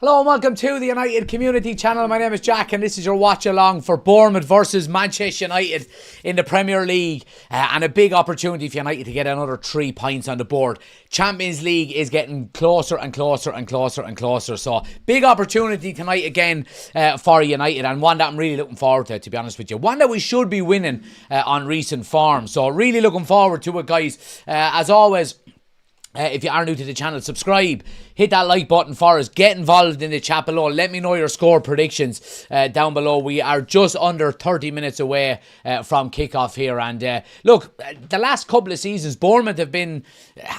Hello and welcome to the United Community Channel. My name is Jack and this is your watch along for Bournemouth versus Manchester United in the Premier League, and a big opportunity for United to get another 3 points on the board. Champions League is getting closer and closer and closer and closer, so big opportunity tonight again for United, and one that I'm really looking forward to be honest with you. One that we should be winning on recent form, so really looking forward to it, guys. As always, if you are new to the channel, subscribe, hit that like button for us, get involved in the chat below, let me know your score predictions down below. We are just under 30 minutes away from kickoff here, and look, the last couple of seasons Bournemouth have been,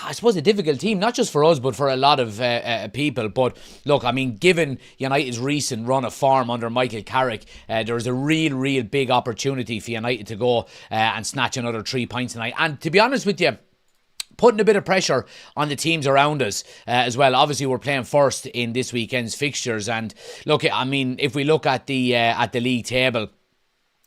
I suppose, a difficult team, not just for us but for a lot of people. But look, I mean, given United's recent run of form under Michael Carrick, there's a real big opportunity for United to go and snatch another 3 points tonight. And to be honest with you, putting a bit of pressure on the teams around us as well. Obviously, we're playing first in this weekend's fixtures, and look, I mean, if we look at the league table,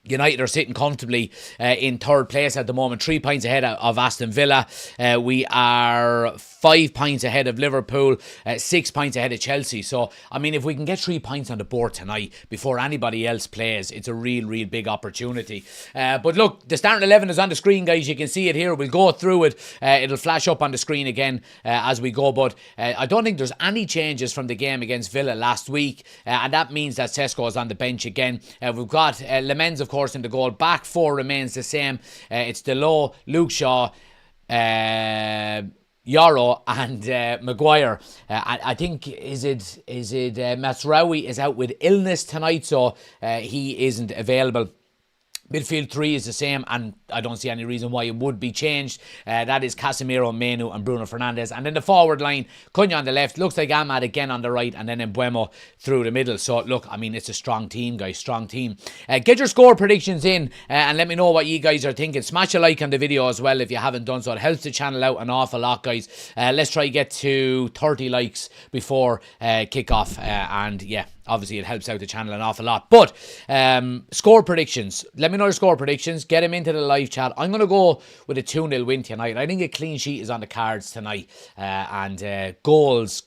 United are sitting comfortably in third place at the moment, 3 points ahead of Aston Villa. We are 5 points ahead of Liverpool, 6 points ahead of Chelsea. So, I mean, if we can get 3 points on the board tonight before anybody else plays, it's a real big opportunity. But look, the starting 11 is on the screen, guys. You can see it here. We'll go through it. It'll flash up on the screen again as we go. But I don't think there's any changes from the game against Villa last week. And that means that Sesko is on the bench again. We've got Lemens, of course, in the goal. Back four remains the same. It's Delo, Luke Shaw, Yarrow and Maguire. I think is it Masraoui is out with illness tonight, so he isn't available. Midfield 3 is the same, and I don't see any reason why it would be changed. That is Casemiro, Menu and Bruno Fernandes. And then the forward line, Cunha on the left, looks like Ahmad again on the right, and then Mbeumo through the middle. So look, I mean, it's a strong team, guys, strong team. Get your score predictions in and let me know what you guys are thinking. Smash a like on the video as well if you haven't done so. It helps the channel out an awful lot, guys. Let's try to get to 30 likes before kickoff, and yeah, obviously it helps out the channel an awful lot. But score predictions, let me know your score predictions, get them into the live chat. I'm going to go with a 2-0 win tonight. I think a clean sheet is on the cards tonight, and goals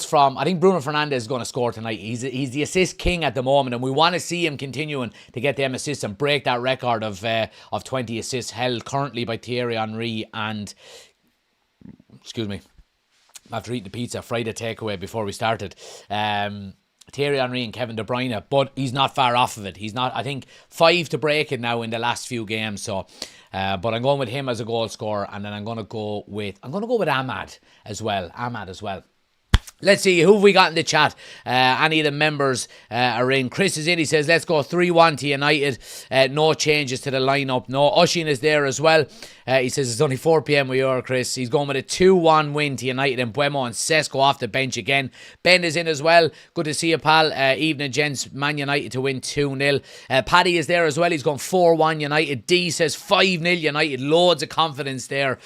from, I think Bruno Fernandes is going to score tonight. He's the assist king at the moment, and we want to see him continuing to get them assists and break that record of 20 assists held currently by Thierry Henry and, excuse me, after eating the pizza, fried a takeaway before we started. Thierry Henry and Kevin De Bruyne, but he's not far off of it. He's not, I think, 5 to break it now in the last few games. So, but I'm going with him as a goal scorer, and then I'm going to go with Ahmad as well. Let's see, who have we got in the chat? Any of the members are in. Chris is in. He says, let's go 3-1 to United. No changes to the lineup. No, Oshin is there as well. He says it's only 4 p.m. where you are, Chris. He's going with a 2-1 win to United, and Mbeumo and Sesko off the bench again. Ben is in as well. Good to see you, pal. Evening, gents. Man United to win 2-0. Paddy is there as well. He's going 4-1 United. D says 5-0 United. Loads of confidence there.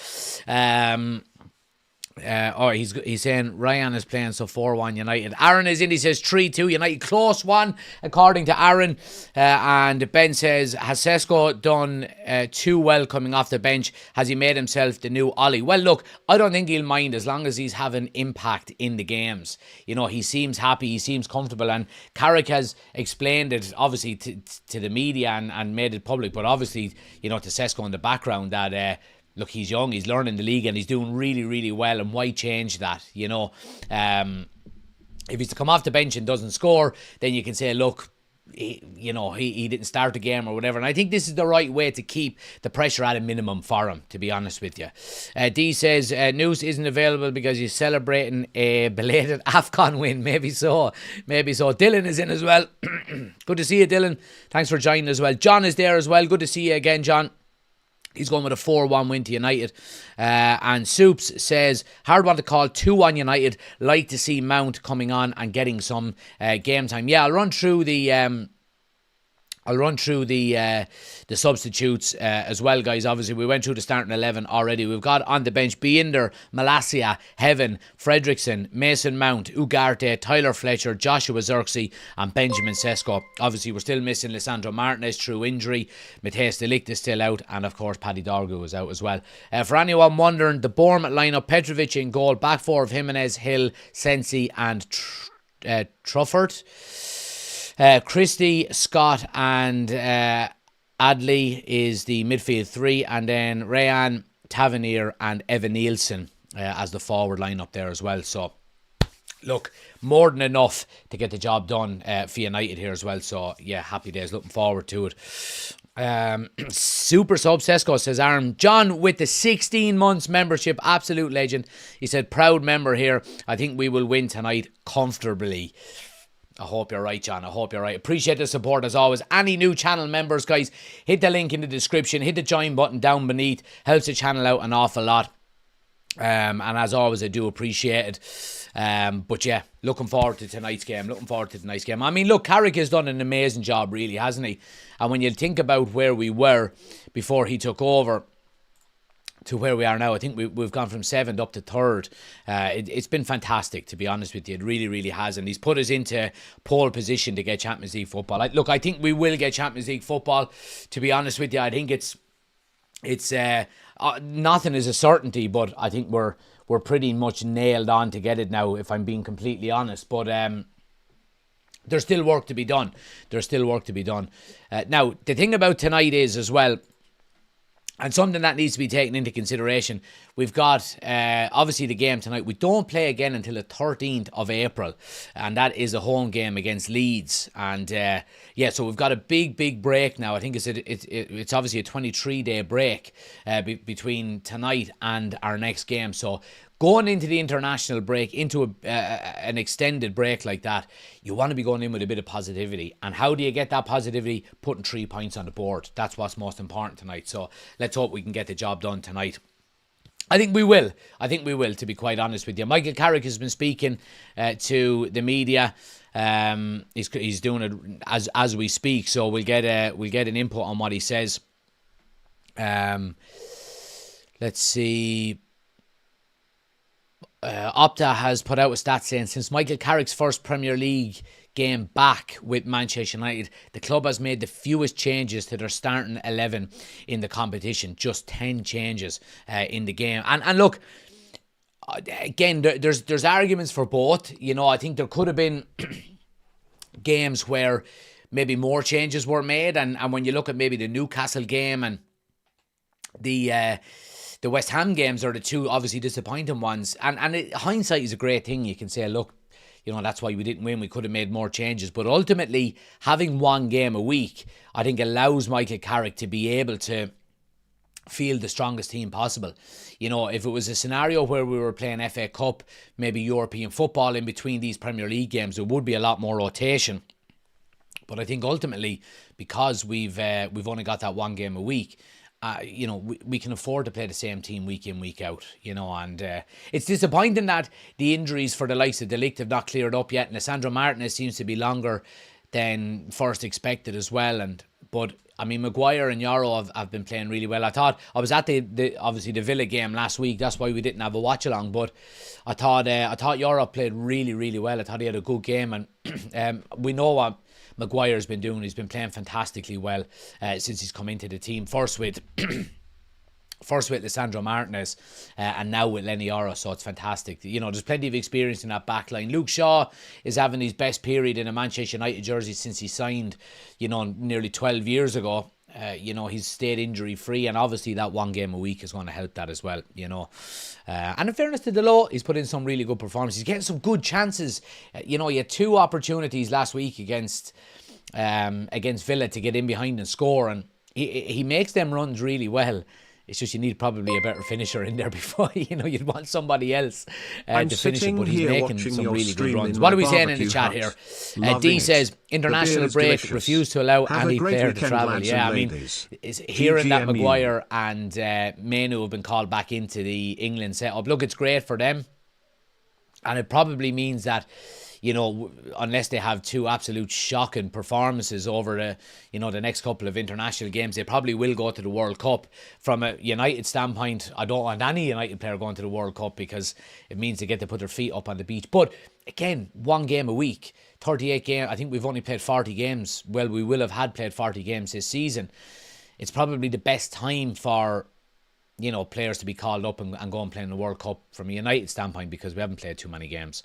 He's saying Ryan is playing, so 4-1 United. Aaron is in. He says 3-2 United. Close one, according to Aaron. And Ben says, has Sesko done too well coming off the bench? Has he made himself the new Ollie? Well, look, I don't think he'll mind as long as he's having impact in the games. You know, he seems happy, he seems comfortable, and Carrick has explained it, obviously, to the media and made it public, but obviously, you know, to Sesko in the background that look, he's young, he's learning the league, and he's doing really well, and why change that, you know? If he's to come off the bench and doesn't score, then you can say, look, he didn't start the game or whatever. And I think this is the right way to keep the pressure at a minimum for him, to be honest with you. D says, Noose isn't available because he's celebrating a belated AFCON win. Maybe so. Dylan is in as well. Good to see you, Dylan. Thanks for joining as well. John is there as well. Good to see you again, John. He's going with a 4-1 win to United. And Soups says, hard one to call, 2-1 United. Like to see Mount coming on and getting some game time. Yeah, I'll run through the I'll run through the substitutes as well, guys. Obviously, we went through the starting 11 already. We've got on the bench Binder, Malacia, Heaven, Fredrickson, Mason Mount, Ugarte, Tyler Fletcher, Joshua Zirkzee and Benjamin Sesko. Obviously, we're still missing Lisandro Martinez through injury. Matthias de Ligt is still out. And, of course, Paddy Dorgu is out as well. For anyone wondering, the Bournemouth lineup, Petrovic in goal. Back four of Jimenez, Hill, Sensi and Trufford. Christie, Scott and Adley is the midfield three, and then Rayan, Tavernier and Evan Nielsen as the forward line up there as well. So look, more than enough to get the job done for United here as well. So yeah, happy days, looking forward to it. Super sub Sesko says, Aaron John with the 16 months membership, absolute legend. He said, proud member here. I think we will win tonight comfortably. I hope you're right, John. I hope you're right. Appreciate the support as always. Any new channel members, guys, hit the link in the description. Hit the join button down beneath. Helps the channel out an awful lot. And as always, I do appreciate it. But yeah, looking forward to tonight's game. I mean, look, Carrick has done an amazing job, really, hasn't he? And when you think about where we were before he took over to where we are now, I think we've gone from 7th up to 3rd. It's been fantastic, to be honest with you. It really, really has. And he's put us into pole position to get Champions League football. Look, I think we will get Champions League football, to be honest with you. I think it's nothing is a certainty, but I think we're pretty much nailed on to get it now, if I'm being completely honest. But there's still work to be done. Now, the thing about tonight is as well, and something that needs to be taken into consideration, we've got obviously the game tonight. We don't play again until the 13th of April, and that is a home game against Leeds. And yeah, so we've got a big break now. I think it's obviously a 23-day break between tonight and our next game. So going into the international break, into an extended break like that, you want to be going in with a bit of positivity. And how do you get that positivity? Putting 3 points on the board. That's what's most important tonight. So let's hope we can get the job done tonight. I think we will, to be quite honest with you. Michael Carrick has been speaking to the media. He's doing it as we speak. So we'll get an input on what he says. Let's see. Opta has put out a stat saying, since Michael Carrick's first Premier League game back with Manchester United, the club has made the fewest changes to their starting 11 in the competition. Just 10 changes in the game. And look, again, there's arguments for both. You know, I think there could have been games where maybe more changes were made. And when you look at maybe the Newcastle game and the West Ham games are the two obviously disappointing ones. And hindsight is a great thing. You can say, look, you know, that's why we didn't win. We could have made more changes. But ultimately, having one game a week, I think allows Michael Carrick to be able to field the strongest team possible. You know, if it was a scenario where we were playing FA Cup, maybe European football in between these Premier League games, there would be a lot more rotation. But I think ultimately, because we've only got that one game a week, you know, we can afford to play the same team week in, week out, you know, and it's disappointing that the injuries for the likes of De Ligt have not cleared up yet. And Lisandro Martinez seems to be longer than first expected as well. But I mean, Maguire and Yoro have been playing really well. I thought I was at obviously the Villa game last week. That's why we didn't have a watch along. But I thought Yoro played really, really well. I thought he had a good game, and we know what Maguire's been doing. He's been playing fantastically well since he's come into the team. First with Lisandro Martinez and now with Lenny Yoro, so it's fantastic. You know, there's plenty of experience in that back line. Luke Shaw is having his best period in a Manchester United jersey since he signed, you know, nearly 12 years ago. You know, he's stayed injury free, and obviously that one game a week is going to help that as well, you know. And in fairness to Delo, he's put in some really good performances. He's getting some good chances. You know, he had 2 opportunities last week against Villa to get in behind and score, and he makes them runs really well. It's just you need probably a better finisher in there before, you know, you'd want somebody else to finish it, but he's making some really good runs. What are we saying in the chat here? D says, international break, refuse to allow any player to travel. Yeah, I mean, hearing that Maguire and Manu have been called back into the England setup, look, it's great for them. And it probably means that, unless they have two absolute shocking performances over the next couple of international games, they probably will go to the World Cup. From a United standpoint, I don't want any United player going to the World Cup because it means they get to put their feet up on the beach. But again, one game a week, 38 games. I think we've only played 40 games. Well, we will have had played 40 games this season. It's probably the best time for players to be called up and go and play in the World Cup from a United standpoint, because we haven't played too many games.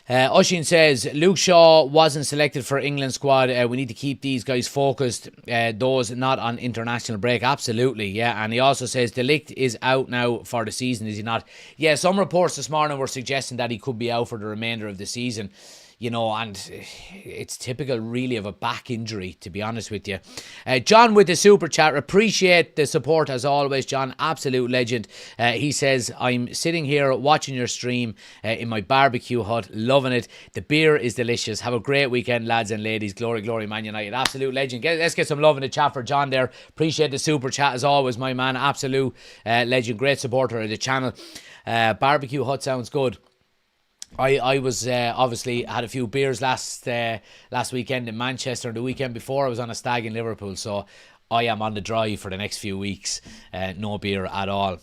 Oshin says, Luke Shaw wasn't selected for England squad. We need to keep these guys focused, those not on international break. Absolutely, yeah. And he also says, De Ligt is out now for the season, is he not? Yeah, some reports this morning were suggesting that he could be out for the remainder of the season. And it's typical really of a back injury, to be honest with you. John with the super chat, appreciate the support as always, John, absolute legend. He says, I'm sitting here watching your stream in my barbecue hut, loving it. The beer is delicious. Have a great weekend, lads and ladies. Glory, glory, Man United. Absolute legend. Let's get some love in the chat for John there. Appreciate the super chat as always, my man. Absolute legend. Great supporter of the channel. Barbecue hut sounds good. I was obviously had a few beers last weekend in Manchester. The weekend before I was on a stag in Liverpool, so I am on the drive for the next few weeks. No beer at all.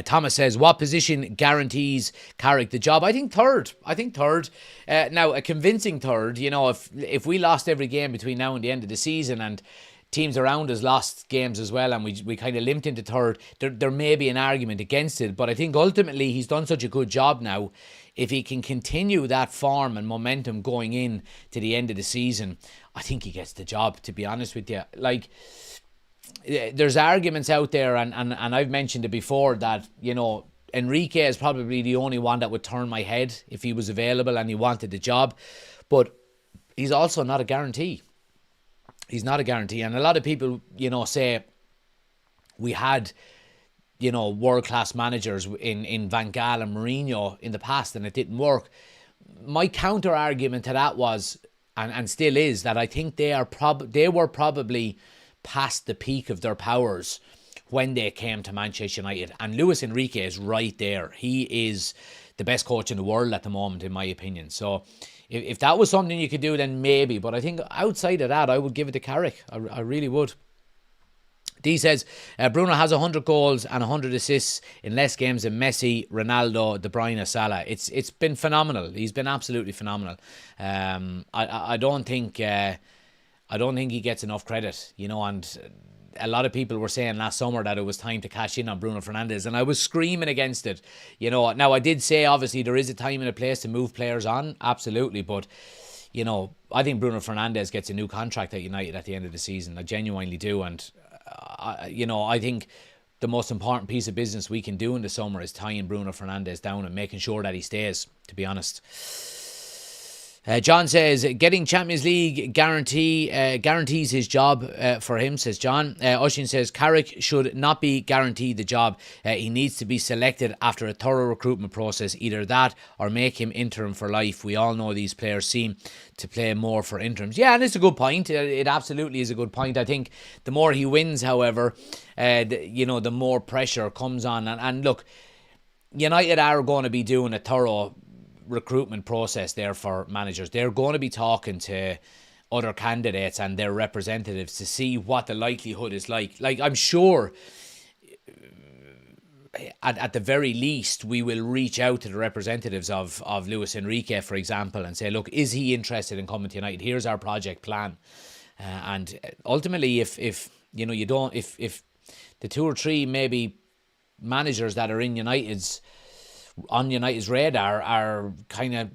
Thomas says, what position guarantees Carrick the job? I think third. Now, a convincing third. If we lost every game between now and the end of the season, and teams around us lost games as well, and we kind of limped into third, there may be an argument against it. But I think ultimately he's done such a good job now. If he can continue that form and momentum going in to the end of the season, I think he gets the job, to be honest with you. Like, there's arguments out there, and I've mentioned it before, that, Enrique is probably the only one that would turn my head if he was available and he wanted the job. But he's also not a guarantee. He's not a guarantee. And a lot of people, say we had, world-class managers in Van Gaal and Mourinho in the past and it didn't work. My counter-argument to that was, and still is, that I think they were probably past the peak of their powers when they came to Manchester United. And Luis Enrique is right there. He is the best coach in the world at the moment, in my opinion. So if that was something you could do, then maybe. But I think outside of that, I would give it to Carrick. I really would. D says, Bruno has 100 goals and 100 assists in less games than Messi, Ronaldo, De Bruyne, Salah. It's been phenomenal. He's been absolutely phenomenal. I don't think he gets enough credit, and a lot of people were saying last summer that it was time to cash in on Bruno Fernandes, and I was screaming against it. Now I did say obviously there is a time and a place to move players on, absolutely, but I think Bruno Fernandes gets a new contract at United at the end of the season. I genuinely do, and I think the most important piece of business we can do in the summer is tying Bruno Fernandes down and making sure that he stays, to be honest. John says, getting Champions League guarantees his job for him, says John. Oshin says, Carrick should not be guaranteed the job. He needs to be selected after a thorough recruitment process. Either that or make him interim for life. We all know these players seem to play more for interims. Yeah, and it's a good point. It absolutely is a good point. I think the more he wins, however, the more pressure comes on. And look, United are going to be doing a thorough recruitment process there for managers. They're going to be talking to other candidates and their representatives to see what the likelihood is like. Like, I'm sure at the very least we will reach out to the representatives of Luis Enrique, for example, and say, look, is he interested in coming to United? Here's our project plan. And ultimately, if the two or three maybe managers that are on United's radar are kind of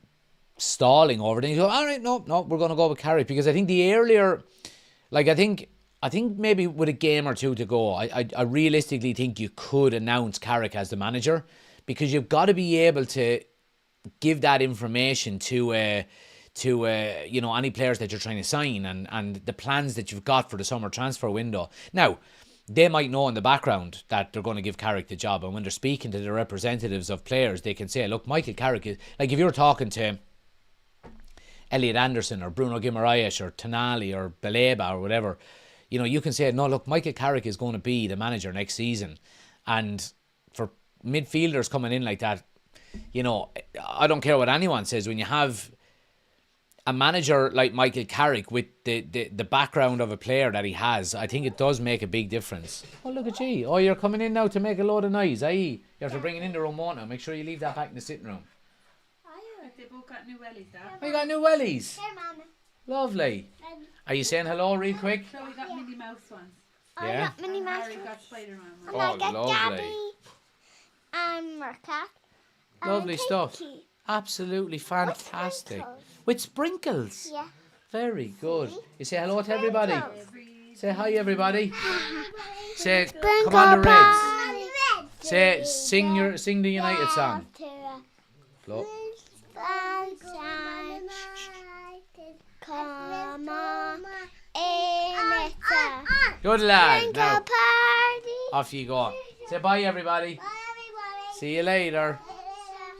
stalling over it, and you go, all right, no, we're going to go with Carrick, because I think the earlier, like, I think maybe with a game or two to go, I realistically think you could announce Carrick as the manager, because you've got to be able to give that information to any players that you're trying to sign, and the plans that you've got for the summer transfer window. Now, they might know in the background that they're going to give Carrick the job, and when they're speaking to the representatives of players, they can say, look, Michael Carrick is, like, if you're talking to Elliot Anderson or Bruno Guimaraes or Tonali or Baleba or whatever, you can say, no, look, Michael Carrick is going to be the manager next season. And for midfielders coming in like that, you know, I don't care what anyone says, when you have a manager like Michael Carrick with the background of a player that he has, I think it does make a big difference. Oh, look at you. Oh, you're coming in now to make a load of noise, you have to bring it in the room now. Make sure you leave that back in the sitting room. They both got new wellies there. Oh, you got new wellies? Here, Mama. Lovely. Are you saying hello real quick? So we got Minnie Mouse ones. I Yeah. got Minnie Mouse. Harry got Spider-Man ones. And I Oh, got lovely. Gabby and Merca. and Lovely stuff. Pinky. Absolutely fantastic. sprinkles. With sprinkles? Yeah. Very good. You say hello to everybody? Sprinkles. Say hi, everybody. Say, Sprinkle come on the Reds. party. Say, sing the United song. Flo- Sunshine. Come on. In it. Good lad. Sprinkle Now, party. off you go. Say bye, everybody. Bye, everybody. See you later.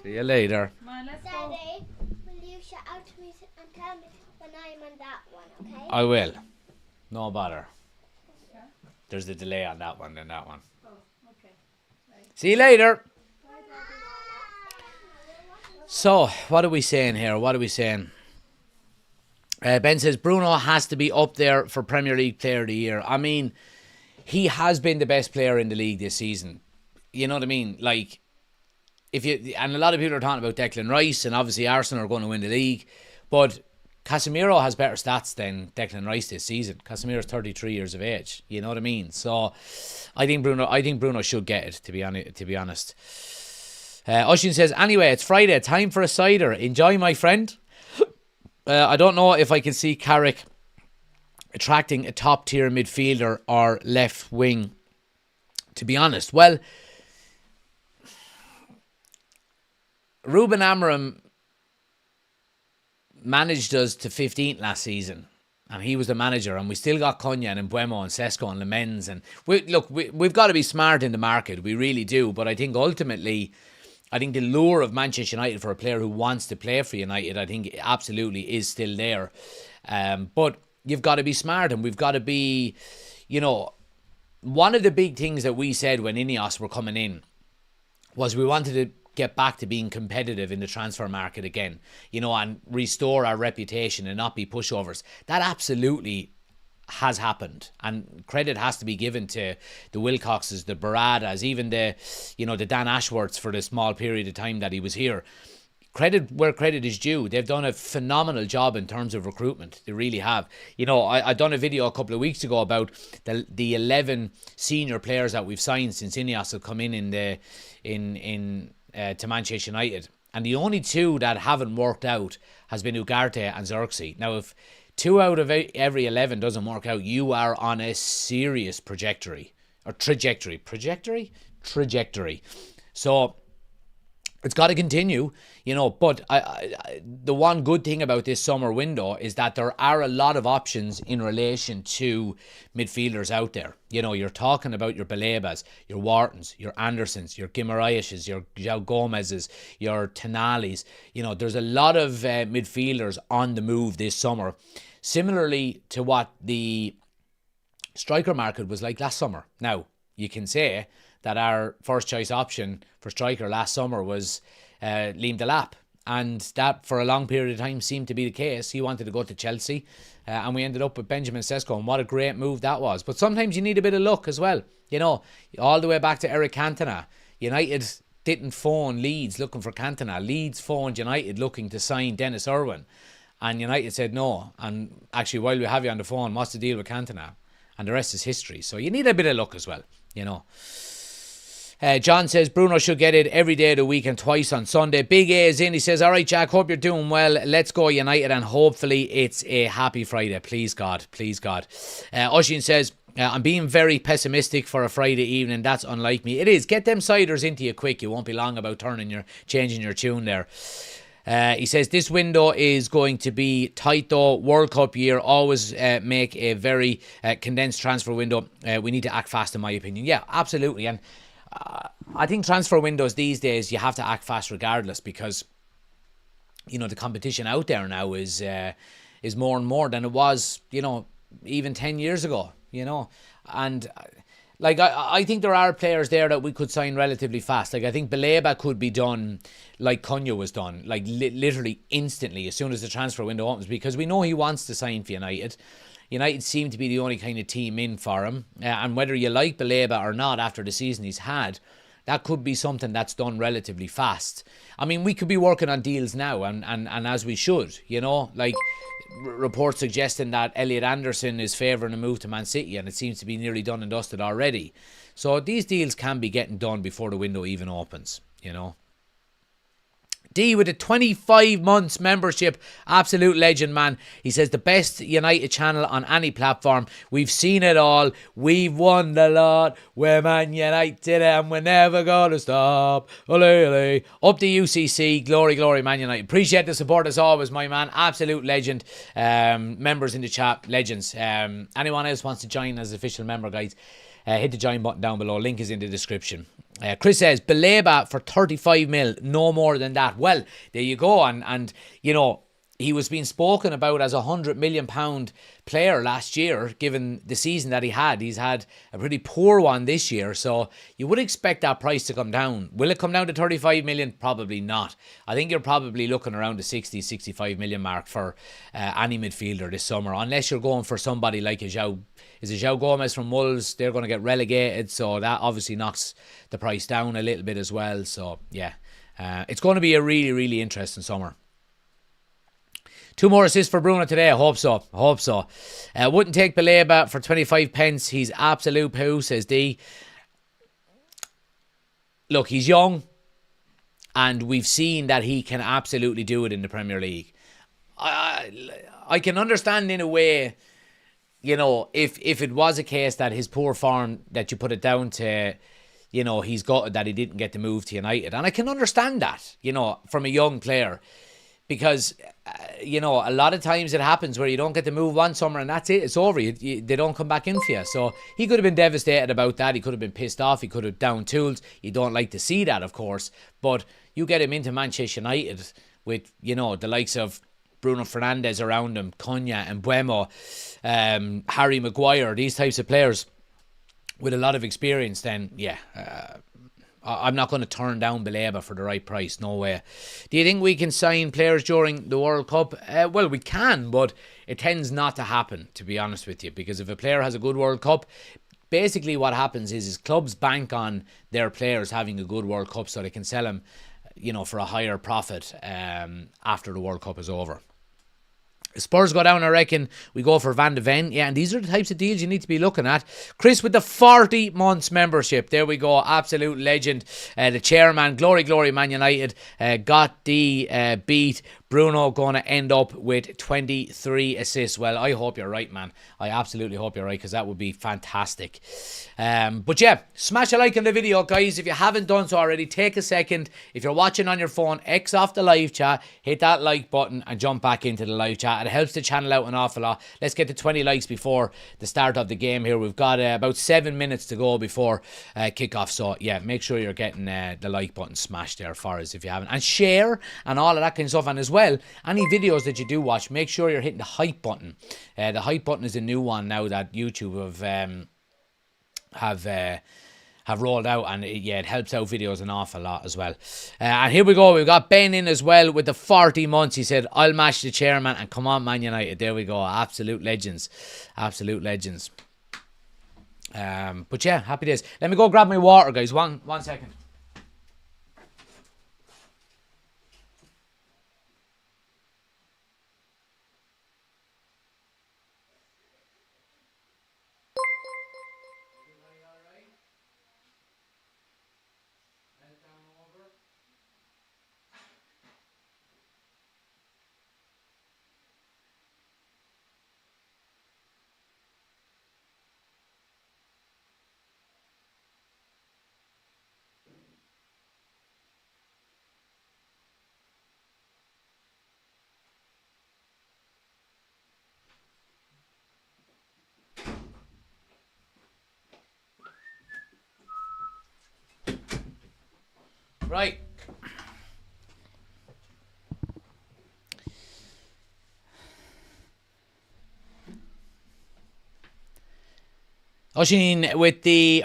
See you later. Come on, let's go. Daddy, will you shout out to me and tell me when I'm on that one, okay? I will. No bother. There's a delay on that one than that one. Oh, okay. See you later. So, what are we saying here? What are we saying? Ben says Bruno has to be up there for Premier League Player of the Year. I mean, he has been the best player in the league this season. You know what I mean? Like, and a lot of people are talking about Declan Rice, and obviously Arsenal are going to win the league, but Casemiro has better stats than Declan Rice this season. Casemiro's 33 years of age. You know what I mean? So, I think Bruno should get it. To be honest. Oshin says, anyway, it's Friday. Time for a cider. Enjoy, my friend. I don't know if I can see Carrick attracting a top-tier midfielder or left wing, to be honest. Well, Ruben Amorim managed us to 15th last season, and he was the manager, and we still got Cunha and Mbuemo and Sesko and Lemens. And we've got to be smart in the market. We really do. But I think ultimately, the lure of Manchester United for a player who wants to play for United, I think absolutely is still there. But you've got to be smart, and we've got to be, one of the big things that we said when Ineos were coming in was we wanted to get back to being competitive in the transfer market again, and restore our reputation and not be pushovers. That absolutely has happened, and credit has to be given to the Wilcoxes, the Baradas, even the Dan Ashworths for the small period of time that he was here. Credit where credit is due. They've done a phenomenal job in terms of recruitment. They really have. I done a video a couple of weeks ago about the 11 senior players that we've signed since Ineos have come in to Manchester United, and the only two that haven't worked out has been Ugarte and Xerxes. Now, if 2 out of every 11 doesn't work out, you are on a serious trajectory. So it's got to continue, but the one good thing about this summer window is that there are a lot of options in relation to midfielders out there. You're talking about your Balebas, your Whartons, your Andersons, your Guimaraes, your João Gomez's, your Tenalis. There's a lot of midfielders on the move this summer, similarly to what the striker market was like last summer. Now, you can say that our first choice option for striker last summer was Liam Delap, and that for a long period of time seemed to be the case. He wanted to go to Chelsea, and we ended up with Benjamin Sesko, and what a great move that was. But sometimes you need a bit of luck as well. All the way back to Eric Cantona. United didn't phone Leeds looking for Cantona. Leeds phoned United looking to sign Dennis Irwin, and United said no. And actually, while we have you on the phone, what's the deal with Cantona? And the rest is history. So you need a bit of luck as well, John says Bruno should get it every day of the week and twice on Sunday. Big A is in. He says, all right, Jack, hope you're doing well. Let's go United, and hopefully it's a happy Friday. Please, God. Please, God. Oshin says, I'm being very pessimistic for a Friday evening. That's unlike me. It is. Get them ciders into you quick. You won't be long about changing your tune there. He says this window is going to be tight though. World Cup year, always make a very condensed transfer window. We need to act fast, in my opinion. Yeah, absolutely. And I think transfer windows these days, you have to act fast regardless, because the competition out there now is more and more than it was even 10 years ago. And like I think there are players there that we could sign relatively fast. Like I think Baleba could be done like Cunha was done, like literally instantly as soon as the transfer window opens, because we know he wants to sign for United. United seem to be the only kind of team in for him, and whether you like Baleba or not after the season he's had, that could be something that's done relatively fast. I mean, we could be working on deals now, and as we should, like reports suggesting that Elliot Anderson is favouring a move to Man City, and it seems to be nearly done and dusted already. So these deals can be getting done before the window even opens, D with a 25 months membership. Absolute legend, man. He says the best United channel on any platform. We've seen it all. We've won the lot. We're Man United and we're never going to stop. Ole, ole. Up the UCC. Glory, glory, Man United. Appreciate the support as always, my man. Absolute legend. Members in the chat, legends. Anyone else wants to join as official member, guys, hit the join button down below. Link is in the description. Chris says, Baleba for 35 mil, no more than that. Well, there you go. And he was being spoken about as a £100 million player last year, given the season that he had. He's had a pretty poor one this year, so you would expect that price to come down. Will it come down to 35 million? Probably not. I think you're probably looking around the 60, 65 million mark for any midfielder this summer, unless you're going for somebody like João Gomez from Wolves. They're going to get relegated, so that obviously knocks the price down a little bit as well. So, yeah, it's going to be a really, really interesting summer. 2 more assists for Bruno today. I hope so. Wouldn't take Baleba for 25 pence. He's absolute poo, says D. Look, he's young, and we've seen that he can absolutely do it in the Premier League. I can understand in a way, if it was a case that his poor form, that you put it down to, he's got that he didn't get the move to United. And I can understand that, from a young player. Because, a lot of times it happens where you don't get the move one summer and that's it. It's over. They don't come back in for you. So he could have been devastated about that. He could have been pissed off. He could have down tools. You don't like to see that, of course. But you get him into Manchester United with, the likes of Bruno Fernandes around him, Cunha and Mbeumo, Harry Maguire, these types of players with a lot of experience, then, yeah, I'm not going to turn down Baleba for the right price. No way. Do you think we can sign players during the World Cup? Well, we can, but it tends not to happen, to be honest with you. Because if a player has a good World Cup, basically what happens is clubs bank on their players having a good World Cup so they can sell them, for a higher profit after the World Cup is over. Spurs go down, I reckon we go for Van de Ven. Yeah, and these are the types of deals you need to be looking at. Chris with the 40 months membership. There we go. Absolute legend. The chairman. Glory, glory, Man United. Got the beat. Bruno going to end up with 23 assists. Well, I hope you're right, man. I absolutely hope you're right, because that would be fantastic. But yeah, smash a like on the video, guys. If you haven't done so already, take a second. If you're watching on your phone, X off the live chat, hit that like button and jump back into the live chat. It helps the channel out an awful lot. Let's get to 20 likes before the start of the game here. We've got about 7 minutes to go before kickoff. So yeah, make sure you're getting the like button smashed there for us if you haven't. And share and all of that kind of stuff. And as well, any videos that you do watch, make sure you're hitting the hype button. The hype button is a new one now that YouTube have rolled out, and it helps out videos an awful lot as well. And here we go. We've got Ben in as well with the 40 months. He said, I'll match the chairman, and come on, Man United. There we go. Absolute legends. Absolute legends. But yeah, happy days. Let me go grab my water, guys. One second. Right. Oshin with the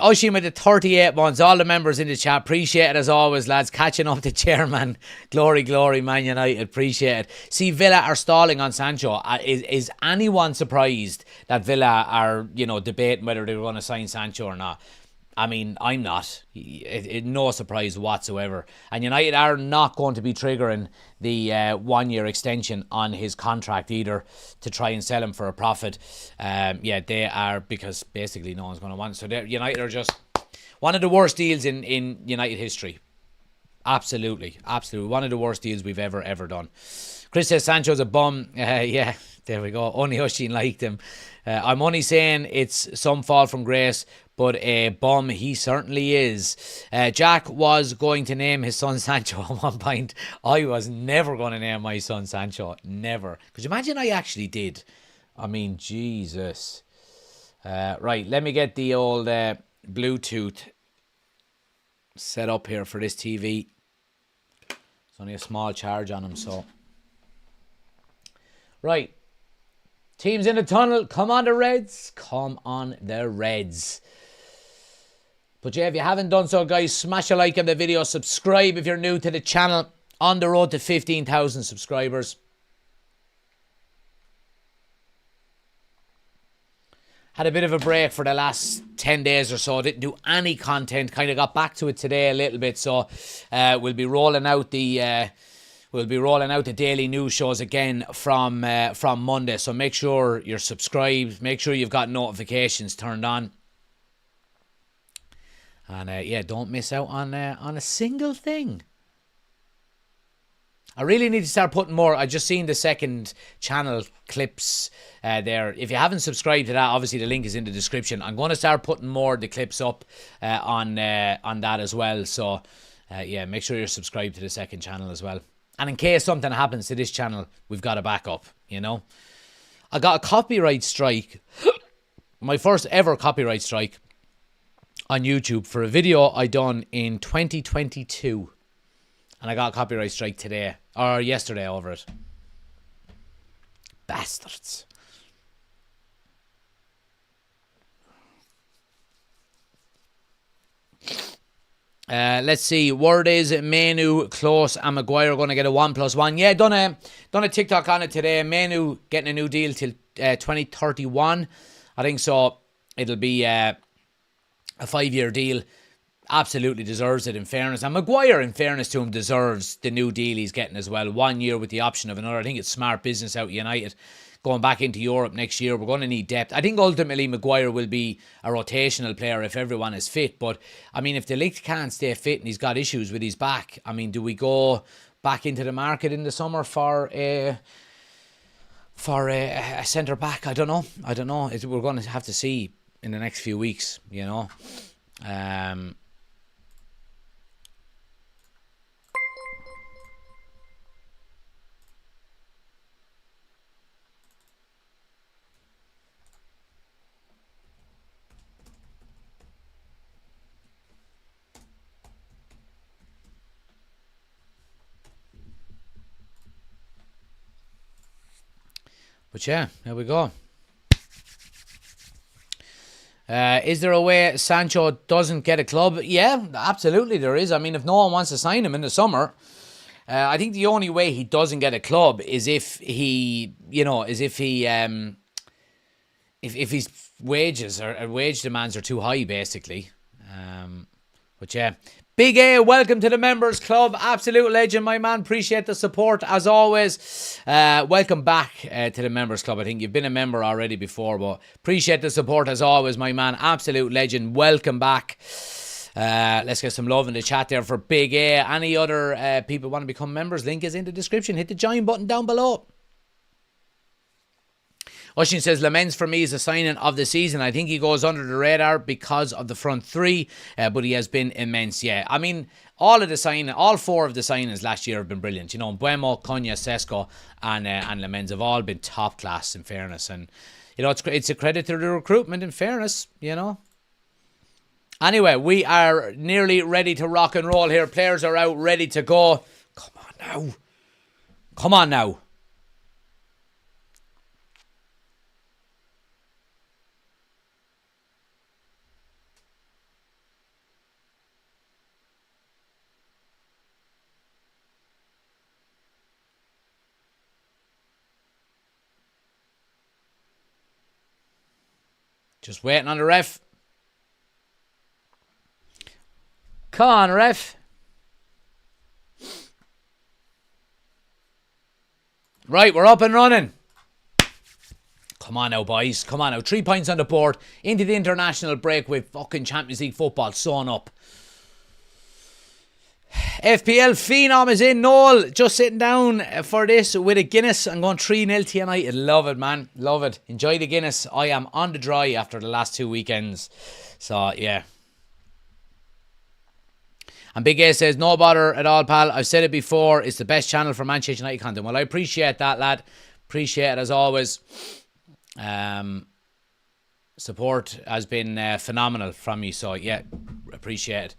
38 months. All the members in the chat, appreciate it as always, lads. Catching up the chairman. Glory, Man United. Appreciate it. See, Villa are stalling on Sancho. Is anyone surprised that Villa are, debating whether they're going to sign Sancho or not? I mean, I'm not. No surprise whatsoever. And United are not going to be triggering the 1 year extension on his contract either to try and sell him for a profit. They are, because basically no one's going to want it. So United are just one of the worst deals in United history. Absolutely. One of the worst deals we've ever done. Chris says Sancho's a bum. Yeah, there we go. Only Oshin liked him. I'm only saying it's some fall from grace, but a bum he certainly is. Jack was going to name his son Sancho at one point. I was never going to name my son Sancho. Never. Could you imagine I actually did? I mean, Jesus. Right, let me get the old Bluetooth set up here for this TV. It's only a small charge on him, so. Right. Teams in the tunnel. Come on, the Reds. But yeah, if you haven't done so, guys, smash a like on the video. Subscribe if you're new to the channel. On the road to 15,000 subscribers. Had a bit of a break for the last 10 days or so. Didn't do any content. Kind of got back to it today a little bit. So we'll be rolling out the daily news shows again from Monday. So make sure you're subscribed. Make sure you've got notifications turned on. And don't miss out on a single thing. I really need to start putting more. I just seen the second channel clips there. If you haven't subscribed to that, obviously the link is in the description. I'm going to start putting more of the clips up on that as well. So make sure you're subscribed to the second channel as well. And in case something happens to this channel, we've got a backup, I got a copyright strike. My first ever copyright strike on YouTube for a video I done in 2022. And I got a copyright strike today, or yesterday, over it. Bastards. Let's see. Word is Manu, Klose and Maguire are going to get a 1+1. Yeah, done a TikTok on it today. Manu getting a new deal till 2031. I think so. It'll be a 5-year deal. Absolutely deserves it, in fairness. And Maguire, in fairness to him, deserves the new deal he's getting as well. 1 year with the option of another. I think it's smart business out United. Going back into Europe next year, we're going to need depth. I think ultimately Maguire will be a rotational player if everyone is fit. But, I mean, if the Ligt can't stay fit and he's got issues with his back, I mean, do we go back into the market in the summer for a centre-back? I don't know. We're going to have to see in the next few weeks, But yeah, there we go. Is there a way Sancho doesn't get a club? Yeah, absolutely there is. I mean, if no one wants to sign him in the summer, I think the only way he doesn't get a club is if he, if his wages or wage demands are too high, basically. But yeah. Big A, welcome to the Members Club. Absolute legend, my man. Appreciate the support, as always. Welcome back to the Members Club. I think you've been a member already before, but appreciate the support, as always, my man. Absolute legend. Welcome back. Let's get some love in the chat there for Big A. Any other people want to become members, link is in the description. Hit the join button down below. Oshin says, Lamens for me is a signing of the season. I think he goes under the radar because of the front three, but he has been immense. Yeah, I mean, all four of the signings last year have been brilliant. Mbeumo, Cunha, Sesko, and Lamens have all been top class, in fairness. And it's a credit to the recruitment, in fairness. Anyway, we are nearly ready to rock and roll here. Players are out, ready to go. Come on now. Just waiting on the ref. Come on, ref. Right, we're up and running. Come on now, boys. Come on now. 3 points on the board. Into the international break with fucking Champions League football sewn up. FPL Phenom is in. Noel just sitting down for this with a Guinness. I'm going 3-0 to United. Love it, man. Love it. Enjoy the Guinness. I am on the dry after the last 2 weekends. So, yeah. And Big A says, no bother at all, pal. I've said it before. It's the best channel for Manchester United content. Well, I appreciate that, lad. Appreciate it as always. Support has been phenomenal from you. So, yeah, appreciate it.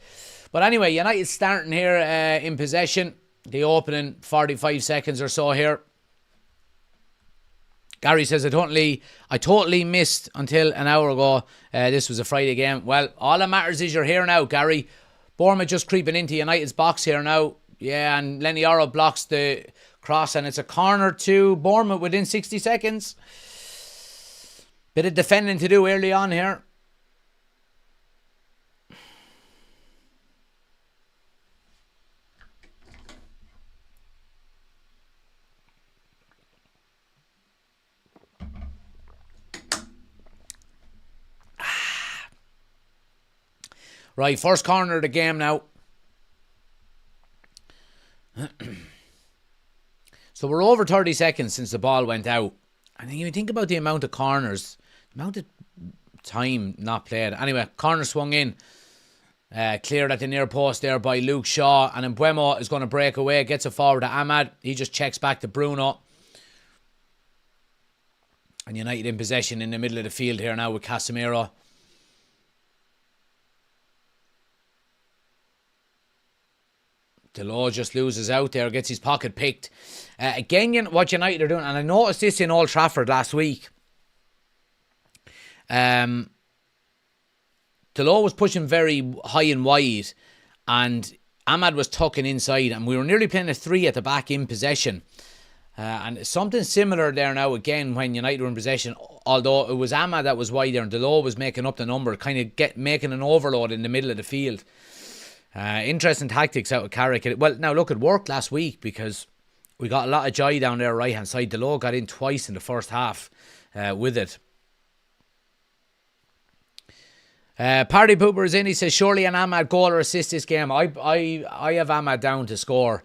But anyway, United starting here in possession. The opening 45 seconds or so here. Gary says, I totally missed until an hour ago. This was a Friday game. Well, all that matters is you're here now, Gary. Bournemouth just creeping into United's box here now. Yeah, and Lenny Oro blocks the cross, and it's a corner to Bournemouth within 60 seconds. Bit of defending to do early on here. Right, first corner of the game now. So we're over 30 seconds since the ball went out. And then you think about the amount of corners, the amount of time not played. Anyway, corner swung in. Cleared at the near post there by Luke Shaw. And Mbeumo is going to break away. Gets it forward to Ahmad. He just checks back to Bruno. And United in possession in the middle of the field here now with Casemiro. Delors just loses out there, gets his pocket picked. Again, what United are doing, and I noticed this in Old Trafford last week. Delors was pushing very high and wide, and Ahmad was tucking inside, and we were nearly playing a 3 at the back in possession. And something similar there now again when United were in possession, although it was Ahmad that was wide there, and Delors was making up the number, kind of making an overload in the middle of the field. Interesting tactics out of Carrick. Well, now look, it worked last week because we got a lot of joy down there right hand side. Delors got in twice in the first half with it. Party Pooper is in. He says, surely an Ahmad goal or assist this game. I have Ahmad down to score.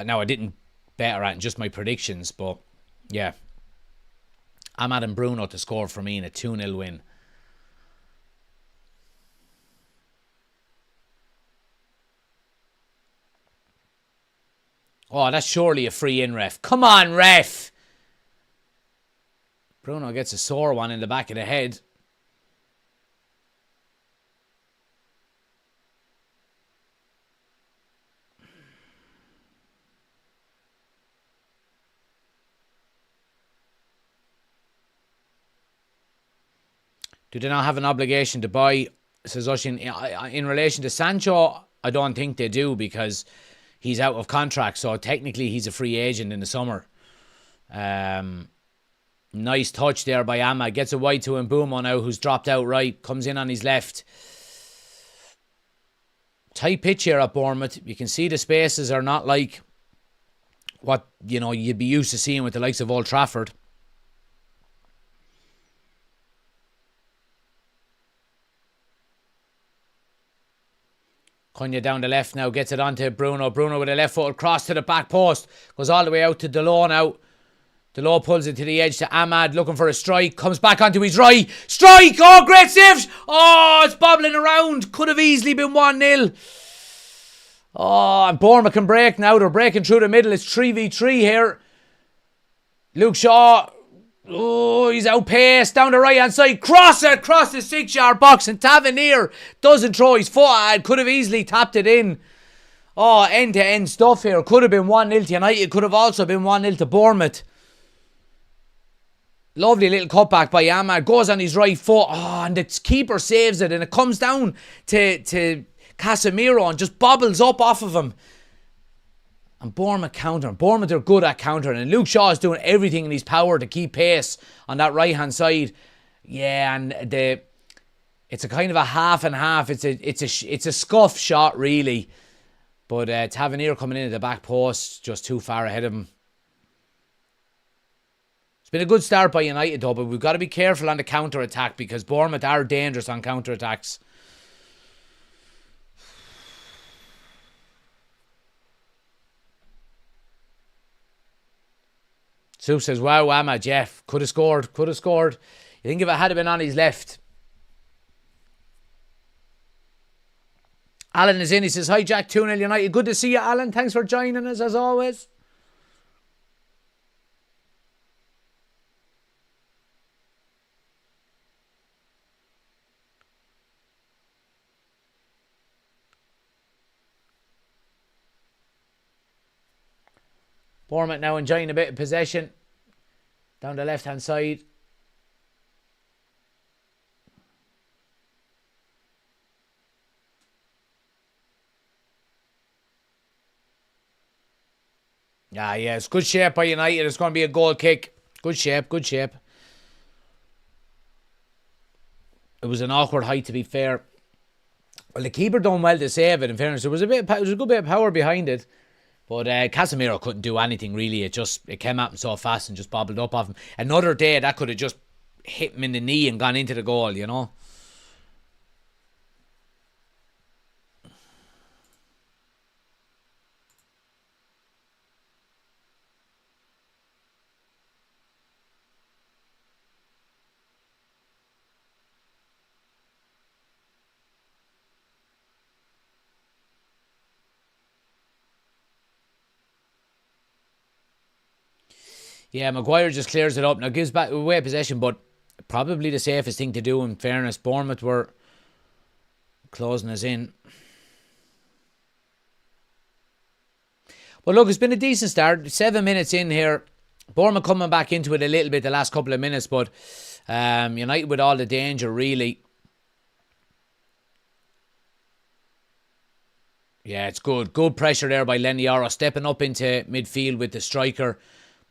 Now, I didn't bet her at just my predictions, but yeah. Ahmad and Bruno to score for me in a 2-0 win. Oh, that's surely a free in, ref. Come on, ref! Bruno gets a sore one in the back of the head. Do they not have an obligation to buy? Says Oshin. In relation to Sancho, I don't think they do because he's out of contract, so technically he's a free agent in the summer. Nice touch there by Ahmad. Gets a wide to Mbeumo now, who's dropped out right. Comes in on his left. Tight pitch here at Bournemouth. You can see the spaces are not like what you'd be used to seeing with the likes of Old Trafford. Cunha down the left now, gets it onto Bruno. Bruno with a left foot cross to the back post. Goes all the way out to Delors now. Delors pulls it to the edge to Ahmad, looking for a strike. Comes back onto his right. Strike! Oh, great save! Oh, it's bobbling around. Could have easily been 1-0. Oh, and Bournemouth can break now. They're breaking through the middle. It's 3v3 here. Luke Shaw. Oh, he's outpaced down the right hand side. Cross it across the 6-yard box, and Tavernier doesn't throw his foot at. Could have easily tapped it in. Oh, end to end stuff here. Could have been 1-0 to United. Could have also been 1-0 to Bournemouth. Lovely little cutback by Ahmad. Goes on his right foot. Oh, and the keeper saves it, and it comes down to Casemiro and just bobbles up off of him. And Bournemouth countering. Bournemouth are good at countering. And Luke Shaw is doing everything in his power to keep pace on that right-hand side. Yeah, and the it's a kind of a half and half. It's a scuff shot really, but Tavernier coming in at the back post, just too far ahead of him. It's been a good start by United though, but we've got to be careful on the counter attack because Bournemouth are dangerous on counter attacks. Sue says, wow, Whamma, Jeff. Could have scored. You think if it had been on his left. Alan is in. He says, hi, Jack, 2-0 United. Good to see you, Alan. Thanks for joining us, as always. Bournemouth now enjoying a bit of possession. Down the left-hand side. Yeah, it's good shape by United. It's going to be a goal kick. Good shape. It was an awkward height, to be fair. Well, the keeper done well to save it, in fairness. There was a good bit of power behind it. But Casemiro couldn't do anything really. It came at him so fast and just bobbled up off him. Another day that could have just hit him in the knee and gone into the goal, you know. Yeah, Maguire just clears it up. Now gives back away possession, but probably the safest thing to do in fairness. Bournemouth were closing us in. But look, it's been a decent start. 7 minutes in here. Bournemouth coming back into it a little bit the last couple of minutes, but United with all the danger, really. Yeah, it's good. Good pressure there by Lenioro, stepping up into midfield with the striker,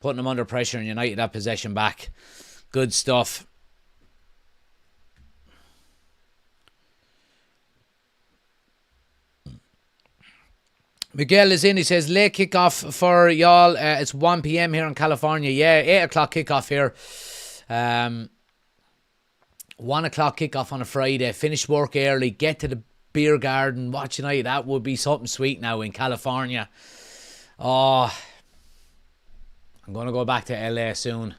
putting them under pressure, and United have possession back. Good stuff. Miguel is in. He says, late kickoff for y'all. It's 1 p.m. here in California. Yeah, 8 o'clock kickoff here. 1 o'clock kickoff on a Friday. Finish work early. Get to the beer garden. Watch United. That would be something sweet now in California. Oh, I'm going to go back to LA soon.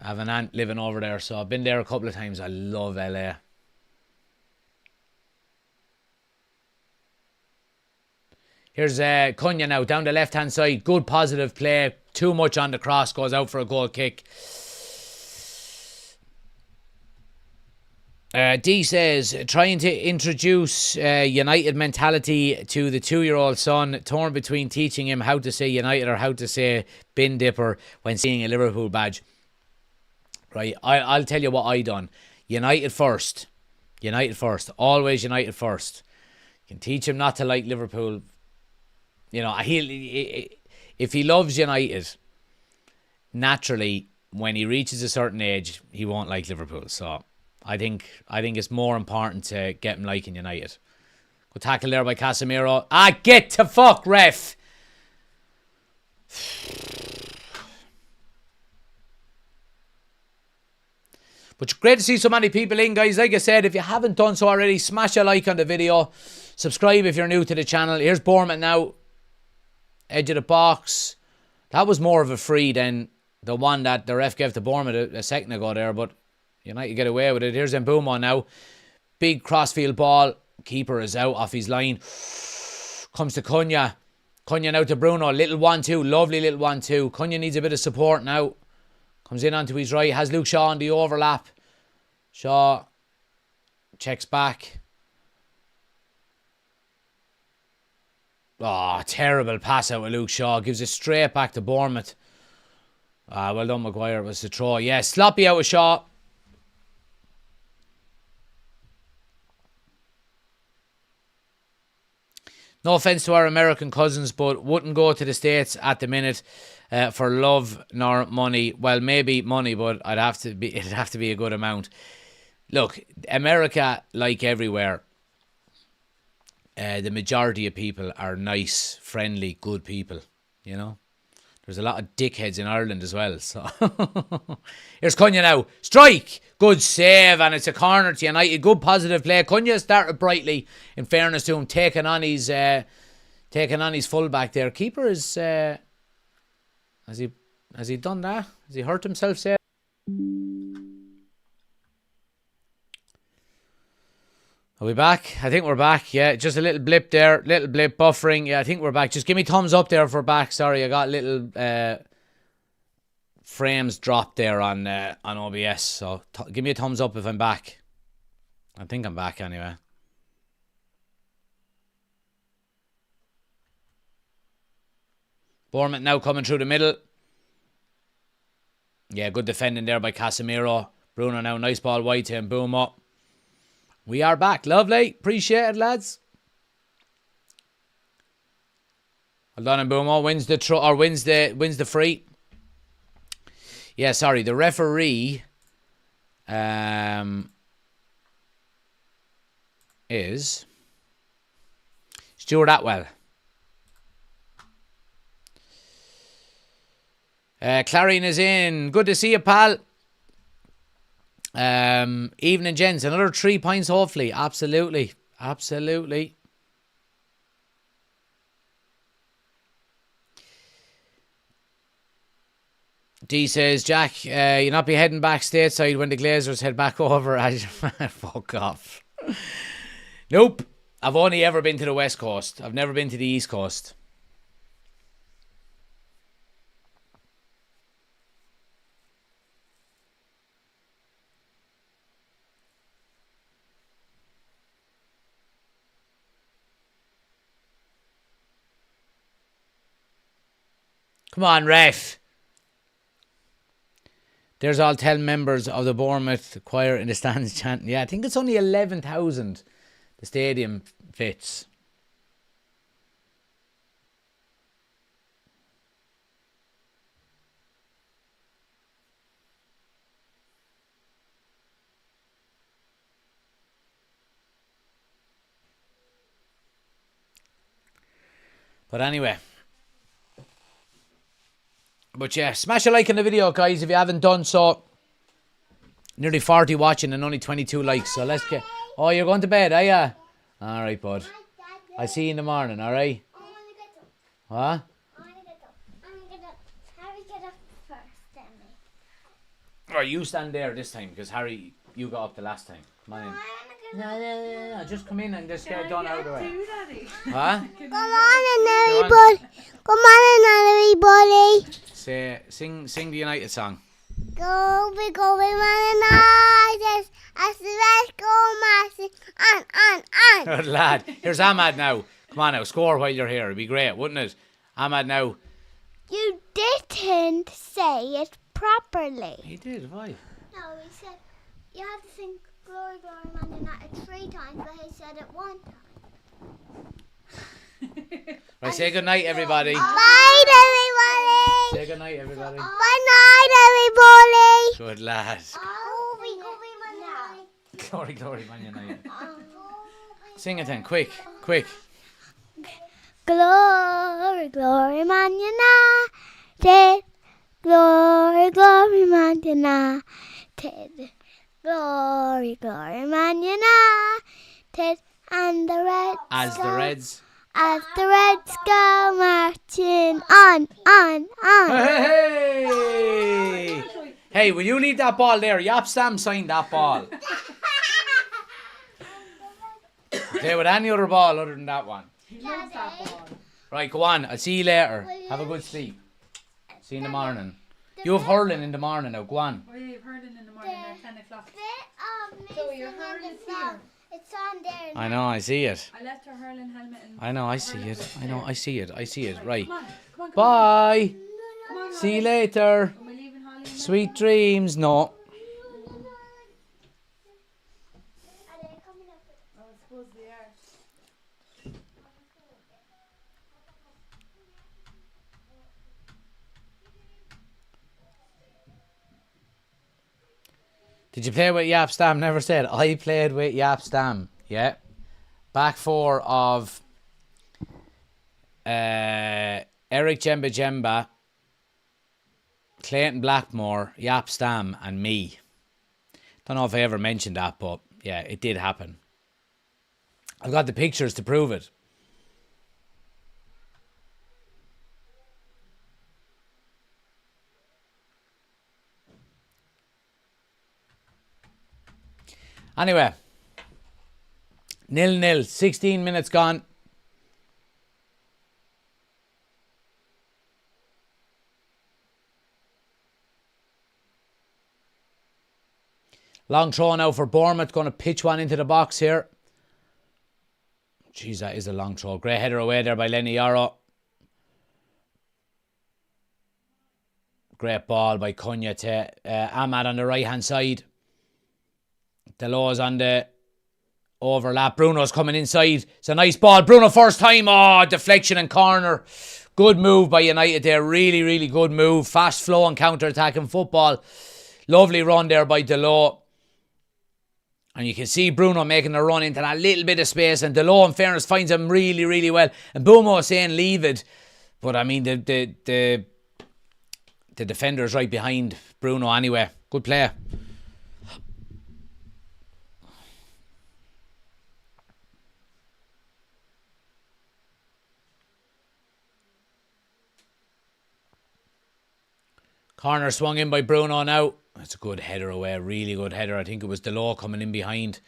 I have an aunt living over there, so I've been there a couple of times. I love LA. Here's Cunha now, down the left-hand side. Good positive play. Too much on the cross. Goes out for a goal kick. D says, trying to introduce United mentality to the 2-year-old son, torn between teaching him how to say United or how to say bin dipper when seeing a Liverpool badge. Right, I'll tell you what I done. United first. Always United first. You can teach him not to like Liverpool. You know, if he loves United, naturally, when he reaches a certain age, he won't like Liverpool. So I think it's more important to get him liking United. Good tackle there by Casemiro. Get to fuck, ref. But it's great to see so many people in, guys. Like I said, if you haven't done so already, smash a like on the video. Subscribe if you're new to the channel. Here's Bournemouth now. Edge of the box. That was more of a free than the one that the ref gave to Bournemouth a second ago there, but United get away with it. Here's Mbeumo now. Big crossfield ball. Keeper is out off his line. Comes to Cunha. Cunha now to Bruno. Little 1-2. Lovely little 1-2. Cunha needs a bit of support now. Comes in onto his right. Has Luke Shaw on the overlap. Shaw checks back. Oh, terrible pass out with Luke Shaw. Gives it straight back to Bournemouth. Well done, Maguire. It was the throw. Yeah, sloppy out with Shaw. No offence to our American cousins, but wouldn't go to the States at the minute for love nor money. Well, maybe money, but it'd have to be a good amount. look, America, like everywhere, the majority of people are nice, friendly, good people. You know, there's a lot of dickheads in Ireland as well. So here's Cunha now. Strike! Good save, and it's a corner to United. Good positive play. Cunha started brightly, in fairness to him, taking on his fullback there. Keeper is... has he done that? Has he hurt himself, say? Are we back? I think we're back. Yeah, just a little blip there. Little blip buffering. Yeah, I think we're back. Just give me thumbs up there if we're back. Sorry, I got little frames dropped there on OBS. So give me a thumbs up if I'm back. I think I'm back anyway. Bournemouth now coming through the middle. Yeah, good defending there by Casemiro. Bruno now, nice ball wide to him. Boom up. We are back. Lovely. Appreciate it, lads. Well done, and Boomo wins the free. Yeah, sorry. The referee is Stuart Atwell. Clarion is in. Good to see you, pal. Evening, gents. Another 3 points, hopefully. Absolutely. Absolutely. D says, Jack, you'll not be heading back stateside when the Glazers head back over. Fuck off. Nope. I've only ever been to the West Coast. I've never been to the East Coast. Come on, ref. There's all 10 members of the Bournemouth choir in the stands chanting. Yeah, I think it's only 11,000 the stadium fits. But anyway. But yeah, smash a like on the video, guys, if you haven't done so. Nearly 40 watching and only 22 likes, so let's get... Oh, you're going to bed, are you? Alright, bud. I'll see you in the morning, alright? What? I'm gonna Harry get up first, then me. Alright, you stand there this time, because Harry, you got up the last time. Come on in. No. Just come in and just get it done out of the way. Huh? Come on, everybody. Come on, everybody. Sing the United song. Go, we go, we Man United. As the rest go, massive. On. Good lad. Here's Ahmad now. Come on now, score while you're here. It'd be great, wouldn't it? Ahmad now. You didn't say it properly. He did, why? No, he said you have to sing Glory, Glory, Man United 3 times, but he said it 1 time. Right, say good night, everybody. Bye, everybody. Say good night, everybody. Bye night, everybody. Good lad. Glory, Glory, Man United. Glory, Man United. Sing it then, quick. Glory, glory, Man United. Glory, glory, Man United. Glory, glory, Man United. And the Reds As the Reds go marching on. Hey, will you leave that ball there? Yap Sam signed that ball. Play with any other ball other than that one. He loves that ball. Right, go on. I'll see you later. Have a good sleep. See you in the morning. You have hurling in the morning now. Go on. Oh, yeah, you've heard it in the morning at 10 o'clock. So your hurling here. It's on there. I know, I see it. I left her hurling helmet in. I know, I see it. Right. Come on. Bye. Come on, See you later. Am I leaving Holly? Sweet dreams. No. Are they coming up? Oh, I suppose they are. Did you play with Yap Stam? Never said. I played with Yap Stam. Yeah. Back four of Eric Jemba Jemba, Clayton Blackmore, Yap Stam, and me. Don't know if I ever mentioned that, but yeah, it did happen. I've got the pictures to prove it. Anyway, 0-0, 16 minutes gone. Long throw now for Bournemouth. Going to pitch one into the box here. Jeez, that is a long throw. Great header away there by Lenny Yarrow. Great ball by Cunha to Ahmad on the right hand side. Delo's on the overlap. Bruno's coming inside. It's a nice ball. Bruno first time. Oh, deflection and corner. Good move by United there. Really, really good move. Fast flow and counter-attacking football. Lovely run there by Delo. And you can see Bruno making a run into that little bit of space. And Delo, in fairness, finds him really, really well. And Bumo is saying leave it. But I mean, the defender's right behind Bruno anyway. Good play. Corner swung in by Bruno now. That's a good header away. Really good header. I think it was Delo coming in behind.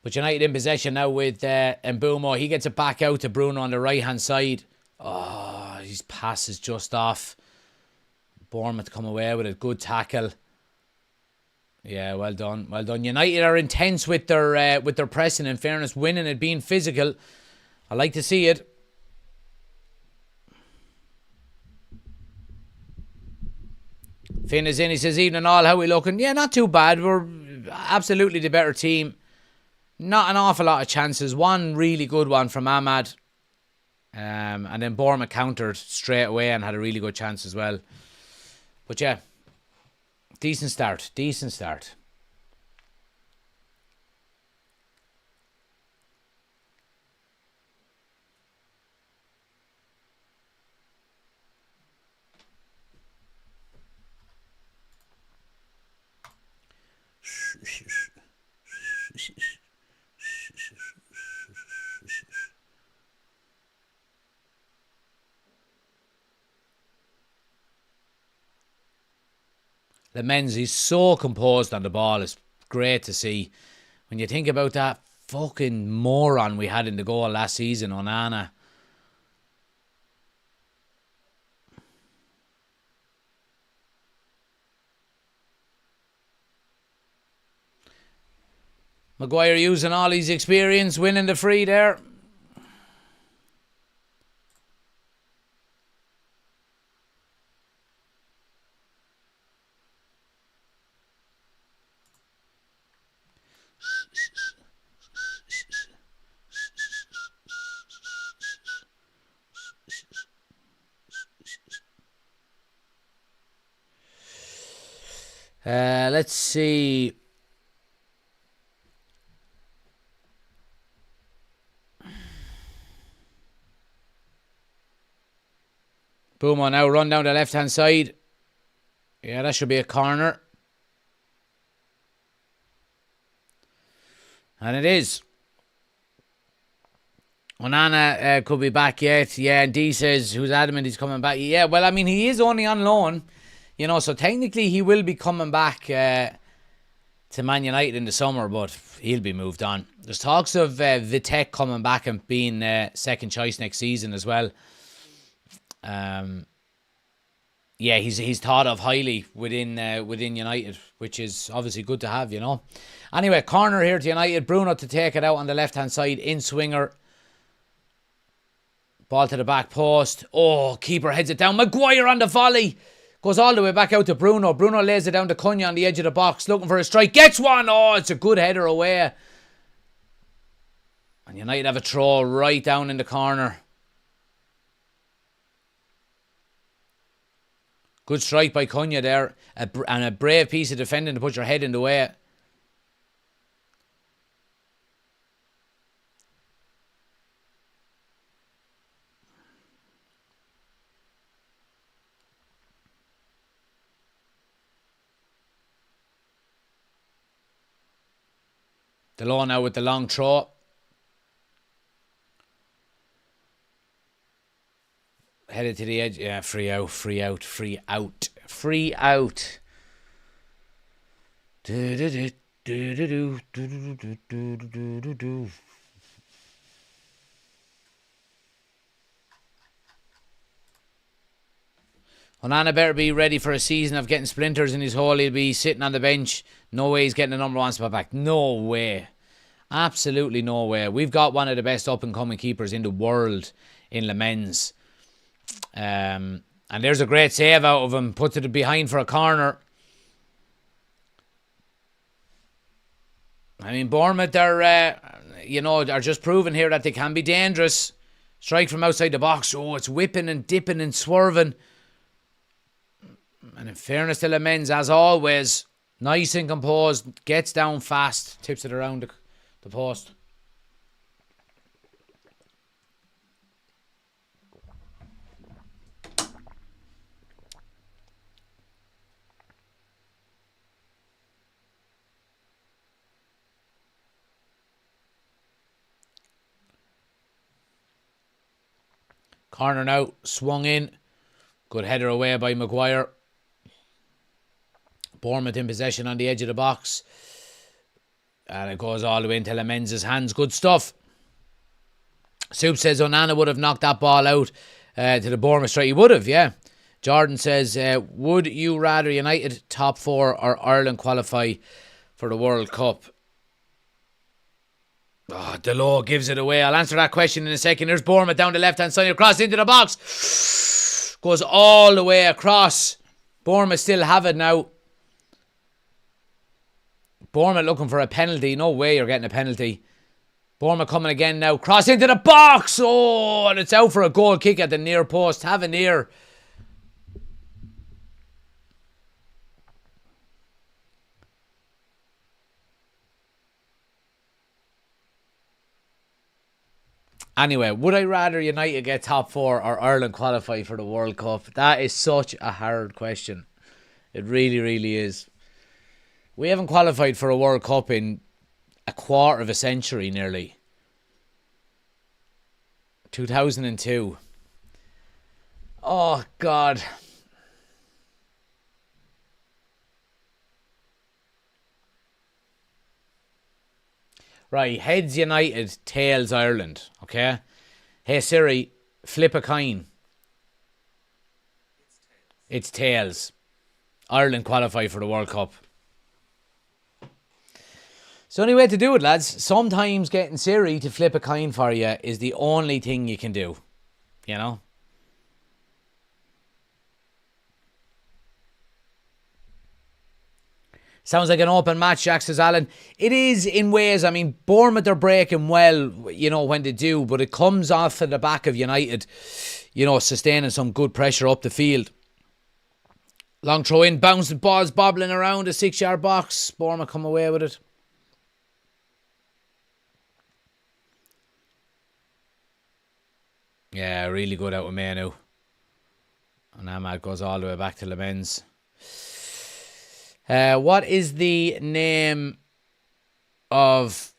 But United in possession now with Mbumo. He gets it back out to Bruno on the right-hand side. Oh, his pass is just off. Bournemouth come away with it. Good tackle. Yeah, well done. Well done. United are intense with their pressing. In fairness, winning it, being physical. I like to see it. Finn is in. He says, evening all, how we looking? Yeah, not too bad. We're absolutely the better team. Not an awful lot of chances. One really good one from Ahmad. And then Bournemouth countered straight away and had a really good chance as well. But yeah, decent start. Decent start. The men's, he's so composed on the ball. It's great to see. When you think about that fucking moron we had in the goal last season, Onana. Maguire using all his experience, winning the free there. Let's see. Bumo now run down the left hand side. Yeah, that should be a corner. And it is. Onana could be back yet. Yeah, and D says, who's adamant he's coming back. Yeah, well, I mean, he is only on loan. You know, so technically he will be coming back to Man United in the summer, but he'll be moved on. There's talks of Vitek coming back and being second choice next season as well. Yeah, he's thought of highly within United, which is obviously good to have, you know. Anyway, corner here to United. Bruno to take it out on the left-hand side. In swinger. Ball to the back post. Oh, keeper heads it down. Maguire on the volley. Goes all the way back out to Bruno. Bruno lays it down to Cunha on the edge of the box, looking for a strike. Gets one. Oh, it's a good header away. And United have a throw right down in the corner. Good strike by Cunha there. And a brave piece of defending to put your head in the way. Delon now with the long throw. Headed to the edge. Yeah, free out. Onana better be ready for a season of getting splinters in his hole. He'll be sitting on the bench. No way he's getting the number 1 spot back. No way. Absolutely no way. We've got one of the best up-and-coming keepers in the world in Le Mans. And there's a great save out of him. Puts it behind for a corner. I mean, Bournemouth are just proving here that they can be dangerous. Strike from outside the box. Oh, it's whipping and dipping and swerving. And in fairness to Le Mans, as always, nice and composed, gets down fast, tips it around the post. Corner now, swung in. Good header away by Maguire. Bournemouth in possession on the edge of the box. And it goes all the way into Le Mans' hands. Good stuff. Soup says Onana would have knocked that ball out to the Bournemouth strike. He would have, yeah. Jordan says, would you rather United top 4 or Ireland qualify for the World Cup? Oh, Delo gives it away. I'll answer that question in a second. There's Bournemouth down the left-hand side. Across into the box. Goes all the way across. Bournemouth still have it now. Bournemouth looking for a penalty. No way you're getting a penalty. Bournemouth coming again now. Cross into the box. Oh, and it's out for a goal kick at the near post. Have a near. Anyway, would I rather United get top 4 or Ireland qualify for the World Cup? That is such a hard question. It really, really is. We haven't qualified for a World Cup in a quarter of a century nearly. 2002. Oh, God. Right, heads United, tails Ireland, okay? Hey Siri, flip a coin. It's tails. Ireland qualify for the World Cup. It's the only way to do it, lads. Sometimes getting Siri to flip a coin for you is the only thing you can do, you know? Sounds like an open match, Jack, says Alan. It is in ways. I mean, Bournemouth are breaking well, you know, when they do, but it comes off of the back of United, you know, sustaining some good pressure up the field. Long throw in, bouncing balls bobbling around the 6-yard box. Bournemouth come away with it. Yeah, really good out with Manu. And Ahmad goes all the way back to Le Mans. What is the name of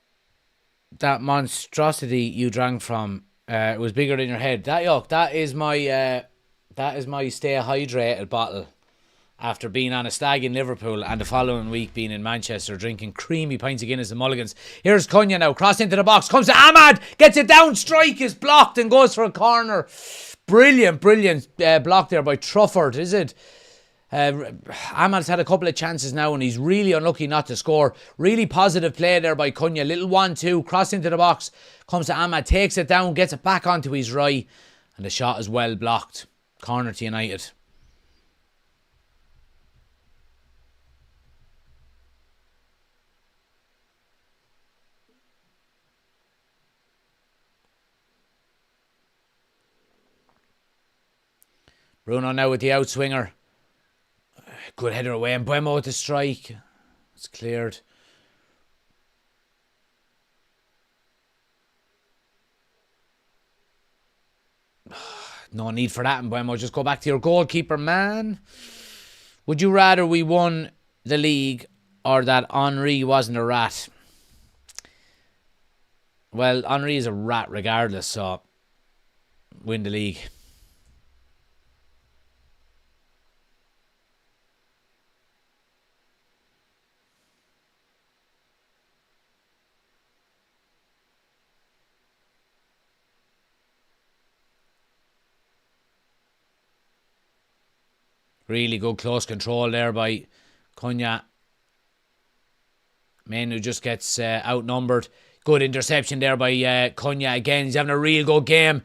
that monstrosity you drank from? It was bigger than your head. That is my stay hydrated bottle. After being on a stag in Liverpool and the following week being in Manchester drinking creamy pints of Guinness and Mulligans. Here's Cunha now, cross into the box, comes to Ahmad, gets it down, strike is blocked and goes for a corner. Brilliant block there by Trufford, is it? Ahmad's had a couple of chances now and he's really unlucky not to score. Really positive play there by Cunha. Little 1-2, cross into the box, comes to Ahmad, takes it down, gets it back onto his right, and the shot is well blocked. Corner to United. Bruno now with the outswinger. Good header away, and Buemo with the strike. It's cleared. No need for that, and Buemo. Just go back to your goalkeeper, man. Would you rather we won the league or that Henry wasn't a rat? Well, Henry is a rat regardless, so win the league. Really good close control there by Cunha. Menu just gets outnumbered. Good interception there by Cunha again. He's having a real good game.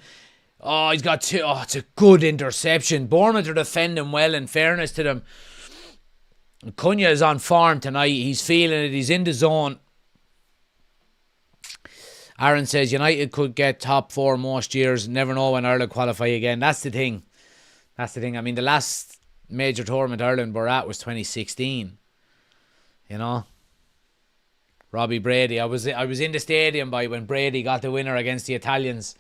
Oh, he's got two. Oh, it's a good interception. Bournemouth are defending well, in fairness to them. Cunha is on form tonight. He's feeling it. He's in the zone. Aaron says United could get top 4 most years. Never know when Ireland qualify again. That's the thing. That's the thing. I mean, the last major tournament Ireland were at was 2016. You know, Robbie Brady. I was in the stadium by when Brady got the winner against the Italians.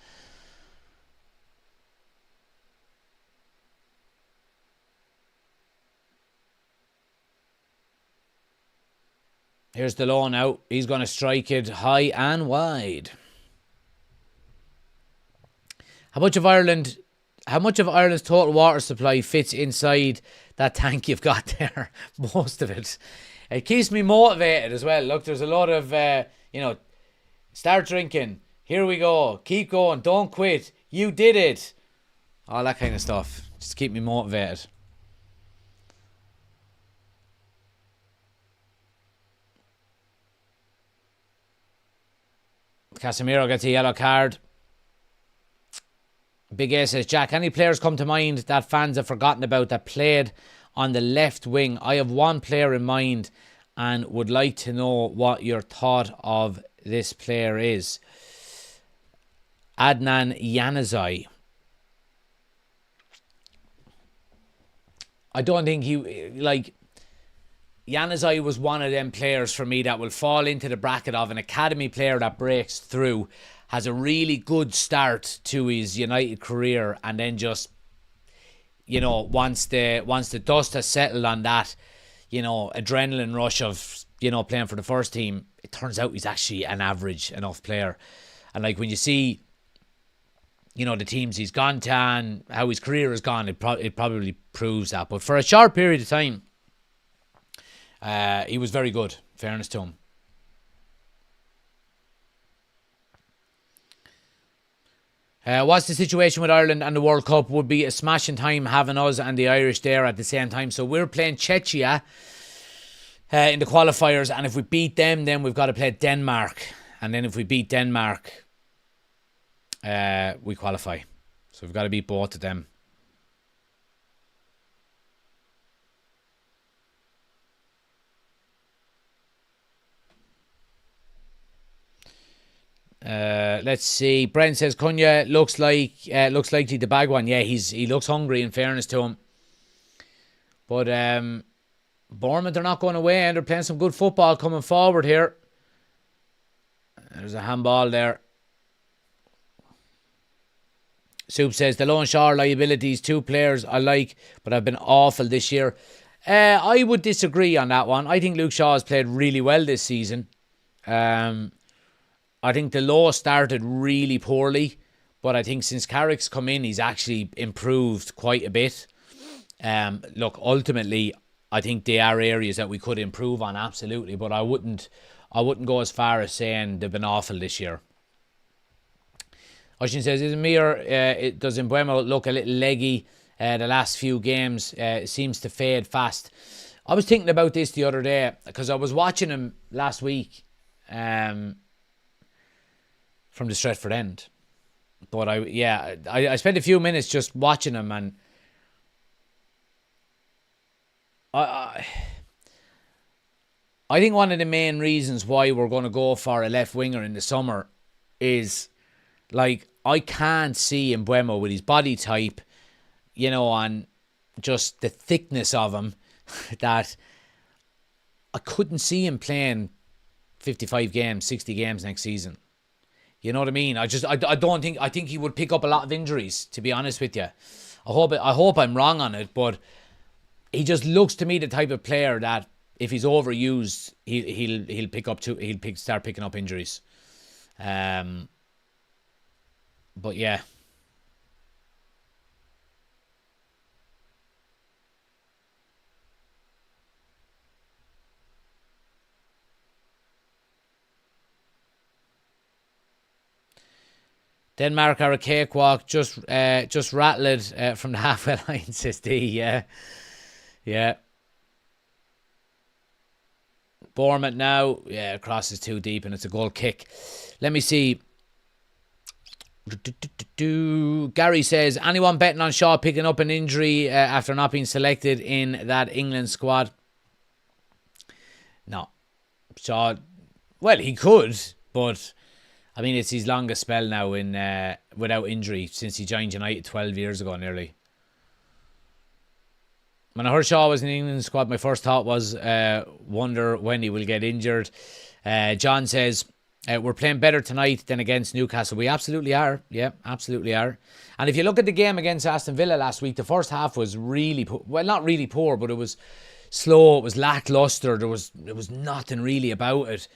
Here's the loan out. He's going to strike it high and wide. How much of Ireland's total water supply fits inside that tank you've got there? Most of it. It keeps me motivated as well. Look, there's a lot of, start drinking. Here we go. Keep going. Don't quit. You did it. All that kind of stuff. Just keep me motivated. Casemiro gets a yellow card. Big A says, Jack, any players come to mind that fans have forgotten about that played on the left wing? I have one player in mind and would like to know what your thought of this player is. Adnan Januzaj. I don't think Januzaj was one of them players for me that will fall into the bracket of an academy player that breaks through, has a really good start to his United career, and then just, once the dust has settled on that, adrenaline rush of, playing for the first team, it turns out he's actually an average enough player. And like when you see, the teams he's gone to and how his career has gone, it probably proves that. But for a short period of time, he was very good, fairness to him. What's the situation with Ireland and the World Cup? Would be a smashing time having us and the Irish there at the same time. So we're playing Czechia in the qualifiers, and if we beat them, then we've got to play Denmark. And then if we beat Denmark, we qualify. So we've got to beat both of them. Let's see. Brent says Cunha looks likely the bag one. Yeah, he looks hungry, in fairness to him. But Bournemouth are not going away, and they're playing some good football coming forward here. There's a handball there. Soup says the loan Shaw liabilities, 2 players I like, but have been awful this year. I would disagree on that one. I think Luke Shaw has played really well this season. I think the Low started really poorly, but I think since Carrick's come in, he's actually improved quite a bit. Look, ultimately, I think they are areas that we could improve on, absolutely, but I wouldn't go as far as saying they've been awful this year. Oshin says, is it me or does Mbeumo look a little leggy the last few games? It seems to fade fast. I was thinking about this the other day because I was watching him last week. From the Stretford end. But I spent a few minutes just watching him, and I think one of the main reasons why we're going to go for a left winger in the summer is, like, I can't see Mbeumo with his body type, and just the thickness of him. that I couldn't see him playing 55 games, 60 games next season. You know what I mean? I think he would pick up a lot of injuries, to be honest with you. I hope I'm wrong on it, but he just looks to me the type of player that if he's overused, he'll start picking up injuries. But yeah. Denmark are a cakewalk, just rattled from the halfway line, says D. Yeah. Bournemouth now, crosses too deep and it's a goal kick. Let me see. Gary says, anyone betting on Shaw picking up an injury after not being selected in that England squad? No. Shaw, well, he could, but I mean, it's his longest spell now in without injury since he joined United 12 years ago nearly. When I heard Shaw was in the England squad, my first thought was, wonder when he will get injured. John says, we're playing better tonight than against Newcastle. We absolutely are. Yeah, absolutely are. And if you look at the game against Aston Villa last week, the first half was really well, not really poor, but it was slow. It was lackluster. There was nothing really about it.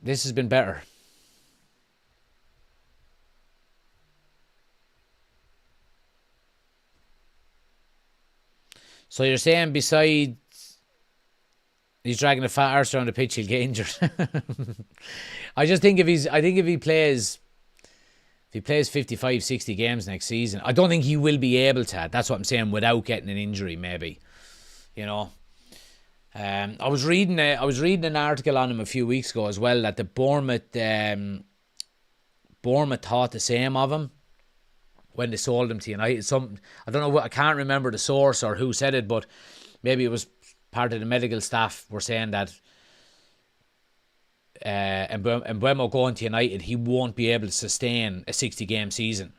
This has been better. So you're saying besides he's dragging a fat arse around the pitch, he'll get injured. I just think if he plays 55, 60 games next season, I don't think he will be able to. That's what I'm saying, without getting an injury, maybe. You know. I was reading an article on him a few weeks ago as well, that the Bournemouth thought the same of him when they sold him to United. I don't know, I can't remember the source or who said it, but maybe it was part of the medical staff were saying that Mbeumo going to United, he won't be able to sustain a 60 game season.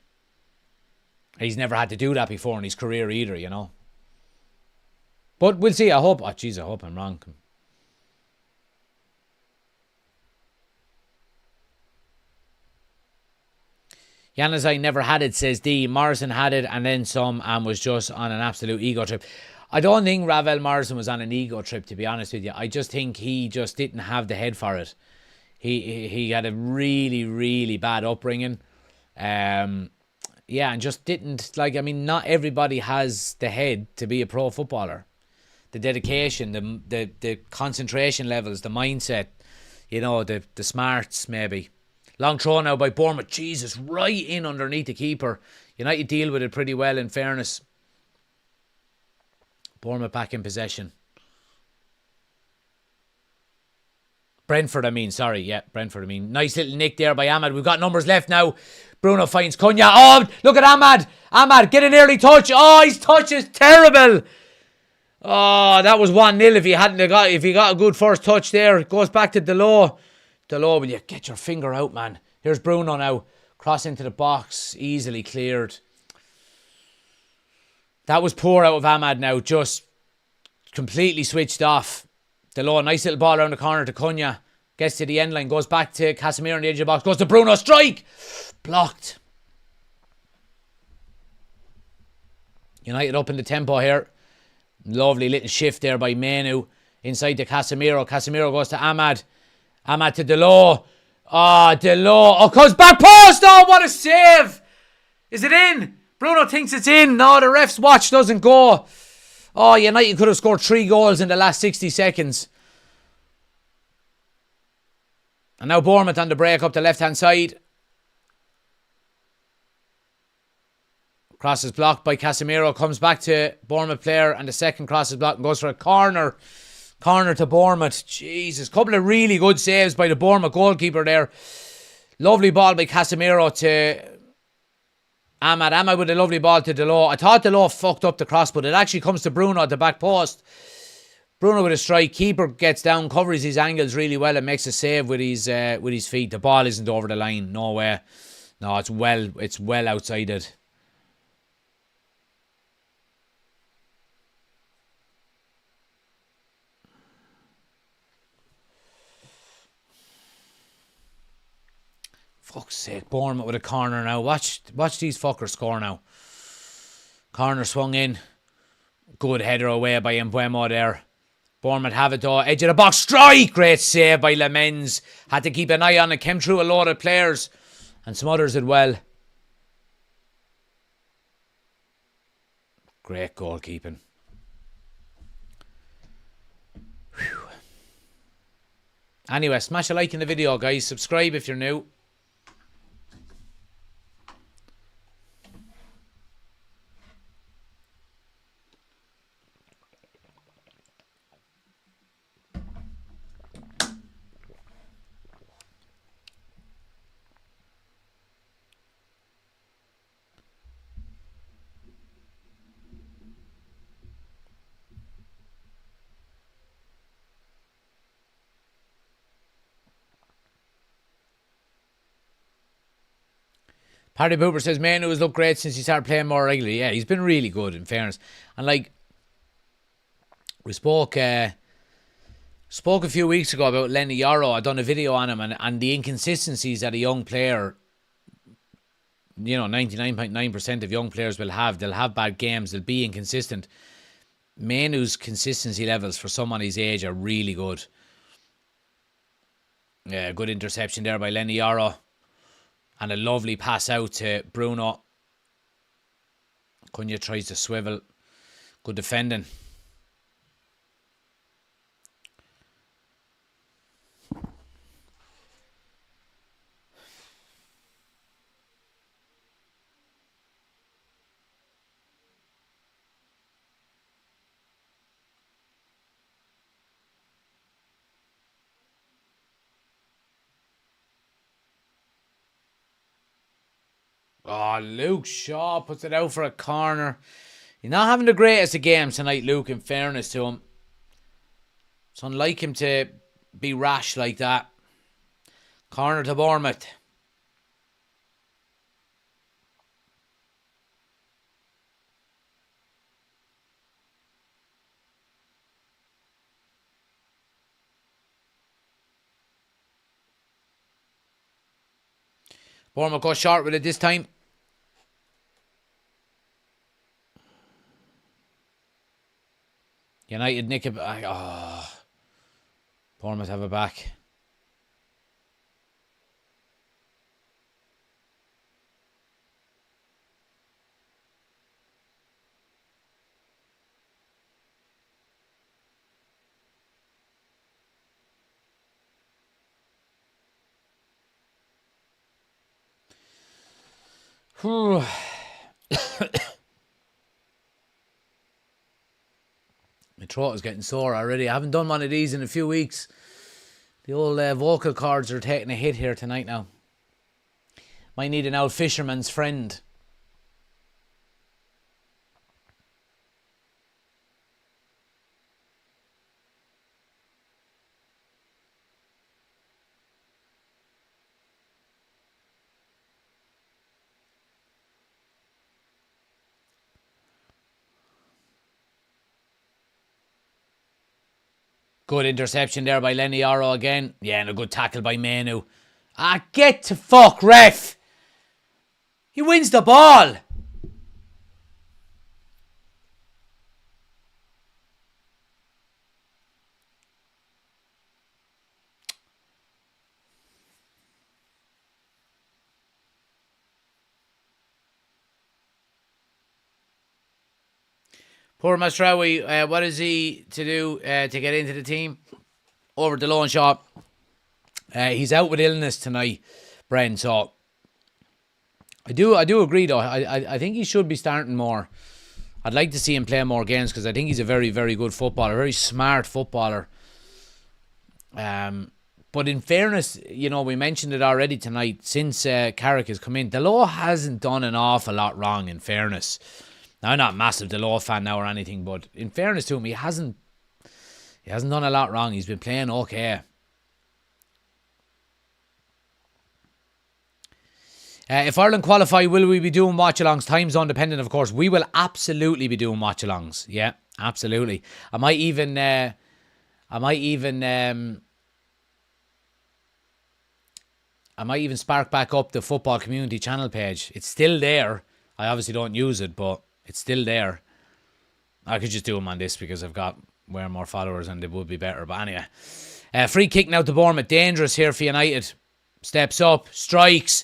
He's never had to do that before in his career either, you know. But we'll see. I hope I'm wrong. Januzaj never had it, says D. Morrison had it and then some and was just on an absolute ego trip. I don't think Ravel Morrison was on an ego trip, to be honest with you. I just think he just didn't have the head for it. He had a really, really bad upbringing. And just didn't, not everybody has the head to be a pro footballer. The dedication, the concentration levels, the mindset, the smarts maybe. Long throw now by Bournemouth. Jesus, right in underneath the keeper. United deal with it pretty well, in fairness. Bournemouth back in possession. Brentford. Nice little nick there by Ahmad. We've got numbers left now. Bruno finds Cunha. Oh, look at Ahmad. Ahmad, get an early touch. Oh, his touch is terrible. Oh, that was 1-0 if he got a good first touch there. It goes back to Delors. Delors, will you get your finger out, man? Here's Bruno now. Cross into the box. Easily cleared. That was poor out of Ahmad now. Just completely switched off. Delors, nice little ball around the corner to Cunha. Gets to the end line. Goes back to Casemiro on the edge of the box. Goes to Bruno. Strike! Blocked. United up in the tempo here. Lovely little shift there by Menu. Inside to Casemiro. Casemiro goes to Ahmad. Ahmad to Delors. Delors. Oh, comes back post. Oh, what a save. Is it in? Bruno thinks it's in. No, the ref's watch doesn't go. Oh, United could have scored 3 goals in the last 60 seconds. And now Bournemouth on the break up the left-hand side. Cross is blocked by Casemiro. Comes back to Bournemouth player. And the second cross is blocked and goes for a corner. Corner to Bournemouth. Jesus. Couple of really good saves by the Bournemouth goalkeeper there. Lovely ball by Casemiro to Ahmad. Ahmad with a lovely ball to Delors. I thought Delors fucked up the cross, but it actually comes to Bruno at the back post. Bruno with a strike. Keeper gets down, covers his angles really well and makes a save with his feet. The ball isn't over the line. No way. No, it's well outside it. Fuck's sake, Bournemouth with a corner now. Watch these fuckers score now. Corner swung in. Good header away by Mbuemo there. Bournemouth have it though. Edge of the box. Strike! Great save by Lamens. Had to keep an eye on it. Came through a load of players. And some others did well. Great goalkeeping. Whew. Anyway, smash a like in the video, guys. Subscribe if you're new. Paddy Booper says, Manu has looked great since he started playing more regularly. Yeah, he's been really good, in fairness. And like, we spoke a few weeks ago about Lenny Yarrow. I done a video on him and the inconsistencies that a young player, 99.9% of young players will have. They'll have bad games. They'll be inconsistent. Manu's consistency levels for someone his age are really good. Yeah, good interception there by Lenny Yarrow. And a lovely pass out to Bruno. Cunha tries to swivel. Good defending. Oh, Luke Shaw puts it out for a corner. He's not having the greatest of games tonight, Luke, in fairness to him. It's unlike him to be rash like that. Corner to Bournemouth. Bournemouth go short with it this time. United nick it. Oh. Bournemouth have it back. Whew. My throat is getting sore already. I haven't done one of these in a few weeks. The old vocal cords are taking a hit here tonight now. Might need an old fisherman's friend. Good interception there by Lenny Yarrow again. Yeah, and a good tackle by Manu. Ah, get to fuck, ref! He wins the ball! Poor Masraoui, what is he to do to get into the team? Over the loan shop. He's out with illness tonight, Bren. So I do agree though. I think he should be starting more. I'd like to see him play more games because I think he's a very, very good footballer, very smart footballer. But in fairness, we mentioned it already tonight. Since Carrick has come in, Delors hasn't done an awful lot wrong. In fairness. Now, I'm not a massive Delors fan now or anything, but in fairness to him, he hasn't done a lot wrong. He's been playing okay. If Ireland qualify, will we be doing watch-alongs? Time zone dependent, of course. We will absolutely be doing watch-alongs. Yeah, absolutely. I might even I might even spark back up the Football Community Channel page. It's still there. I obviously don't use it, but it's still there. I could just do them on this because I've got way more followers and it would be better. But anyway. Free kick now to Bournemouth. Dangerous here for United. Steps up. Strikes.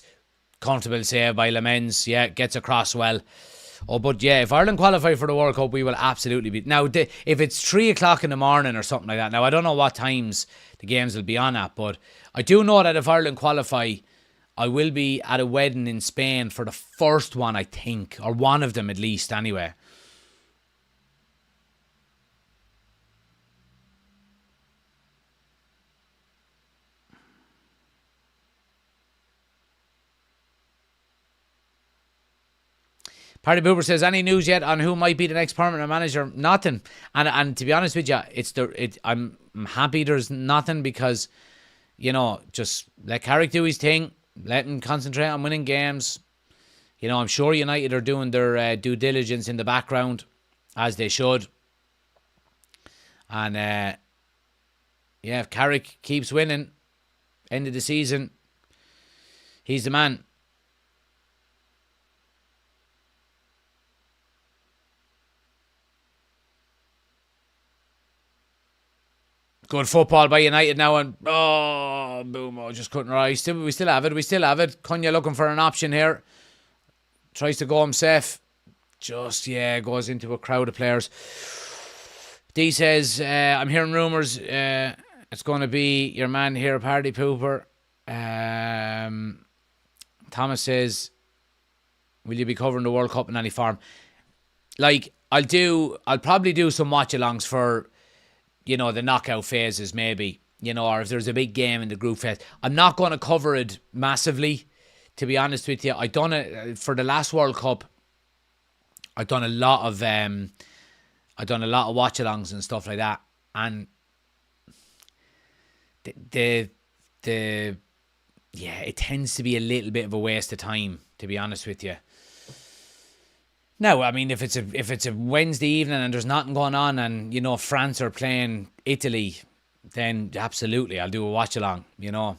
Comfortable save by Lamens. Yeah, gets across well. Oh, but yeah, if Ireland qualify for the World Cup, we will absolutely be... Now, if it's 3 o'clock in the morning or something like that, now I don't know what times the games will be on at, but I do know that if Ireland qualify, I will be at a wedding in Spain for the first one, I think, or one of them at least, anyway. Party Boober says, any news yet on who might be the next permanent manager? Nothing. And to be honest with you, I'm happy there's nothing because, you know, just let Carrick do his thing. Let him concentrate on winning games. You know, I'm sure United are doing their due diligence in the background, as they should. And, yeah, if Carrick keeps winning, end of the season, he's the man. Good football by United now, and boom, just couldn't rise. We still have it. Cunha looking for an option here. Tries to go himself. Just, yeah, goes into a crowd of players. D says, I'm hearing rumours. It's going to be your man here, Party Pooper. Thomas says, will you be covering the World Cup in any form? Like, I'll probably do some watch-alongs for, you know, the knockout phases maybe, you know, or if there's a big game in the group phase. I'm not going to cover it massively, to be honest with you. I done it for the last World Cup. I've done a lot of watch-alongs and stuff like that, and the yeah, it tends to be a little bit of a waste of time, to be honest with you. No, I mean, if it's a Wednesday evening and there's nothing going on and, you know, France are playing Italy, then absolutely, I'll do a watch-along, you know.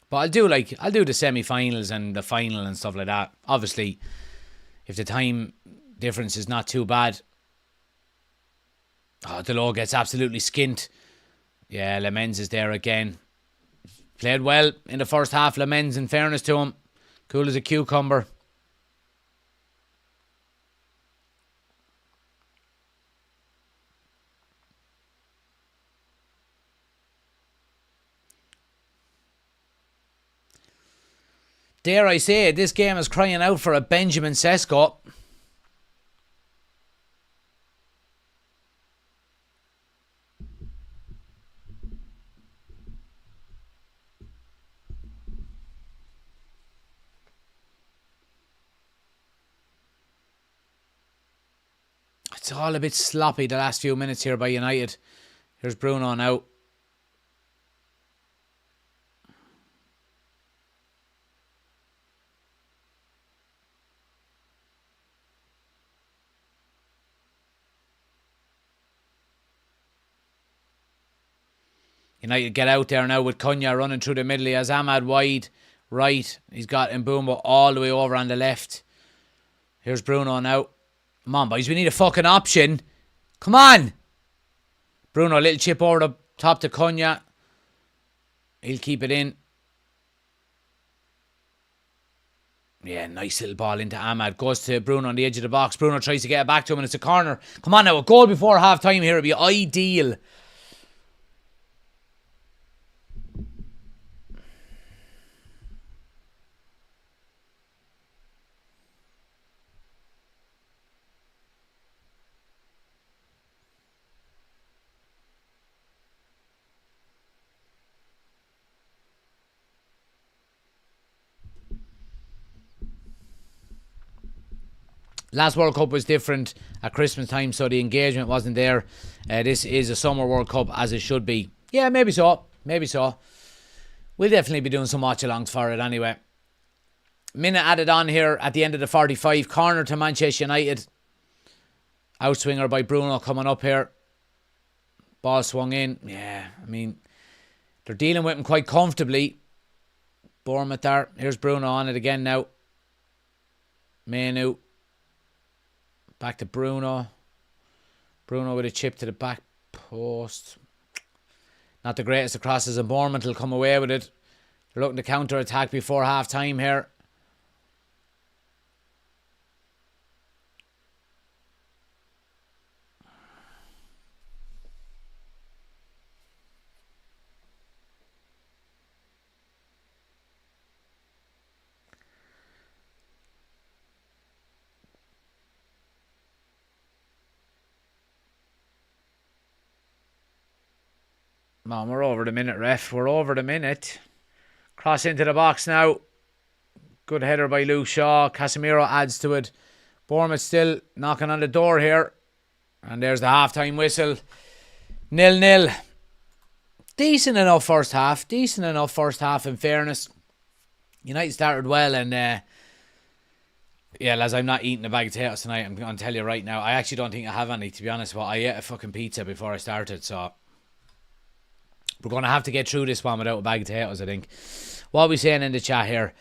But I'll do the semi-finals and the final and stuff like that. Obviously, if the time difference is not too bad. Oh, Delo gets absolutely skint. Yeah, Lamens is there again. Played well in the first half, Lamens, in fairness to him. Cool as a cucumber. Dare I say it, this game is crying out for a Benjamin Sesko. It's all a bit sloppy the last few minutes here by United. Here's Bruno now. United get out there now with Cunha running through the middle. He has Ahmad wide right. He's got Mbumbo all the way over on the left. Here's Bruno now. Come on, boys. We need a fucking option. Come on. Bruno, a little chip over the top to Cunha. He'll keep it in. Yeah, nice little ball into Ahmad. Goes to Bruno on the edge of the box. Bruno tries to get it back to him and it's a corner. Come on now, a goal before half time here would be ideal. Last World Cup was different at Christmas time, so the engagement wasn't there. This is a summer World Cup, as it should be. Yeah, maybe so. Maybe so. We'll definitely be doing some watch-alongs for it anyway. Minute added on here at the end of the 45. Corner to Manchester United. Outswinger by Bruno coming up here. Ball swung in. Yeah, I mean, they're dealing with him quite comfortably. Bournemouth there. Here's Bruno on it again now. Manu. Back to Bruno. Bruno with a chip to the back post. Not the greatest of crosses, and Bournemouth will come away with it. They're looking to counter-attack before half-time here. Man, we're over the minute, ref. We're over the minute. Cross into the box now. Good header by Luke Shaw. Casemiro adds to it. Bournemouth still knocking on the door here. And there's the half-time whistle. 0-0. Decent enough first half. Decent enough first half, in fairness. United started well, and yeah, lads, I'm not eating a bag of potatoes tonight. I'm going to tell you right now. I actually don't think I have any, to be honest. But I ate a fucking pizza before I started, so we're going to have to get through this one without a bag of potatoes, I think. What are we saying in the chat here?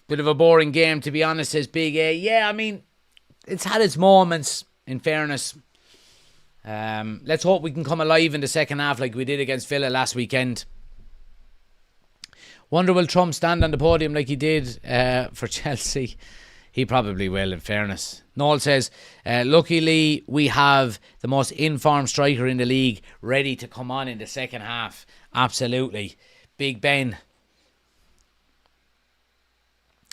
Bit of a boring game, to be honest, says Big A. Yeah, I mean, it's had its moments, in fairness. Let's hope we can come alive in the second half like we did against Villa last weekend. Wonder will Trump stand on the podium like he did for Chelsea? He probably will, in fairness. Noel says, luckily we have the most informed striker in the league ready to come on in the second half. Absolutely. Big Ben.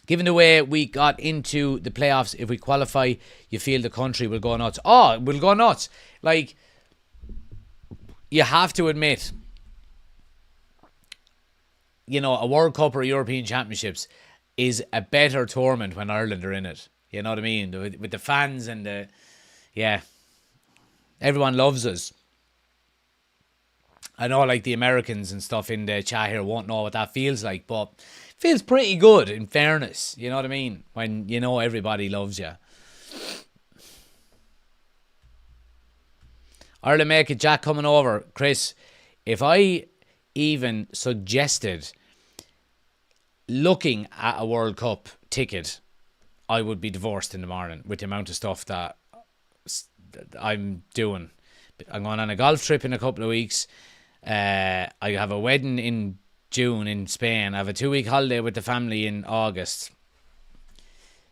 Given the way we got into the playoffs, if we qualify, you feel the country will go nuts. Oh, it will go nuts. Like, you have to admit, you know, a World Cup or European Championships is a better tournament when Ireland are in it. You know what I mean? With the fans and the... Yeah. Everyone loves us. I know, like, the Americans and stuff in the chat here won't know what that feels like, but it feels pretty good, in fairness. You know what I mean? When you know everybody loves you. Ireland make it, Jack coming over. Chris, if I even suggested looking at a World Cup ticket, I would be divorced in the morning with the amount of stuff that I'm doing. I'm going on a golf trip in a couple of weeks. I have a wedding in June in Spain. I have a 2-week holiday with the family in August.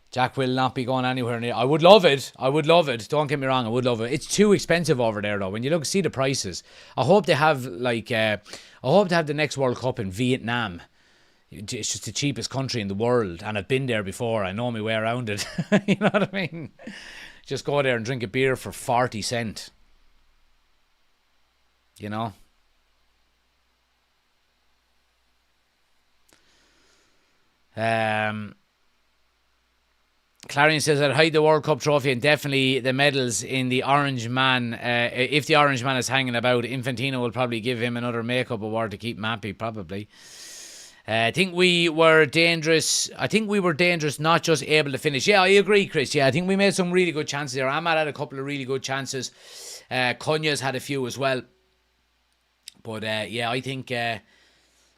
Jack will not be going anywhere near. I would love it. I would love it. Don't get me wrong. I would love it. It's too expensive over there, though. When you see the prices, I hope they have I hope they have the next World Cup in Vietnam. It's just the cheapest country in the world, and I've been there before. I know my way around it. You know what I mean? Just go there and drink a beer for 40 cents. You know? Clarion says I'd hide the World Cup trophy and definitely the medals in the Orange Man. If the Orange Man is hanging about, Infantino will probably give him another makeup award to keep him happy, probably. I think we were dangerous. I think we were dangerous, not just able to finish. Yeah, I agree, Chris. Yeah, I think we made some really good chances there. Ahmad had a couple of really good chances. Cunha's had a few as well. But yeah, I think it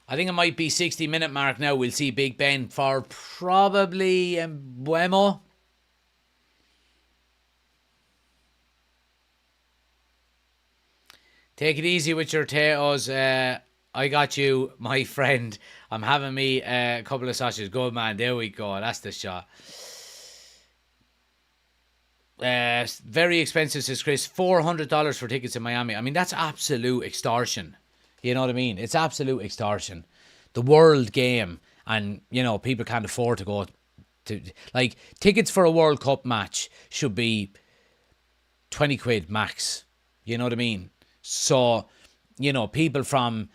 might be 60-minute mark now. We'll see Big Ben for probably Buemo. Take it easy with your potatoes. I got you, my friend. I'm having me a couple of sausages. Good man. There we go. That's the shot. Very expensive, says Chris. $400 for tickets in Miami. I mean, that's absolute extortion. You know what I mean? It's absolute extortion. The world game, and you know, people can't afford to go to, like, tickets for a World Cup match should be 20 quid max. You know what I mean? So, you know, people from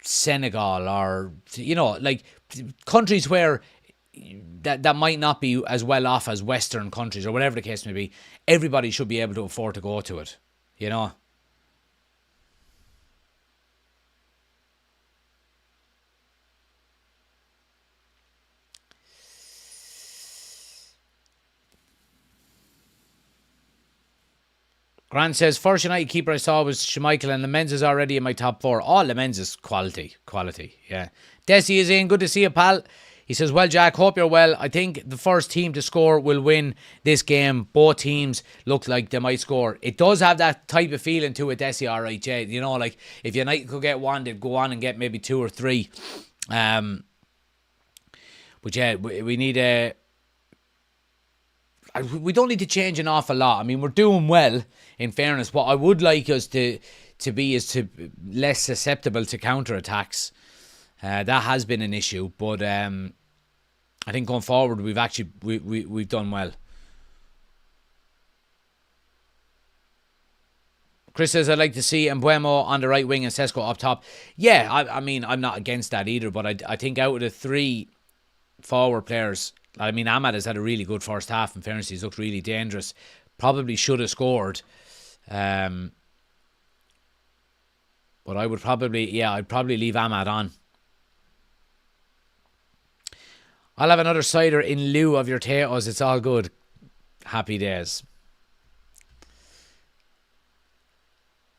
Senegal or, you know, like countries where that might not be as well off as Western countries or whatever the case may be, everybody should be able to afford to go to it, you know. Grant says, first United keeper I saw was Schmeichel, and Lemens is already in my top 4. Oh, Lemens is quality, yeah. Desi is in, good to see you, pal. He says, well, Jack, hope you're well. I think the first team to score will win this game. Both teams look like they might score. It does have that type of feeling to it, Desi, all right, Jay. You know, like, if United could get one, they'd go on and get maybe 2 or 3. But yeah, we need a... We don't need to change an awful lot. I mean, we're doing well, in fairness. What I would like us to be is to less susceptible to counter-attacks. That has been an issue, but I think going forward we've done well. Chris says, I'd like to see Mbuemo on the right wing and Sesko up top. Yeah, I mean, I'm not against that either, but I think out of the 3 forward players, I mean, Ahmad has had a really good first half. In fairness, he's looked really dangerous. Probably should have scored. But I'd probably leave Ahmad on. I'll have another cider in lieu of your potatoes. It's all good. Happy days.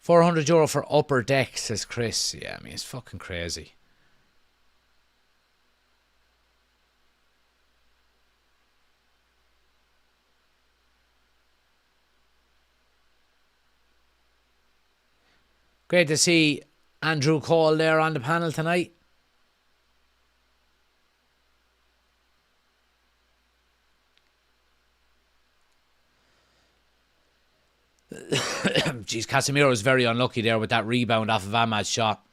€400 for upper deck, says Chris. Yeah, I mean, it's fucking crazy. Great to see Andrew Cole there on the panel tonight. Jeez, Casemiro was very unlucky there with that rebound off of Ahmad's shot.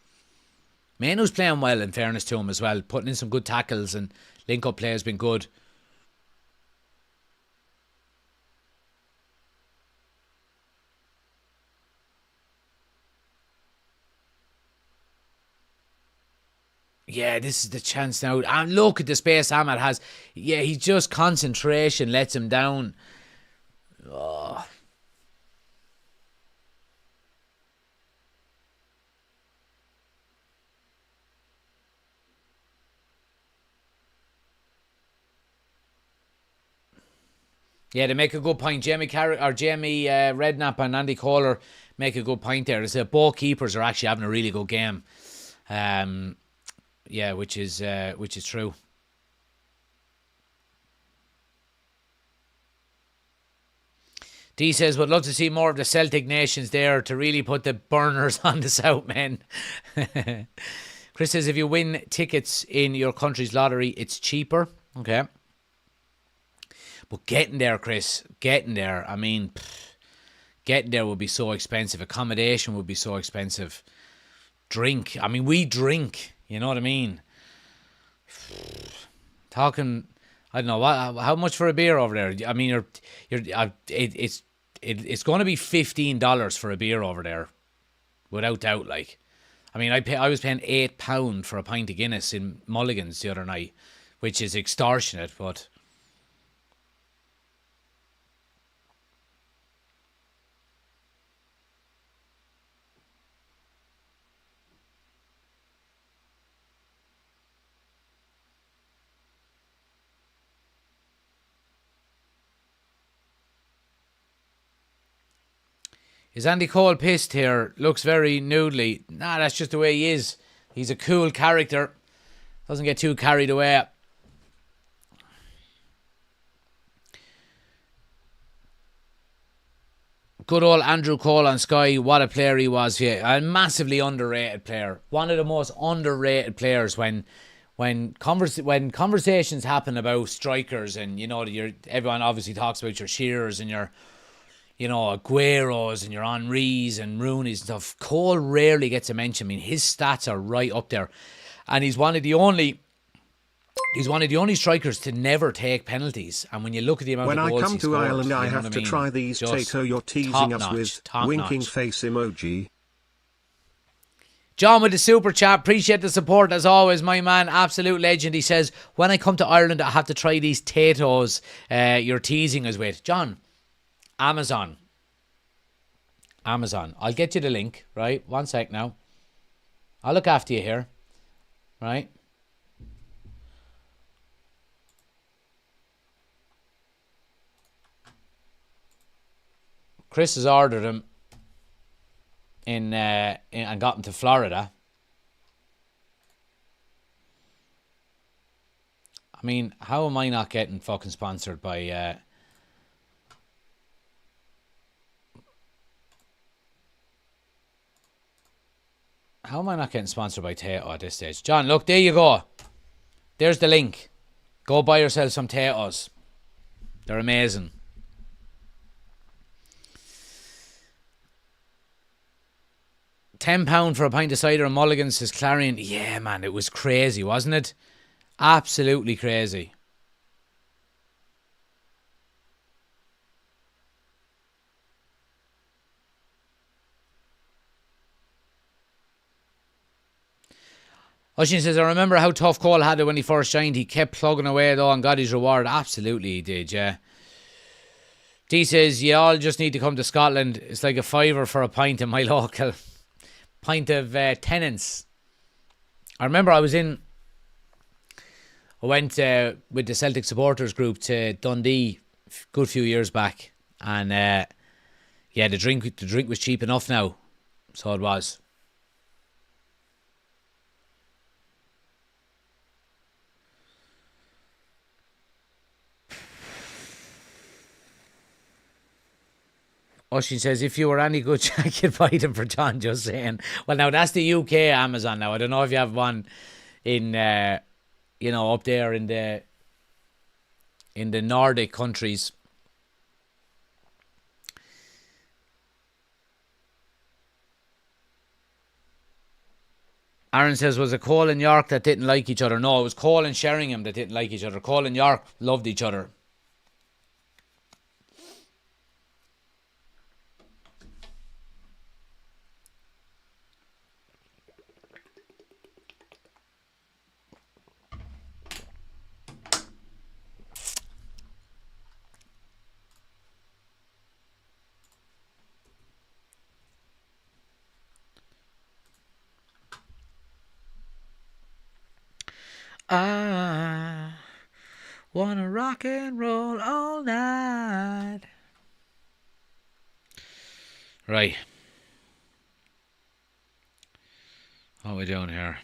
Mainoo's playing well, in fairness to him as well. Putting in some good tackles, and link-up play has been good. Yeah, this is the chance now. And look at the space Ahmad has. Yeah, he just concentration lets him down. Oh. Yeah, they make a good point. Jamie Carrick or Jamie Redknapp and Andy Kohler make a good point there. It's both keepers are actually having a really good game. Yeah, which is true. D says, would love to see more of the Celtic nations there to really put the burners on the South men. Chris says, if you win tickets in your country's lottery, it's cheaper. Okay. But getting there, Chris, getting there, I mean, getting there would be so expensive. Accommodation would be so expensive. Drink, I mean, we drink, you know what I mean? Talking, I don't know, how much for a beer over there? I mean, it's going to be $15 for a beer over there, without doubt. Like, I mean, I was paying £8 for a pint of Guinness in Mulligan's the other night, which is extortionate, but... Is Andy Cole pissed here? Looks very noodly. Nah, that's just the way he is. He's a cool character. Doesn't get too carried away. Good old Andrew Cole on Sky. What a player he was. Yeah, a massively underrated player. One of the most underrated players when conversations happen about strikers, and you know, everyone obviously talks about your Shearers and your, you know, Agueros and your Henrys and Rooney's and stuff. Cole rarely gets a mention. I mean, his stats are right up there, and he's one of the only strikers to never take penalties. And when you look at the amount of goals when I come he to scores, Ireland, I you know have what to I mean? try these Just tato you're teasing us top-notch, with. top-notch. Winking face emoji. John with the super chat, appreciate the support as always, my man, absolute legend. He says, when I come to Ireland, I have to try these tatoes you're teasing us with. John, Amazon. I'll get you the link, right? One sec now. I'll look after you here, right? Chris has ordered him and got him to Florida. I mean, how am I not getting fucking sponsored by... How am I not getting sponsored by Tato at this stage? John, look, there you go. There's the link. Go buy yourself some Tatos. They're amazing. £10 for a pint of cider and mulligans, says Clarion. Yeah, man, it was crazy, wasn't it? Absolutely crazy. Oshin says, I remember how tough Cole had it when he first joined. He kept plugging away though and got his reward. Absolutely he did, yeah. D says, you all just need to come to Scotland. It's like a fiver for a pint in my local. Pint of Tennent's. I remember I went with the Celtic supporters group to Dundee a good few years back. And yeah, the drink was cheap enough now. So it was. Oshin says, if you were any good, Jack, you'd buy them for John, just saying. Well, now, that's the UK Amazon now. I don't know if you have one in, up there in the Nordic countries. Aaron says, was it Cole and York that didn't like each other? No, it was Cole and Sheringham that didn't like each other. Cole and York loved each other. I wanna rock and roll all night. Right. What are we doing here?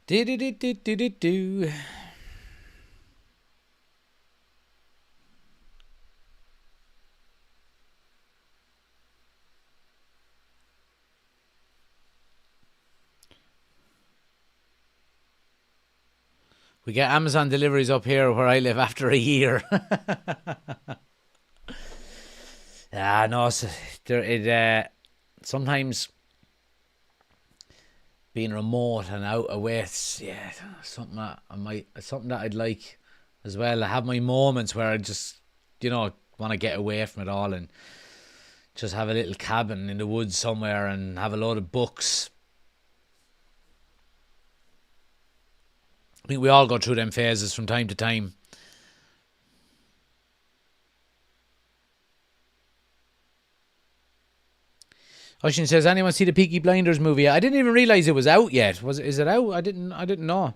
Do. We get Amazon deliveries up here where I live after a year. No, sometimes being remote and out away, yeah, something that I'd like as well. I have my moments where I just, want to get away from it all and just have a little cabin in the woods somewhere and have a load of books. I think we all go through them phases from time to time. Oshin says, anyone see the Peaky Blinders movie? I didn't even realise it was out yet. Is it out? I didn't know.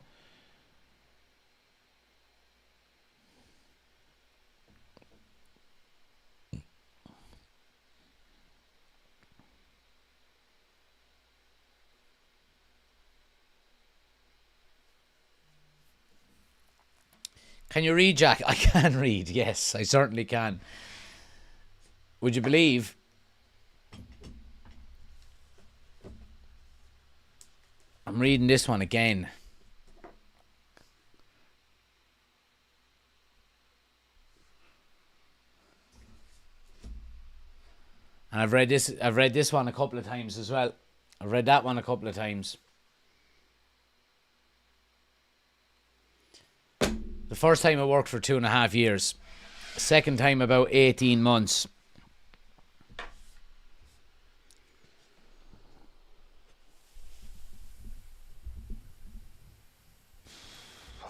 Can you read, Jack? I can read, yes, I certainly can. Would you believe? I'm reading this one again. And I've read this one a couple of times as well. I've read that one a couple of times. The first time I worked for 2.5 years. Second time about 18 months.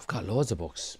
got loads of books.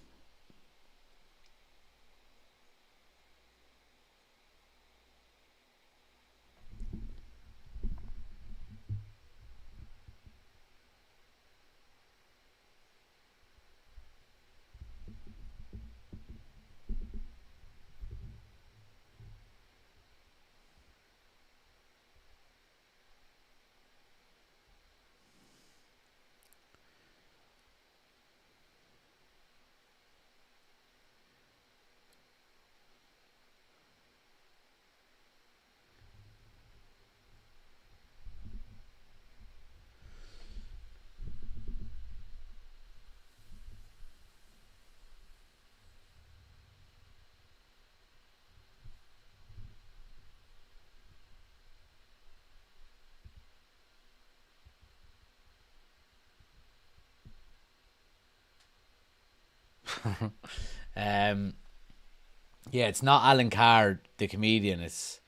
Yeah, it's not Alan Carr, the comedian. It's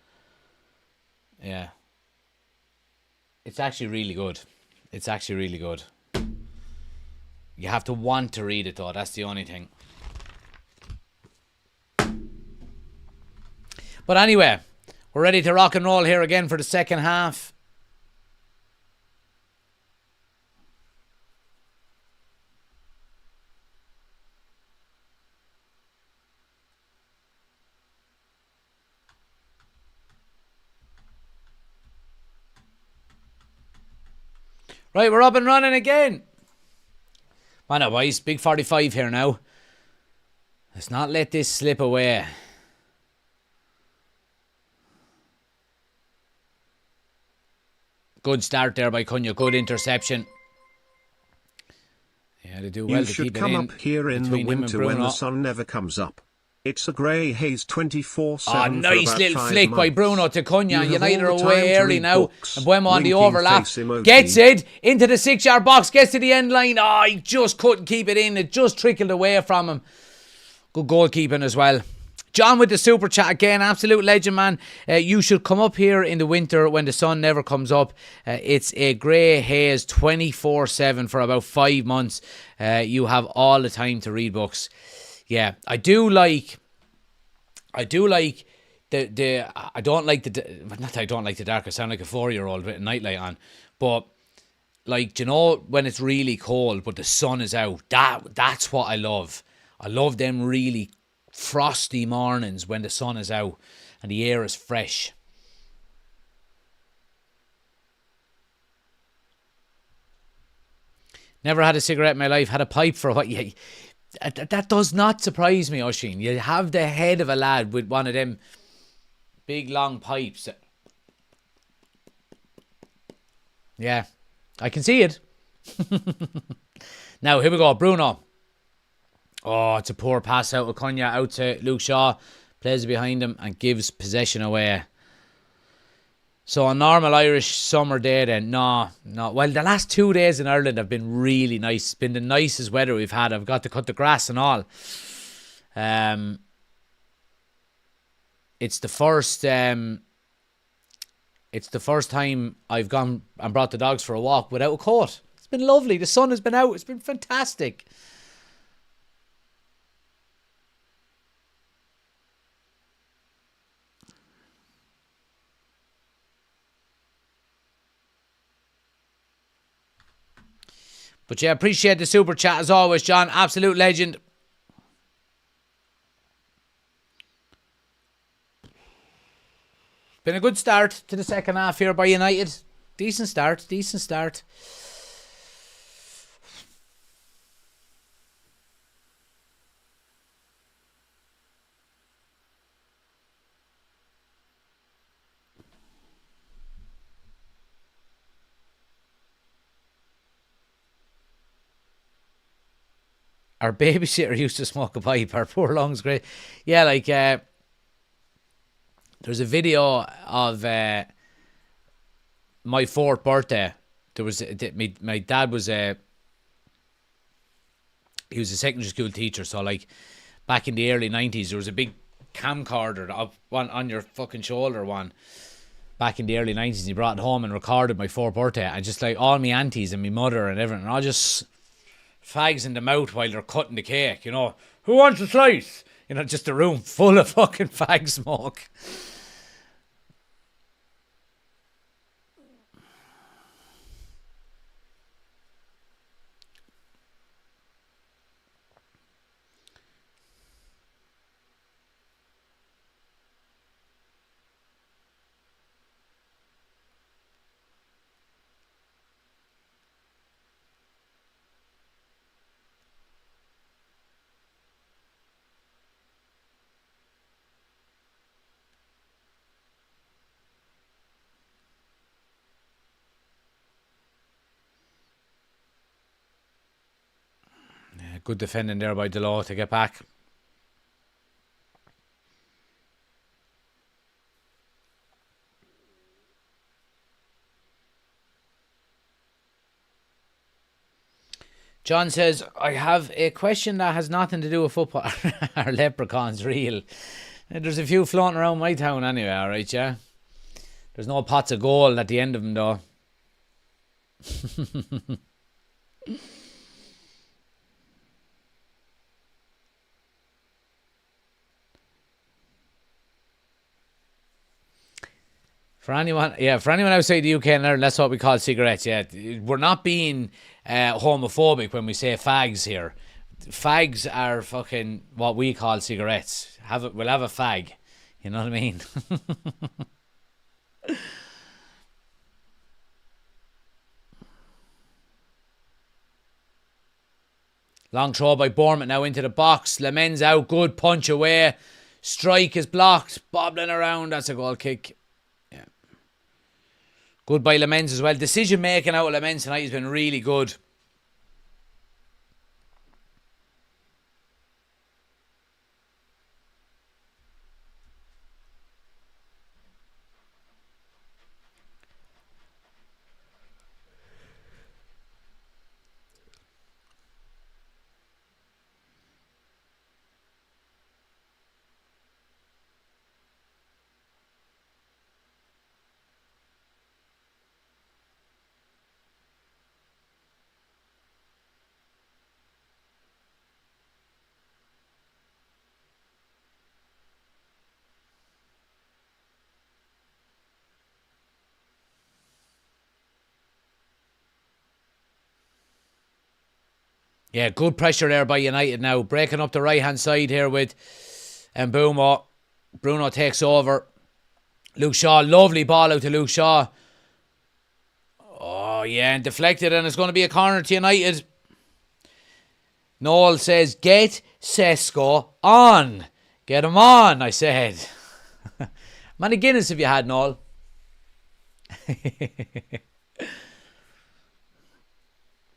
actually really good. It's actually really good. You have to want to read it though. That's the only thing. But anyway, we're ready to rock and roll here again for the second half. Right, we're up and running again. Man, boys, big 45 here now. Let's not let this slip away. Good start there by Cunha. Good interception. Yeah, they do well to keep it in. You should come up here in the winter when the sun never comes up. It's a grey haze 24/7. Oh, nice little flick by Bruno to Cunha. United are away early now. And Buemo on the overlap. Gets it into the 6-yard box. Gets to the end line. Oh, he just couldn't keep it in. It just trickled away from him. Good goalkeeping as well. John with the super chat again. Absolute legend, man. You should come up here in the winter when the sun never comes up. It's a grey haze 24/7 for about 5 months. You have all the time to read books. Yeah, I do like the I don't like the, not that I don't like the dark, I sound like a 4-year-old with a nightlight on, but like, you know, when it's really cold but the sun is out, that's what I love. I love them really frosty mornings when the sun is out and the air is fresh. Never had a cigarette in my life, had a pipe for what? Yeah, that does not surprise me, Oisín. You have the head of a lad with one of them big long pipes. Yeah, I can see it. Now, here we go, Bruno. Oh, it's a poor pass out of Cunha, out to Luke Shaw. Plays behind him and gives possession away. So a normal Irish summer day then, no. Well, the last 2 days in Ireland have been really nice. It's been the nicest weather we've had. I've got to cut the grass and all. It's the first time I've gone and brought the dogs for a walk without a coat. It's been lovely. The sun has been out. It's been fantastic. But yeah, appreciate the super chat as always, John. Absolute legend. Been a good start to the second half here by United. Decent start. Our babysitter used to smoke a pipe. Our poor lungs great. Yeah, like there's a video of my 4th birthday. There was my dad was he was a secondary school teacher, so like back in the early 90s there was a big camcorder up on your fucking shoulder one. Back in the early 90s, he brought it home and recorded my 4th birthday, and just like all my aunties and my mother and everything, and I just fags in the mouth while they're cutting the cake, you know. Who wants a slice? You know, just a room full of fucking fag smoke. Good defending there by Delo to get back. John says, I have a question that has nothing to do with football. Are leprechauns real? There's a few floating around my town anyway, alright, yeah? There's no pots of gold at the end of them, though. For anyone outside the UK and Ireland, that's what we call cigarettes. Yeah, we're not being homophobic when we say fags here. Fags are fucking what we call cigarettes. We'll have a fag. You know what I mean? Long throw by Bournemouth now into the box. Lemon's out. Good punch away. Strike is blocked. Bobbling around. That's a goal kick. Good by Lemens as well. Decision making out of Lemens tonight has been really good. Yeah, good pressure there by United now. Breaking up the right-hand side here with Mbeumo. Bruno takes over. Luke Shaw, lovely ball out to Luke Shaw. Oh, yeah, and deflected, and it's going to be a corner to United. Noel says, get Sesko on. Get him on, I said. Many Guinness have you had, Noel?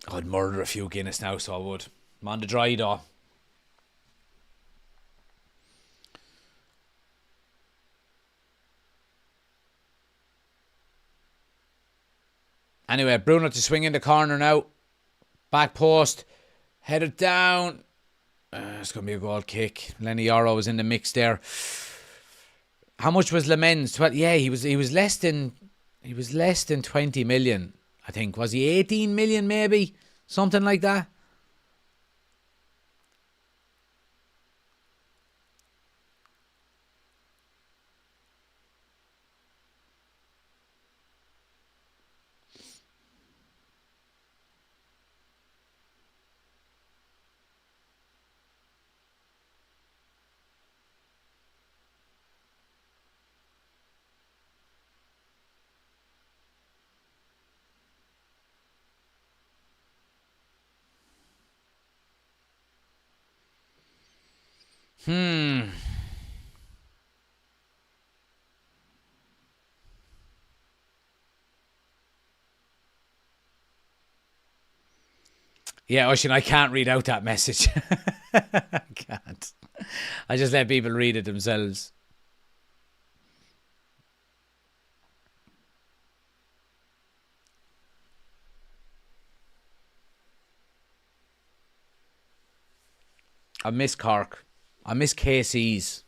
I'd murder a few Guinness now, so I would. I'm on the dry though. Anyway, Bruno to swing in the corner now. Back post. Headed down. It's going to be a goal kick. Lenny Yoro was in the mix there. How much was Lemens? Yeah, he was less than 20 million. I think, was he 18 million maybe? Something like that. Yeah, Ocean, I can't read out that message. I can't. I just let people read it themselves. I miss Cork. I miss KC's.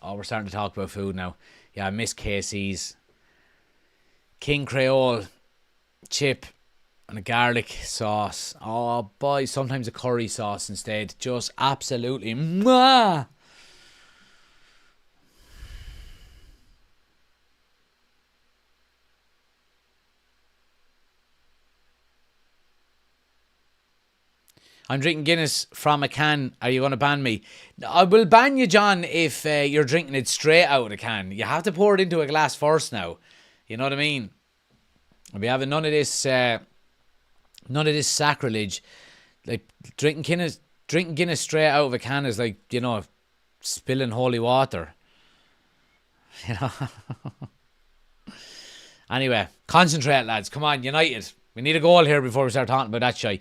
Oh, we're starting to talk about food now. Yeah, I miss KC's. King Creole, chip, And a garlic sauce. Oh boy, sometimes a curry sauce instead. Just absolutely mwah. I'm drinking Guinness from a can. Are you going to ban me? I will ban you, John, if you're drinking it straight out of the can. You have to pour it into a glass first now. You know what I mean? I'll be having none of this sacrilege. Like drinking Guinness straight out of a can is like, you know, spilling holy water. You know. Anyway, concentrate, lads. Come on, United. We need a goal here before we start talking about that shy.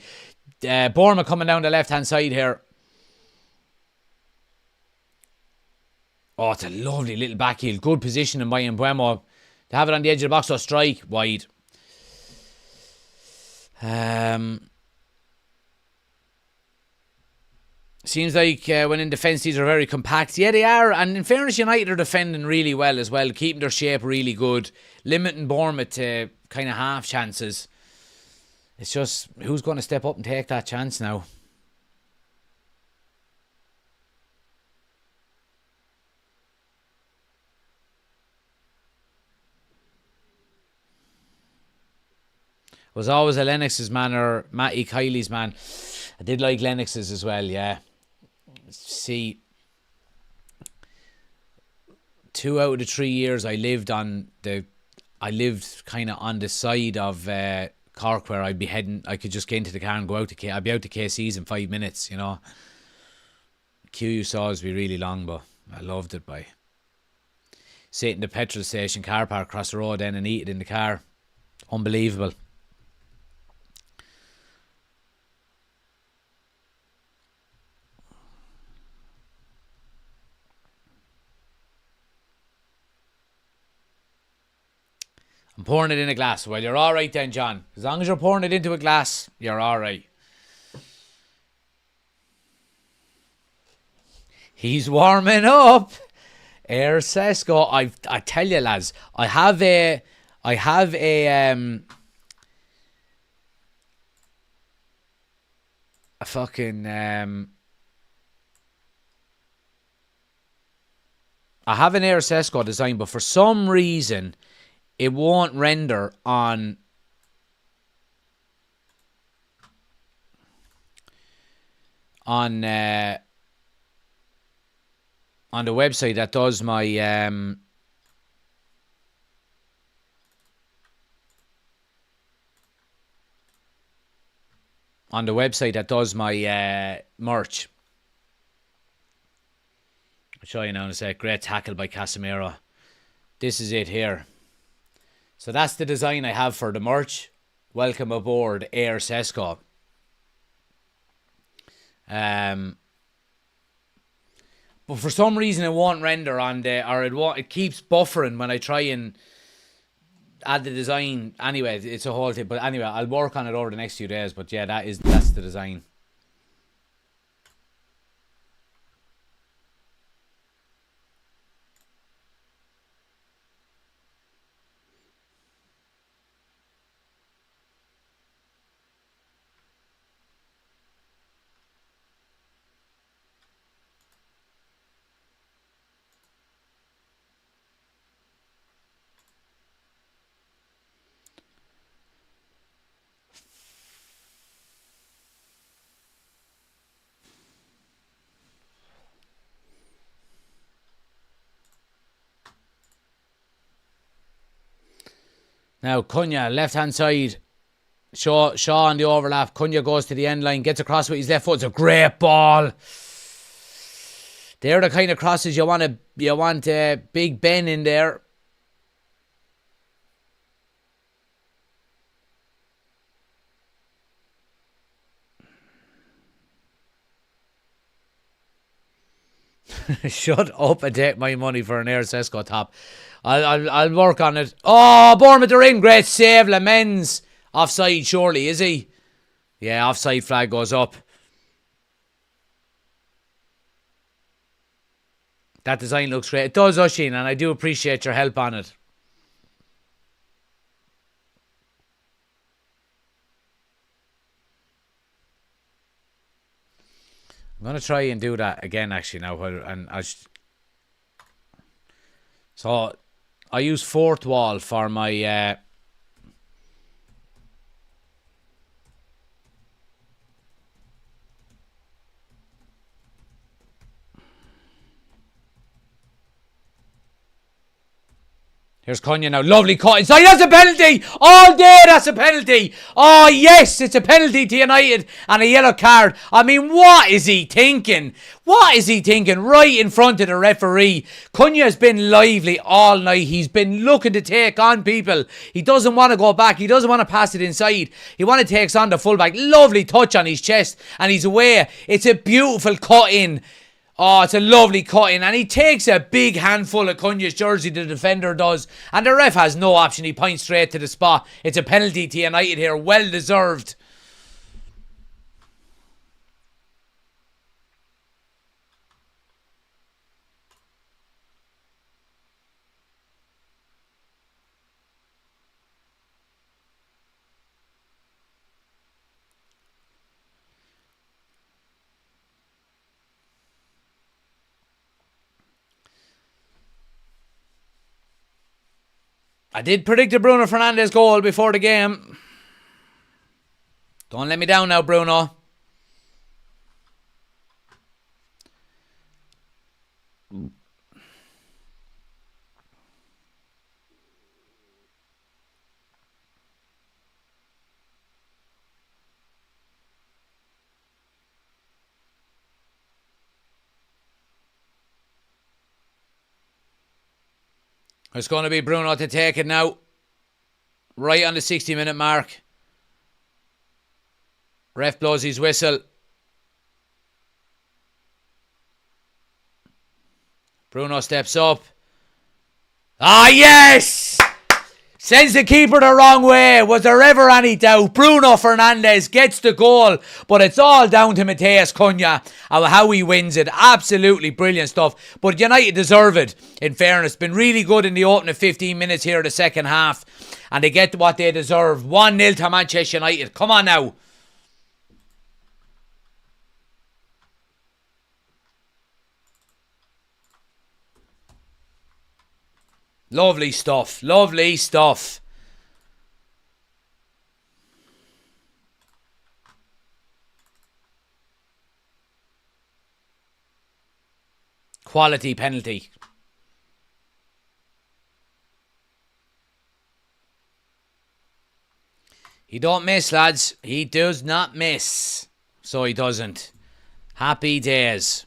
Bournemouth coming down the left-hand side here. Oh, it's a lovely little back heel. Good positioning by Mbuemo. To have it on the edge of the box, so strike wide. Seems like when in defence these are very compact. Yeah, they are. And in fairness, United are defending really well as well. Keeping their shape really good. Limiting Bournemouth to kind of half chances. It's just, who's going to step up and take that chance now? Was always a Lennox's man or Matty Kiley's man. I did like Lennox's as well, yeah. See, 2 out of the 3 years I lived kind of on the side of Cork, where I'd be heading, I could just get into the car and go out to I'd be out to KC's in 5 minutes, you know. Queue you saw was be really long, but I loved it. By sit in the petrol station car park across the road then and eat it in the car. Unbelievable. I'm pouring it in a glass. Well, you're alright then, John. As long as you're pouring it into a glass, you're alright. He's warming up. Air Sesko. I tell you, lads, I have a fucking I have an Air Sesko design, but for some reason it won't render on the website that does my merch. I'll show you now in a sec. Great tackle by Casemiro. This is it here. So that's the design I have for the merch. Welcome aboard, Air Sesko. But for some reason it won't render on it keeps buffering when I try and add the design. Anyway, it's a whole thing. But anyway, I'll work on it over the next few days. But yeah, that's the design. Now, Cunha, left-hand side. Shaw on the overlap. Cunha goes to the end line, gets across with his left foot. It's a great ball. They're the kind of crosses you want Big Ben in there. Shut up and take my money for an Air Sesko top. I'll work on it. Oh, Bournemouth are in. Great save, Lemens. Offside, surely, is he? Yeah, offside flag goes up. That design looks great. It does, Oshin, and I do appreciate your help on it. I'm going to try and do that again, actually, now. So, I use fourth wall for my... Here's Cunha now. Lovely cut inside. That's a penalty. All day, that's a penalty. Oh, yes, it's a penalty to United and a yellow card. I mean, what is he thinking? What is he thinking? Right in front of the referee. Cunha has been lively all night. He's been looking to take on people. He doesn't want to go back. He doesn't want to pass it inside. He wants to take on the fullback. Lovely touch on his chest and he's away. It's a beautiful cut in. Oh, it's a lovely cut-in. And he takes a big handful of Cunha's jersey, the defender does. And the ref has no option. He points straight to the spot. It's a penalty to United here. Well deserved. I did predict a Bruno Fernandes goal before the game. Don't let me down now, Bruno. It's going to be Bruno to take it now. Right on the 60-minute mark. Ref blows his whistle. Bruno steps up. Ah, yes! Sends the keeper the wrong way. Was there ever any doubt? Bruno Fernandes gets the goal, but it's all down to Matheus Cunha and how he wins it. Absolutely brilliant stuff. But United deserve it, in fairness. Been really good in the opening 15 minutes here, the second half. And they get what they deserve. 1-0 to Manchester United. Come on now. Lovely stuff. Lovely stuff. Quality penalty. He don't miss, lads. He does not miss. So he doesn't. Happy days.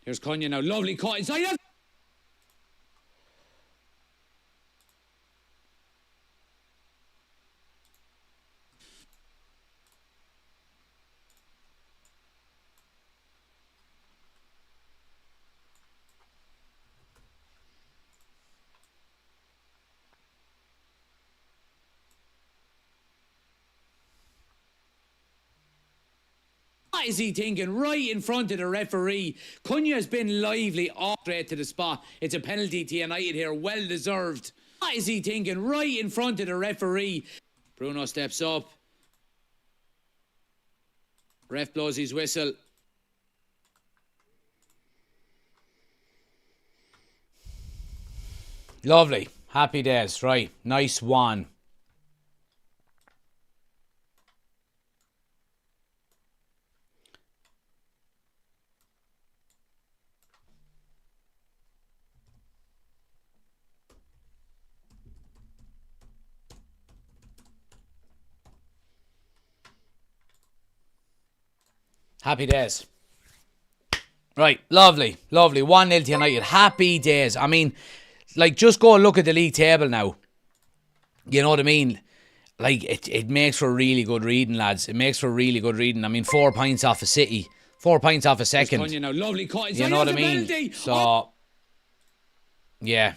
Here's Cunha now. Lovely cut inside. What is he thinking? Right in front of the referee. Cunha has been lively all straight to the spot. It's a penalty to United here. Well deserved. What is he thinking? Right in front of the referee. Bruno steps up. Ref blows his whistle. Lovely. Happy days. Right. Nice one. Happy days. Right, lovely, lovely. 1-0 to United. Happy days. I mean, like, just go and look at the league table now. You know what I mean? like, it makes for really good reading, lads. It makes for really good reading. I mean, 4 points off a City. 4 points off a second. You know, lovely cut. You know what I mean? So, yeah.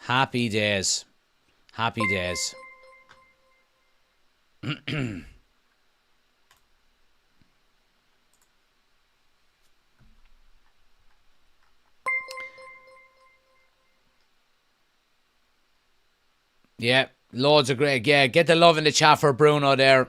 Happy days. Happy days. Yeah, loads of great. Yeah, get the love in the chat for Bruno there.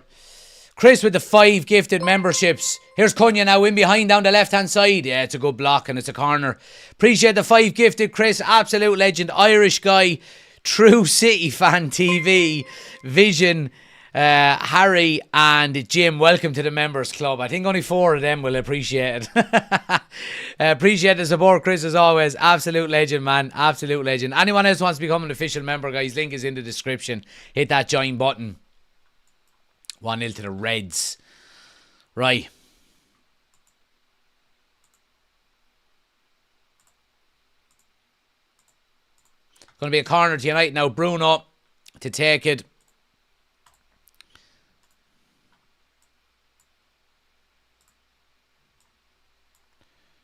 Chris with the 5 gifted memberships. Here's Cunha now in behind down the left-hand side. Yeah, it's a good block and it's a corner. Appreciate the 5 gifted, Chris. Absolute legend. Irish guy. True City fan TV. Vision. Harry and Jim, welcome to the members club. I think only 4 of them will appreciate it. Appreciate the support, Chris, as always. Absolute legend, man. Absolute legend. Anyone else wants to become an official member, guys, link is in the description. Hit that join button. 1-0 to the Reds. Right. Going to be a corner to United now. Bruno to take it.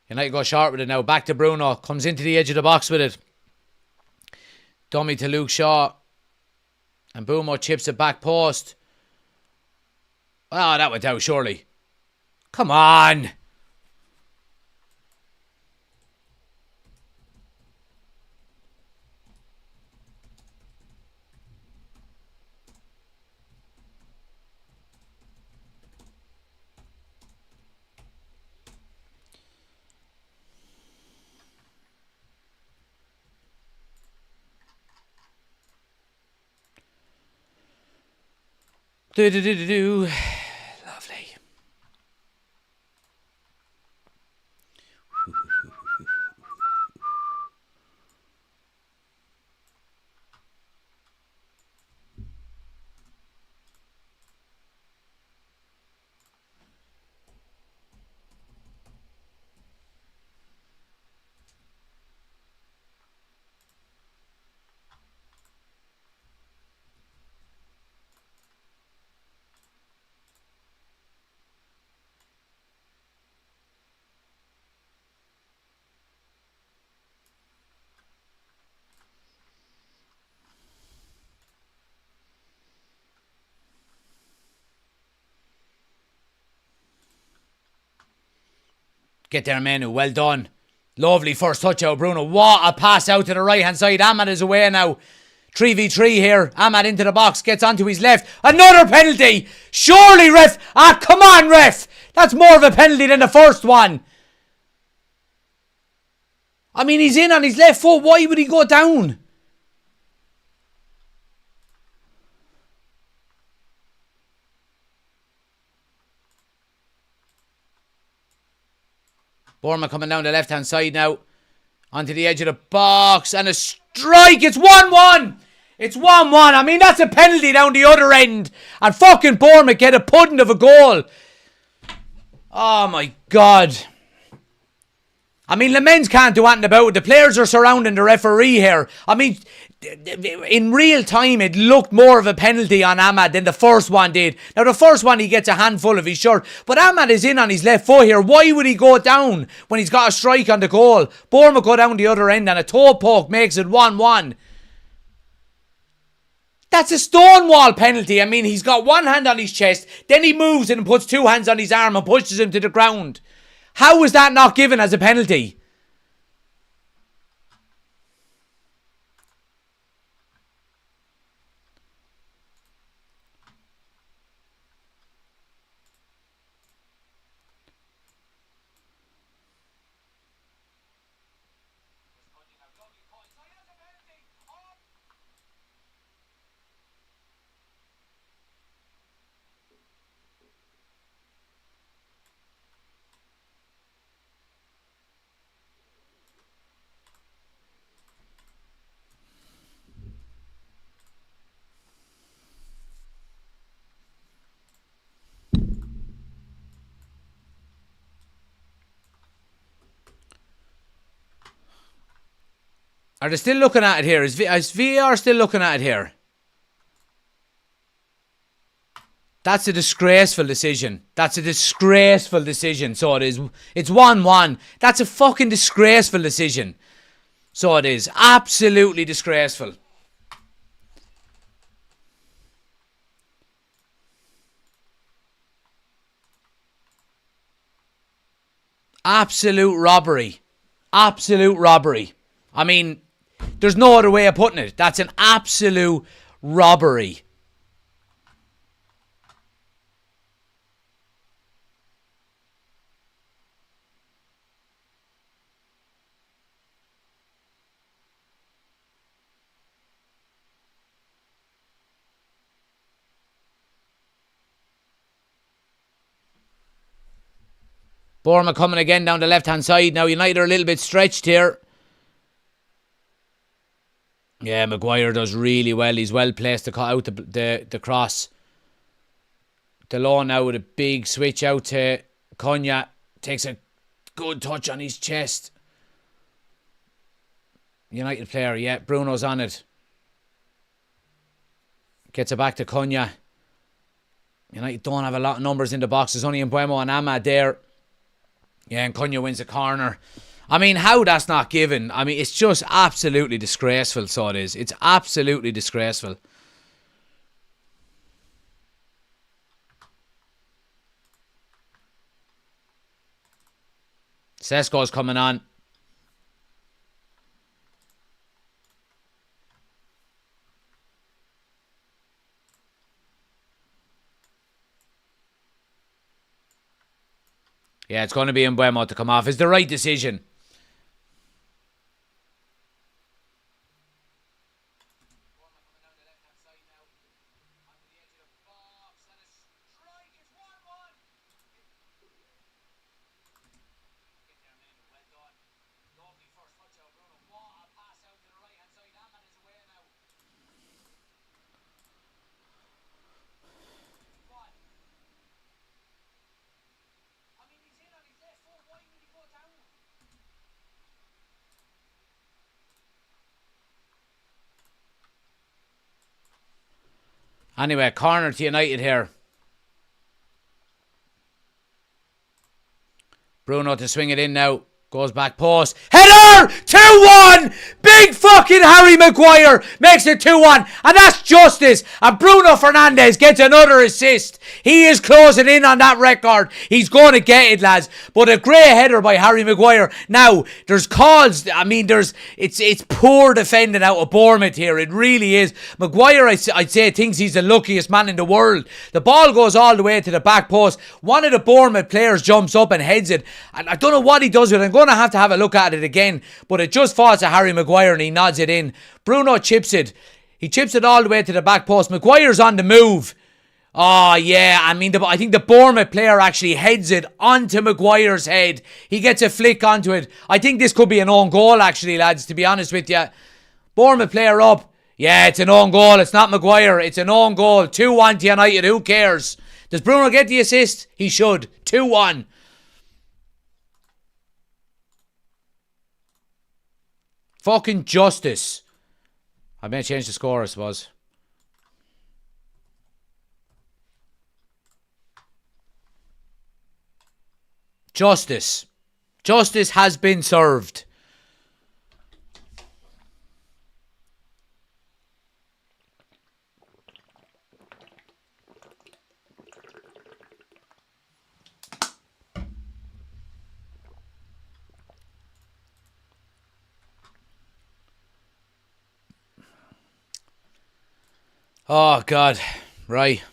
United go short with it now. Back to Bruno. Comes into the edge of the box with it. Dummy to Luke Shaw. And Boomo chips it back post. Oh, that went out, surely. Come on. Lovely. Get there, Manu. Well done. Lovely first touch out, Bruno. What a pass out to the right-hand side. Ahmad is away now. 3v3 here. Ahmad into the box. Gets onto his left. Another penalty. Surely, ref. Ah, come on, ref. That's more of a penalty than the first one. I mean, he's in on his left foot. Why would he go down? Bournemouth coming down the left-hand side now. Onto the edge of the box. And a strike. It's 1-1. It's 1-1. I mean, that's a penalty down the other end. And fucking Bournemouth get a pudding of a goal. Oh, my God. I mean, Lamens can't do anything about it. The players are surrounding the referee here. I mean, in real time, it looked more of a penalty on Ahmad than the first one did. Now, the first one, he gets a handful of his shirt. But Ahmad is in on his left foot here. Why would he go down when he's got a strike on the goal? Bournemouth go down the other end and a toe poke makes it 1-1. That's a stonewall penalty. I mean, he's got one hand on his chest. Then he moves and puts 2 hands on his arm and pushes him to the ground. How was that not given as a penalty? Are they still looking at it here? Is VR still looking at it here? That's a disgraceful decision. That's a disgraceful decision. So it is. It's 1-1. That's a fucking disgraceful decision. So it is. Absolutely disgraceful. Absolute robbery. Absolute robbery. I mean, there's no other way of putting it. That's an absolute robbery. Bournemouth coming again down the left-hand side. Now United are a little bit stretched here. Yeah, Maguire does really well. He's well placed to cut out the cross. DeLone now with a big switch out to Cunha. Takes a good touch on his chest. United player, yeah. Bruno's on it. Gets it back to Cunha. United don't have a lot of numbers in the box. There's only Mbeumo and Ahmad there. Yeah, and Cunha wins the corner. I mean, how that's not given. I mean, it's just absolutely disgraceful, so it is. It's absolutely disgraceful. Sesko's coming on. Yeah, it's going to be Mbeumo to come off. It's the right decision. Anyway, corner to United here. Bruno to swing it in now. Goes back post. Header! 2-1! Big fucking Harry Maguire makes it 2-1. And that's justice. And Bruno Fernandes gets another assist. He is closing in on that record. He's going to get it, lads. But a great header by Harry Maguire. Now, there's calls. I mean, it's poor defending out of Bournemouth here. It really is. Maguire, I'd say, thinks he's the luckiest man in the world. The ball goes all the way to the back post. One of the Bournemouth players jumps up and heads it. And I don't know what he does with it. I'm going to have a look at it again, but it just falls to Harry Maguire and he nods it in. Bruno chips it. He chips it all the way to the back post. Maguire's on the move. Oh, yeah. I mean, I think the Bournemouth player actually heads it onto Maguire's head. He gets a flick onto it. I think this could be an own goal, actually, lads, to be honest with you. Bournemouth player up. Yeah, it's an own goal. It's not Maguire. It's an own goal. 2-1 to United. Who cares? Does Bruno get the assist? He should. 2-1. Fucking justice. I may change the score, I suppose. Justice. Justice has been served. Oh, God. Right.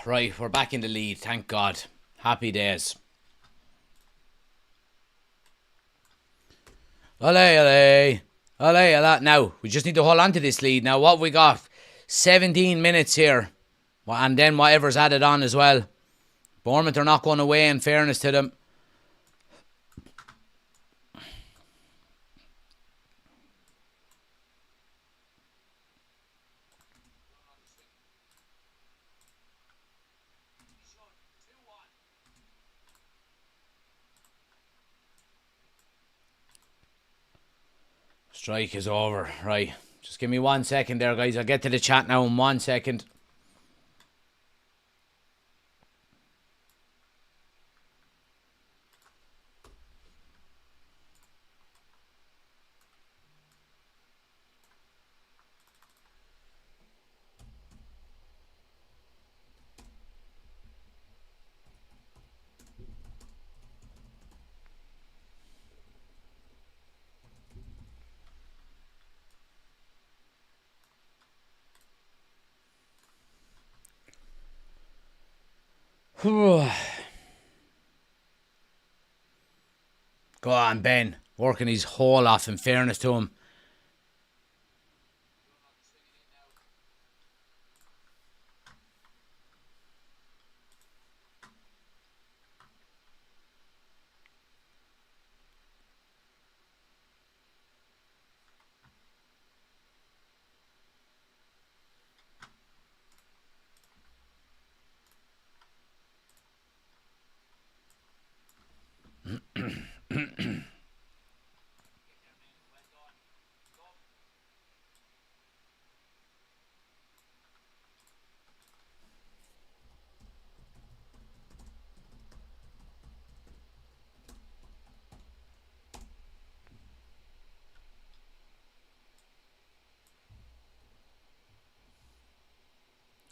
Right, we're back in the lead, thank God. Happy days. Ole. Now, we just need to hold on to this lead. Now, what have we got? 17 minutes here. And then whatever's added on as well. Bournemouth are not going away, in fairness to them. Strike is over. Right. Just give me 1 second there, guys. I'll get to the chat now in 1 second. Go on, Ben. Working his hole off, in fairness to him.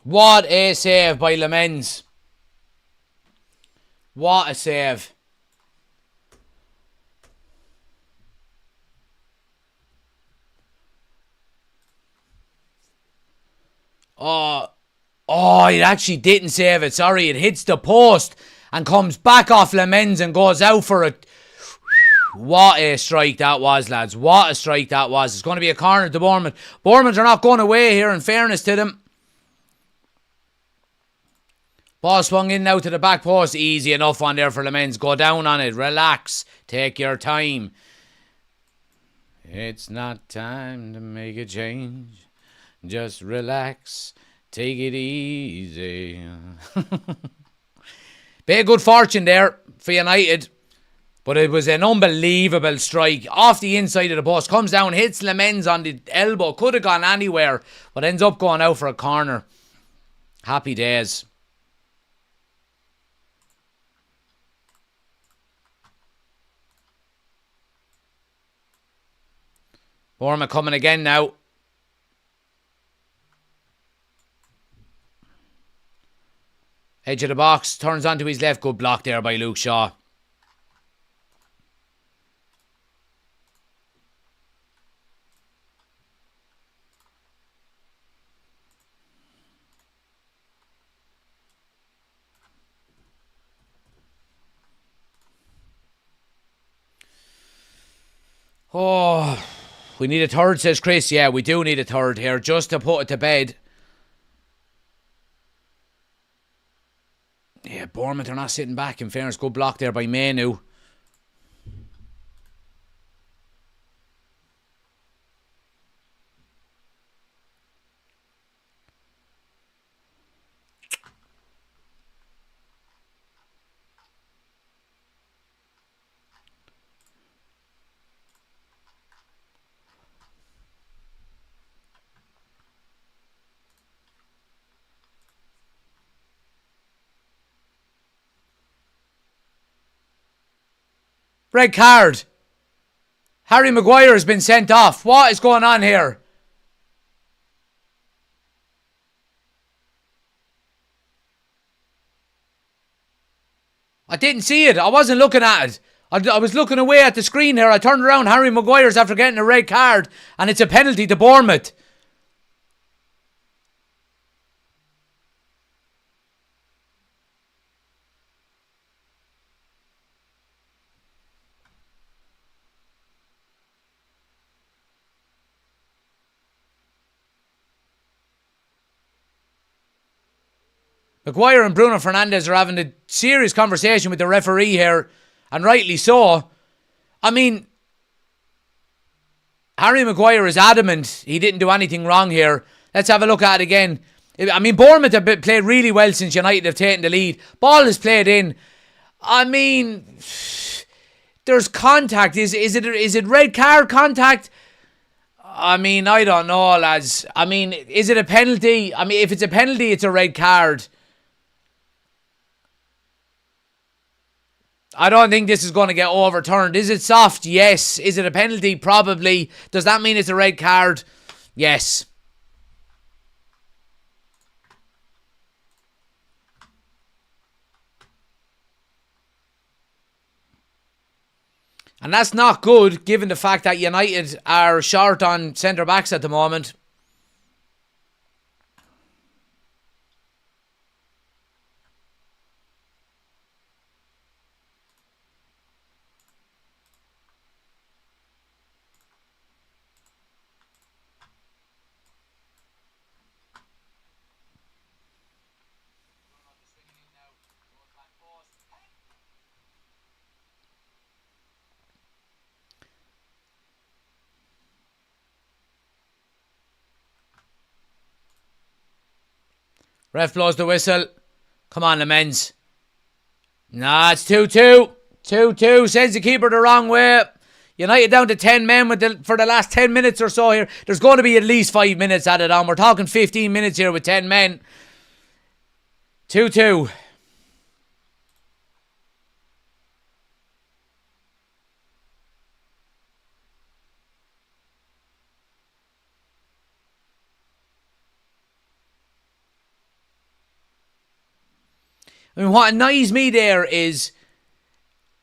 What a save by Lemens. What a save. Oh, it actually didn't save it. Sorry, it hits the post and comes back off Lemens and goes out for it. What a strike that was, lads. What a strike that was. It's going to be a corner to Bournemouth. Bournemouth are not going away here, in fairness to them. Ball swung in now to the back post. Easy enough on there for Lemens. Go down on it. Relax. Take your time. It's not time to make a change. Just relax. Take it easy. Bit of good fortune there for United. But it was an unbelievable strike. Off the inside of the post. Comes down, hits Lemens on the elbow. Could have gone anywhere. But ends up going out for a corner. Happy days. Bournemouth coming again now. Edge of the box. Turns onto his left. Good block there by Luke Shaw. Oh, we need a third, says Chris. Yeah, we do need a third here just to put it to bed. Yeah, Bournemouth are not sitting back, in fairness. Good block there by Manu. Red card. Harry Maguire has been sent off. What is going on here? I didn't see it. I wasn't looking at it. I was looking away at the screen here. I turned around. Harry Maguire's after getting a red card. And it's a penalty to Bournemouth. Maguire and Bruno Fernandes are having a serious conversation with the referee here, and rightly so. I mean, Harry Maguire is adamant he didn't do anything wrong here. Let's have a look at it again. I mean, Bournemouth have played really well since United have taken the lead. Ball is played in. I mean, there's contact. Is it red card contact? I mean, I don't know, lads. I mean, is it a penalty? I mean, if it's a penalty, it's a red card. I don't think this is going to get overturned. Is it soft? Yes. Is it a penalty? Probably. Does that mean it's a red card? Yes. And that's not good, given the fact that United are short on centre-backs at the moment. Ref blows the whistle. Come on, the men's. Nah, it's 2-2. 2-2. Sends the keeper the wrong way. United down to 10 men for the last 10 minutes or so here. There's going to be at least 5 minutes added on. We're talking 15 minutes here with 10 men. 2-2. I mean, what annoys me there is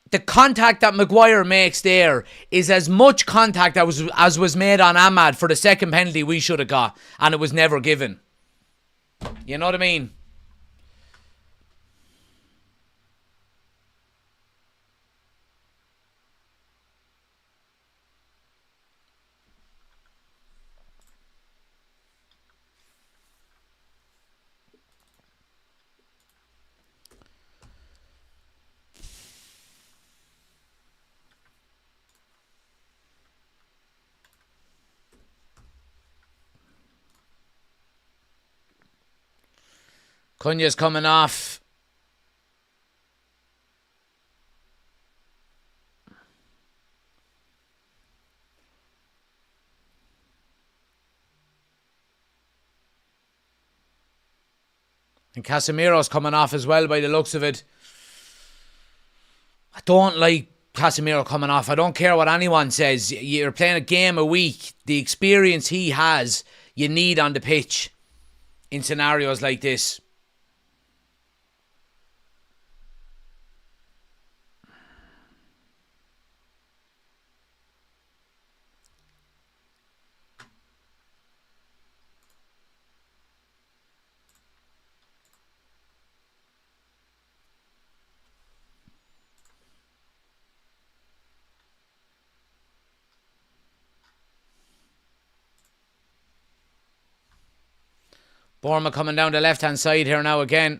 the contact that Maguire makes there is as much contact as was made on Ahmad for the second penalty we should have got, and it was never given. You know what I mean? Cunha's coming off. And Casemiro's coming off as well by the looks of it. I don't like Casemiro coming off. I don't care what anyone says. You're playing a game a week. The experience he has, you need on the pitch in scenarios like this. Bournemouth coming down the left-hand side here now again.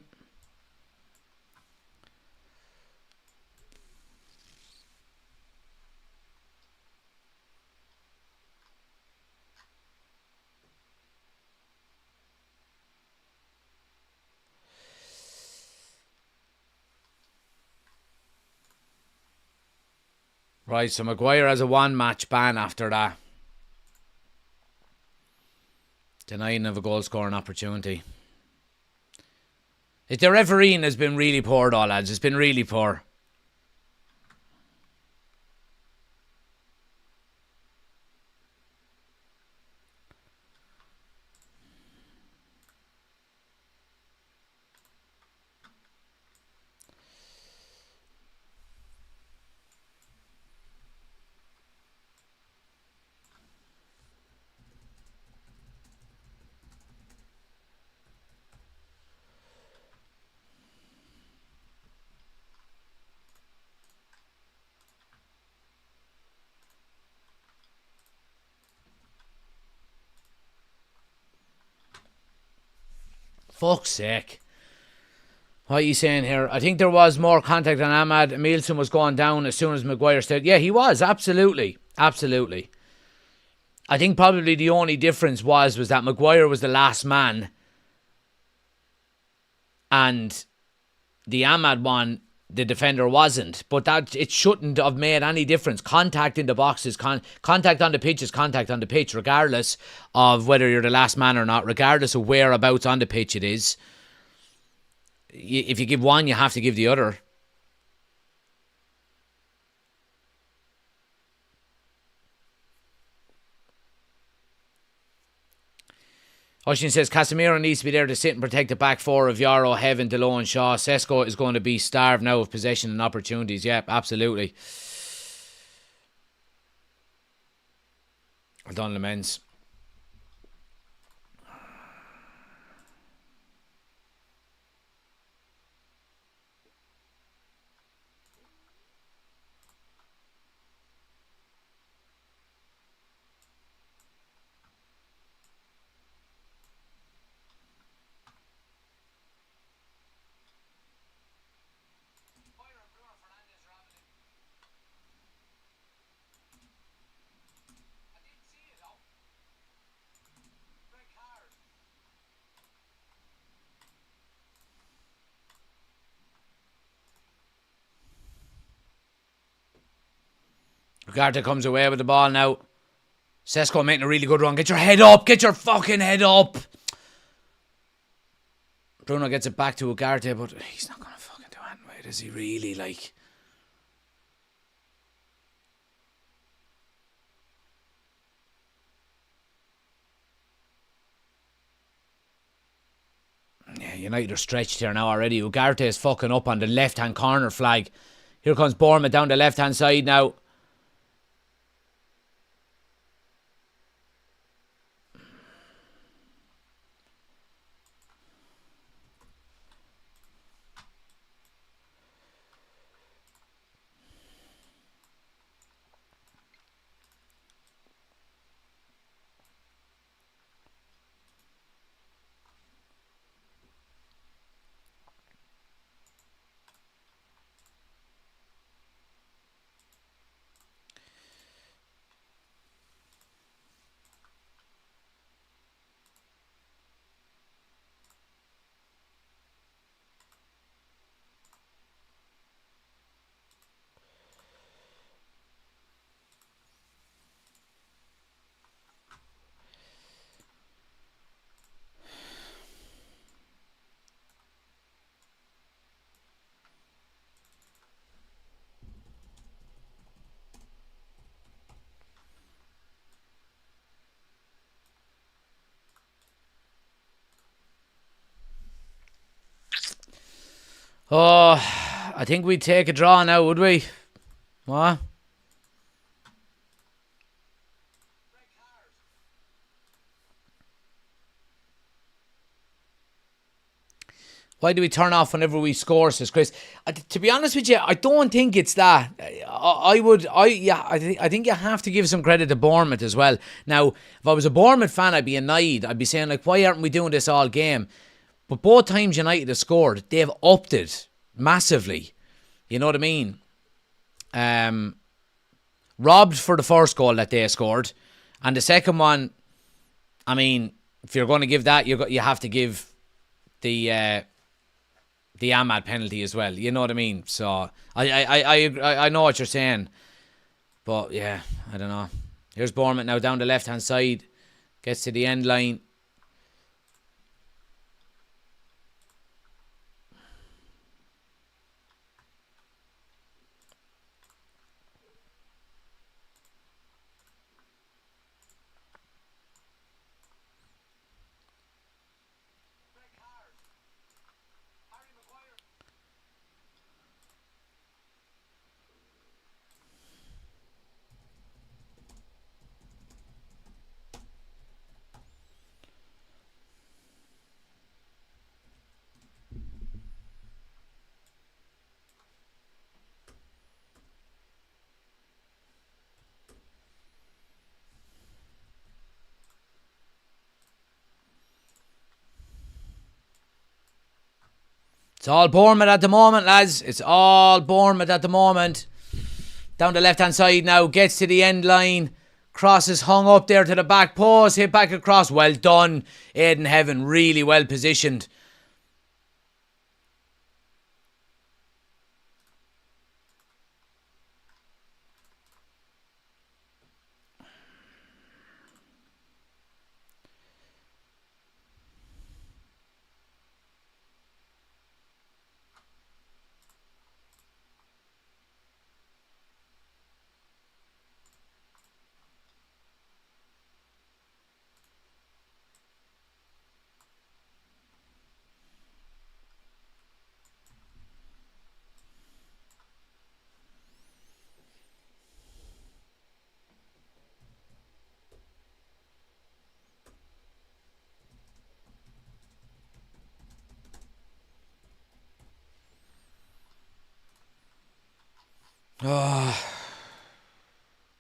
Right, so Maguire has a one-match ban after that. Denying of a goal-scoring opportunity. The refereeing has been really poor though, lads. It's been really poor. Fuck's sake. What are you saying here? I think there was more contact on Ahmad. Emilson was going down as soon as Maguire started. Yeah, he was. Absolutely. Absolutely. I think probably the only difference was that Maguire was the last man. And the Ahmad one, the defender wasn't. But that it shouldn't have made any difference. Contact in the box is contact on the pitch is contact on the pitch, regardless of whether you're the last man or not, regardless of whereabouts on the pitch it is. If you give one, you have to give the other. Hoshin says Casemiro needs to be there to sit and protect the back four of Yaro, Heaven, Delo and Shaw. Sesko is going to be starved now of possession and opportunities. Yeah, absolutely. Well done, Lamens. Ugarte comes away with the ball now. Sesko making a really good run. Get your head up. Get your fucking head up. Bruno gets it back to Ugarte, but he's not going to fucking do anything with it, is he really? Like, yeah, United are stretched here now already. Ugarte is fucking up on the left-hand corner flag. Here comes Bournemouth down the left-hand side now. Oh, I think we'd take a draw now, would we? What? Why do we turn off whenever we score, says Chris. To be honest with you, I don't think it's that. I think you have to give some credit to Bournemouth as well. Now, if I was a Bournemouth fan, I'd be annoyed. I'd be saying, like, why aren't we doing this all game? But both times United have scored, they've upped it massively. You know what I mean? Robbed for the first goal that they scored. And the second one, I mean, if you're going to give that, you have to give the Ahmad penalty as well. You know what I mean? So I know what you're saying, but yeah, I don't know. Here's Bournemouth now down the left hand side, gets to the end line. It's all Bournemouth at the moment, lads. It's all Bournemouth at the moment. Down the left-hand side now. Gets to the end line. Cross is hung up there to the back post. Hit back across. Well done, Aidan Heaven. Really well positioned.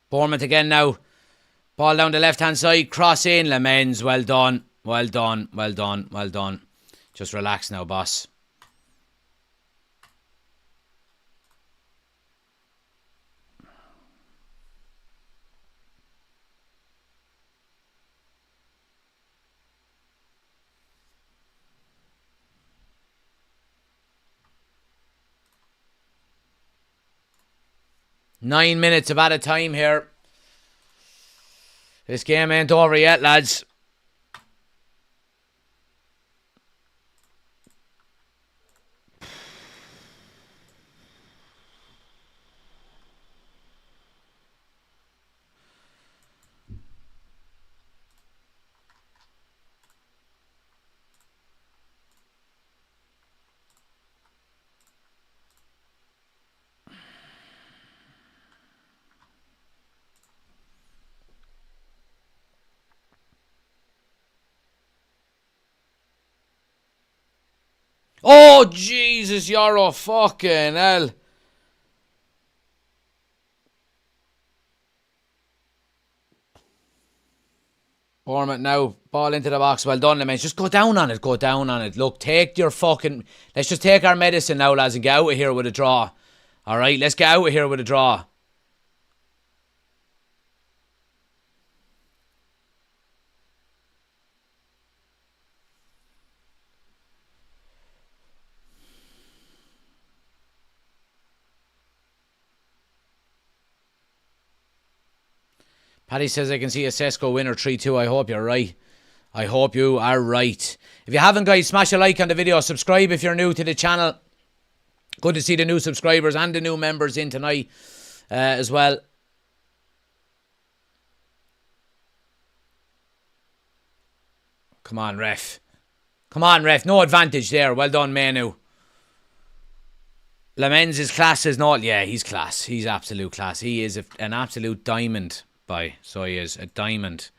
Bournemouth again now. Ball down the left-hand side. Cross in. Lemens. Well done. Well done. Well done. Well done. Just relax now, boss. Nine minutes of added time here. This game ain't over yet, lads. Oh, Jesus, you're a fucking hell. Bournemouth now. Ball into the box. Well done, man. Just go down on it. Go down on it. Look, take your fucking... Let's just take our medicine now, lads, and get out of here with a draw. All right, let's get out of here with a draw. Paddy says I can see a Sesko winner 3-2. I hope you're right. I hope you are right. If you haven't, guys, smash a like on the video. Subscribe if you're new to the channel. Good to see the new subscribers and the new members in tonight as well. Come on, ref. Come on, ref. No advantage there. Well done, Manu. Lemens is class as not. Yeah, he's class. He's absolute class. He is an absolute diamond. So he is a diamond.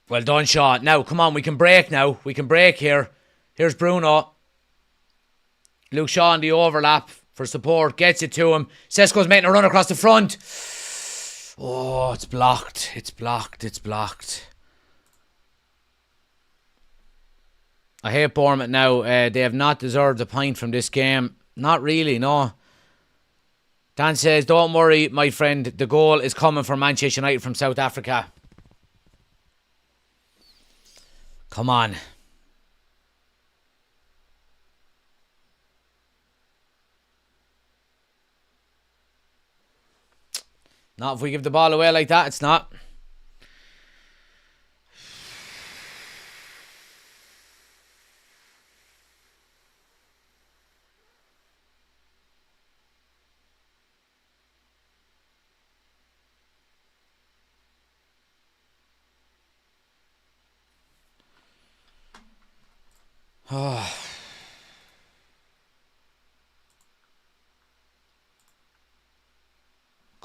Well done, Shaw. Now, come on, we can break now. We can break here. Here's Bruno. Luke Shaw on the overlap for support. Gets it to him. Sesko's making a run across the front. Oh, it's blocked. It's blocked. It's blocked. I hate Bournemouth now. They have not deserved a point from this game. Not really, no. Dan says, don't worry, my friend. The goal is coming from Manchester United from South Africa. Come on. Not if we give the ball away like that, it's not. Oh.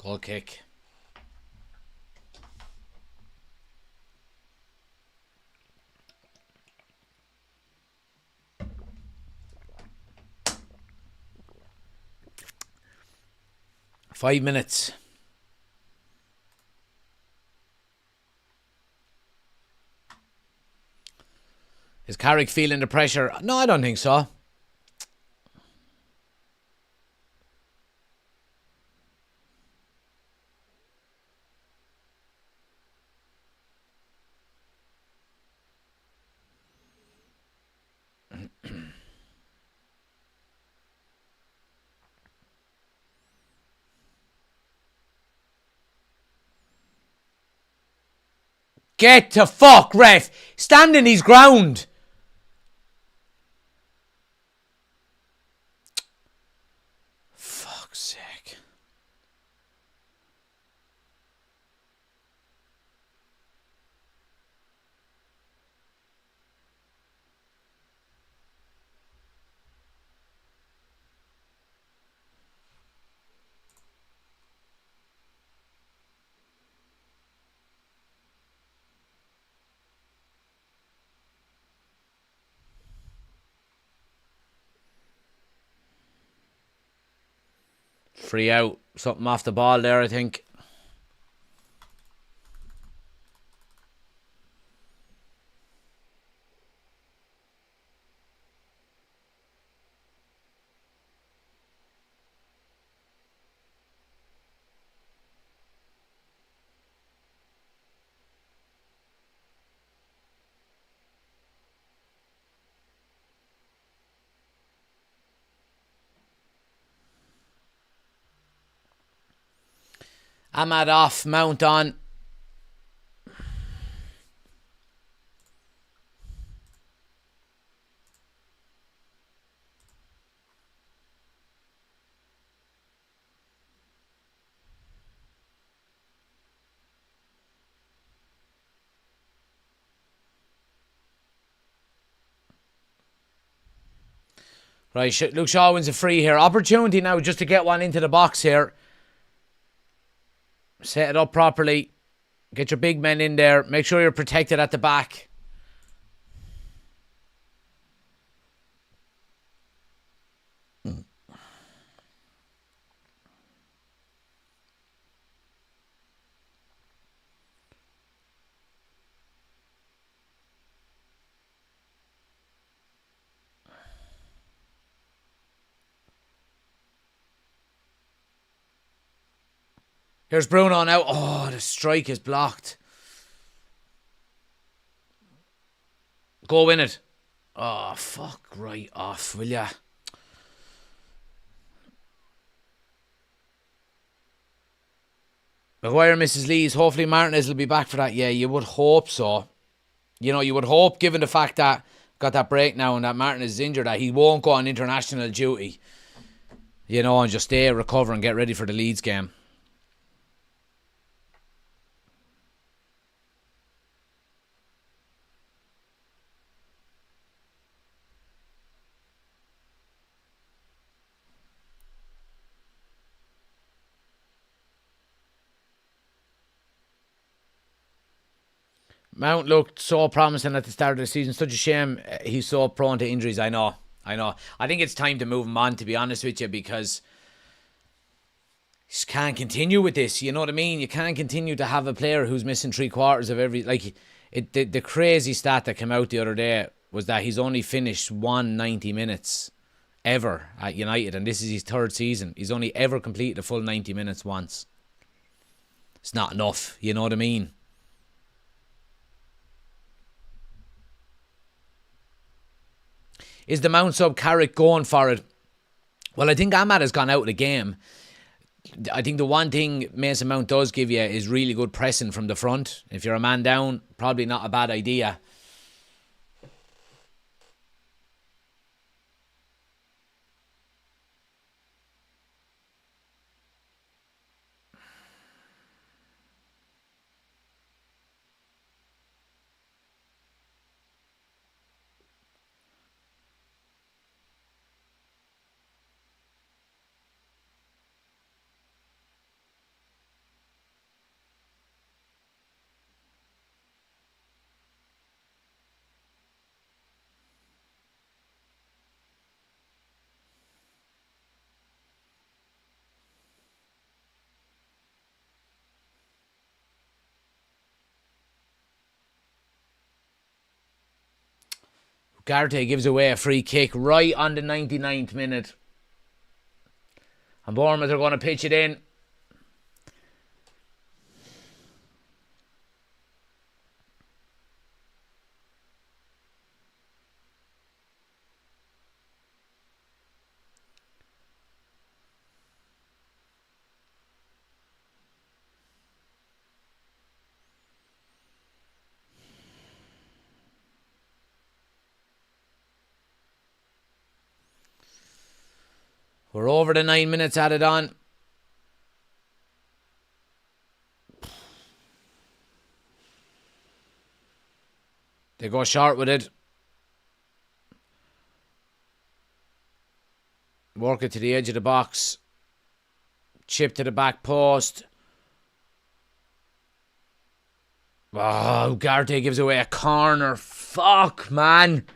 Goal kick. Five minutes. Is Carrick feeling the pressure? No, I don't think so. Get to fuck, ref. Stand in his ground. Fuck's sake. Free out. Something off the ball there, I think. Ahmad off, Mount on. Right, Luke Shaw wins a free here. Opportunity now just to get one into the box here. Set it up properly. Get your big men in there. Make sure you're protected at the back. Here's Bruno now. Oh, the strike is blocked. Go win it. Oh, fuck right off, will ya? Maguire misses Lees. Hopefully Martinez will be back for that. Yeah, you would hope so. You know, you would hope, given the fact that got that break now and that Martinez is injured, that he won't go on international duty. You know, and just stay, recover and get ready for the Leeds game. Mount looked so promising at the start of the season. Such a shame he's so prone to injuries. I know. I think it's time to move him on, to be honest with you, because you just can't continue with this. You know what I mean? You can't continue to have a player who's missing 3/4 of every... Like, the crazy stat that came out the other day was that he's only finished 90 minutes ever at United, and this is his third season. He's only ever completed a full 90 minutes once. It's not enough. You know what I mean? Is the Mount sub Carrick going for it? Well, I think Ahmad has gone out of the game. I think the one thing Mason Mount does give you is really good pressing from the front. If you're a man down, probably not a bad idea. Ugarte gives away a free kick right on the 99th minute. And Bournemouth are going to pitch it in. We're over the 9 minutes added on. They go short with it. Work it to the edge of the box. Chip to the back post. Oh, Ugarte gives away a corner. Fuck, man.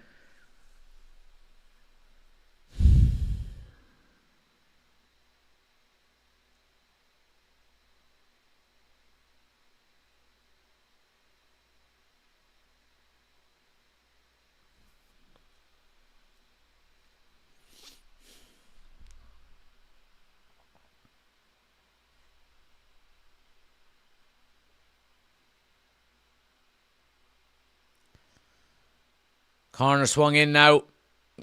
Corner swung in now.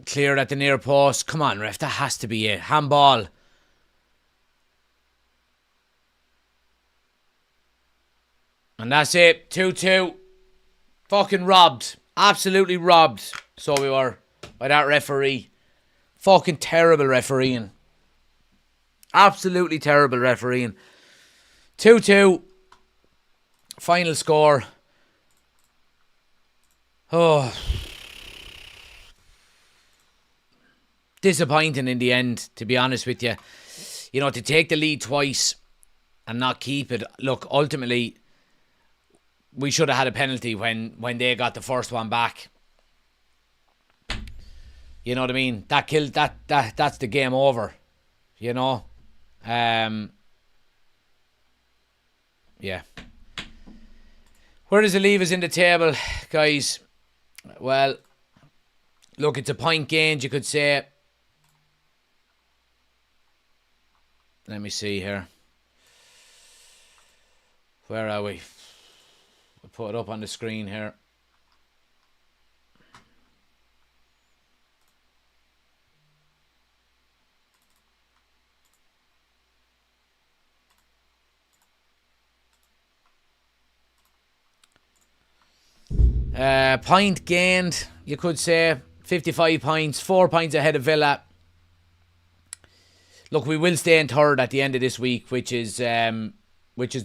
Cleared at the near post. Come on, ref. That has to be it. Handball. And that's it. 2-2. Fucking robbed. Absolutely robbed. So we were by that referee. Fucking terrible refereeing. Absolutely terrible refereeing. 2-2. Final score. Oh. Disappointing in the end, to be honest with you. You know, to take the lead twice and not keep it. Look, ultimately, we should have had a penalty when they got the first one back. You know what I mean? That killed that's the game over. You know? Yeah. Where does it leave us in the table, guys? Well, look, it's a point gained, you could say. Let me see here. Where are we? We'll put it up on the screen here. Point gained, you could say. 55 points, 4 points ahead of Villa. Look, we will stay in third at the end of this week, which is the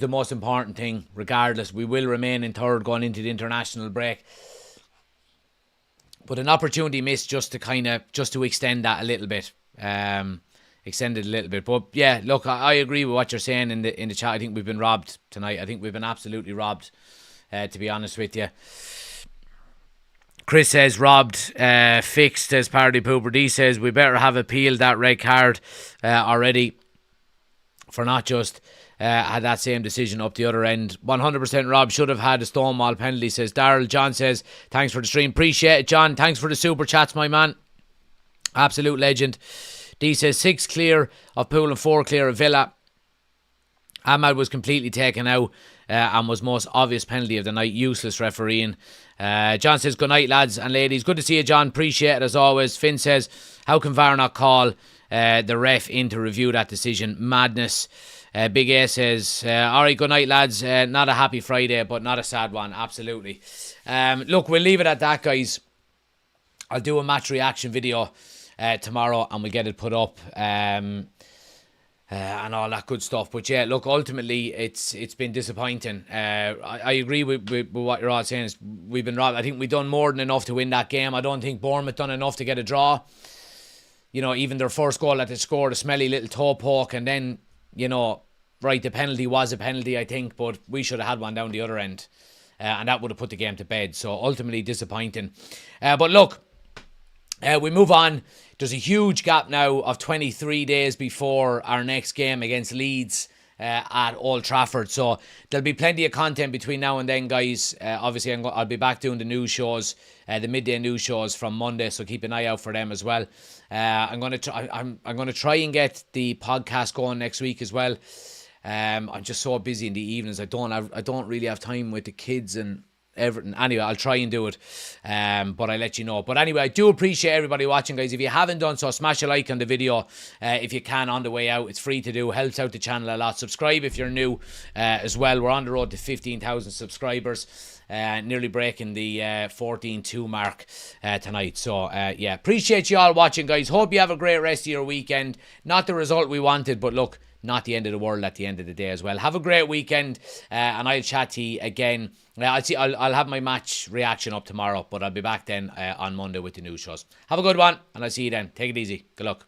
most important thing. Regardless, we will remain in third going into the international break. But an opportunity missed just to extend that a little bit, extend it a little bit. But yeah, look, I agree with what you're saying in the chat. I think we've been robbed tonight. I think we've been absolutely robbed, to be honest with you. Chris says robbed, fixed as Party Pooper. D says we better have appealed that red card already for not just had that same decision up the other end. 100% robbed, should have had a Stonewall penalty, says Daryl. John says thanks for the stream, appreciate it, John. Thanks for the super chats, my man. Absolute legend. D says 6 clear of Poole and 4 clear of Villa. Ahmad was completely taken out and was most obvious penalty of the night. Useless refereeing. John says, good night, lads and ladies. Good to see you, John. Appreciate it as always. Finn says, how can VAR not call the ref in to review that decision? Madness. Big A says, alright, good night, lads. Not a happy Friday, but not a sad one. Absolutely. Look, we'll leave it at that, guys. I'll do a match reaction video tomorrow and we'll get it put up. And all that good stuff. But yeah, look, ultimately it's been disappointing. I agree with what you're all saying. Is we've been robbed. I think we've done more than enough to win that game. I don't think Bournemouth done enough to get a draw. You know, even their first goal that they scored, a smelly little toe poke, and then, you know, right, the penalty was a penalty, I think, but we should have had one down the other end. And that would have put the game to bed. So ultimately disappointing. But look, we move on. There's a huge gap now of 23 days before our next game against Leeds at Old Trafford. So there'll be plenty of content between now and then, guys. Obviously, I'll be back doing the news shows, the midday news shows from Monday. So keep an eye out for them as well. I'm gonna try and get the podcast going next week as well. I'm just so busy in the evenings. I don't really have time with the kids and everything. Anyway, I'll try and do it, but I'll let you know. But anyway, I do appreciate everybody watching, guys. If you haven't done so, smash a like on the video if you can on the way out. It's free to do, helps out the channel a lot. Subscribe if you're new as well. We're on the road to 15,000 subscribers, nearly breaking the 14.2 mark tonight. So yeah, appreciate you all watching, guys. Hope you have a great rest of your weekend. Not the result we wanted, but look, not the end of the world at the end of the day as well. Have a great weekend, and I'll chat to you again. I'll have my match reaction up tomorrow, but I'll be back then on Monday with the news shows. Have a good one, and I'll see you then. Take it easy. Good luck.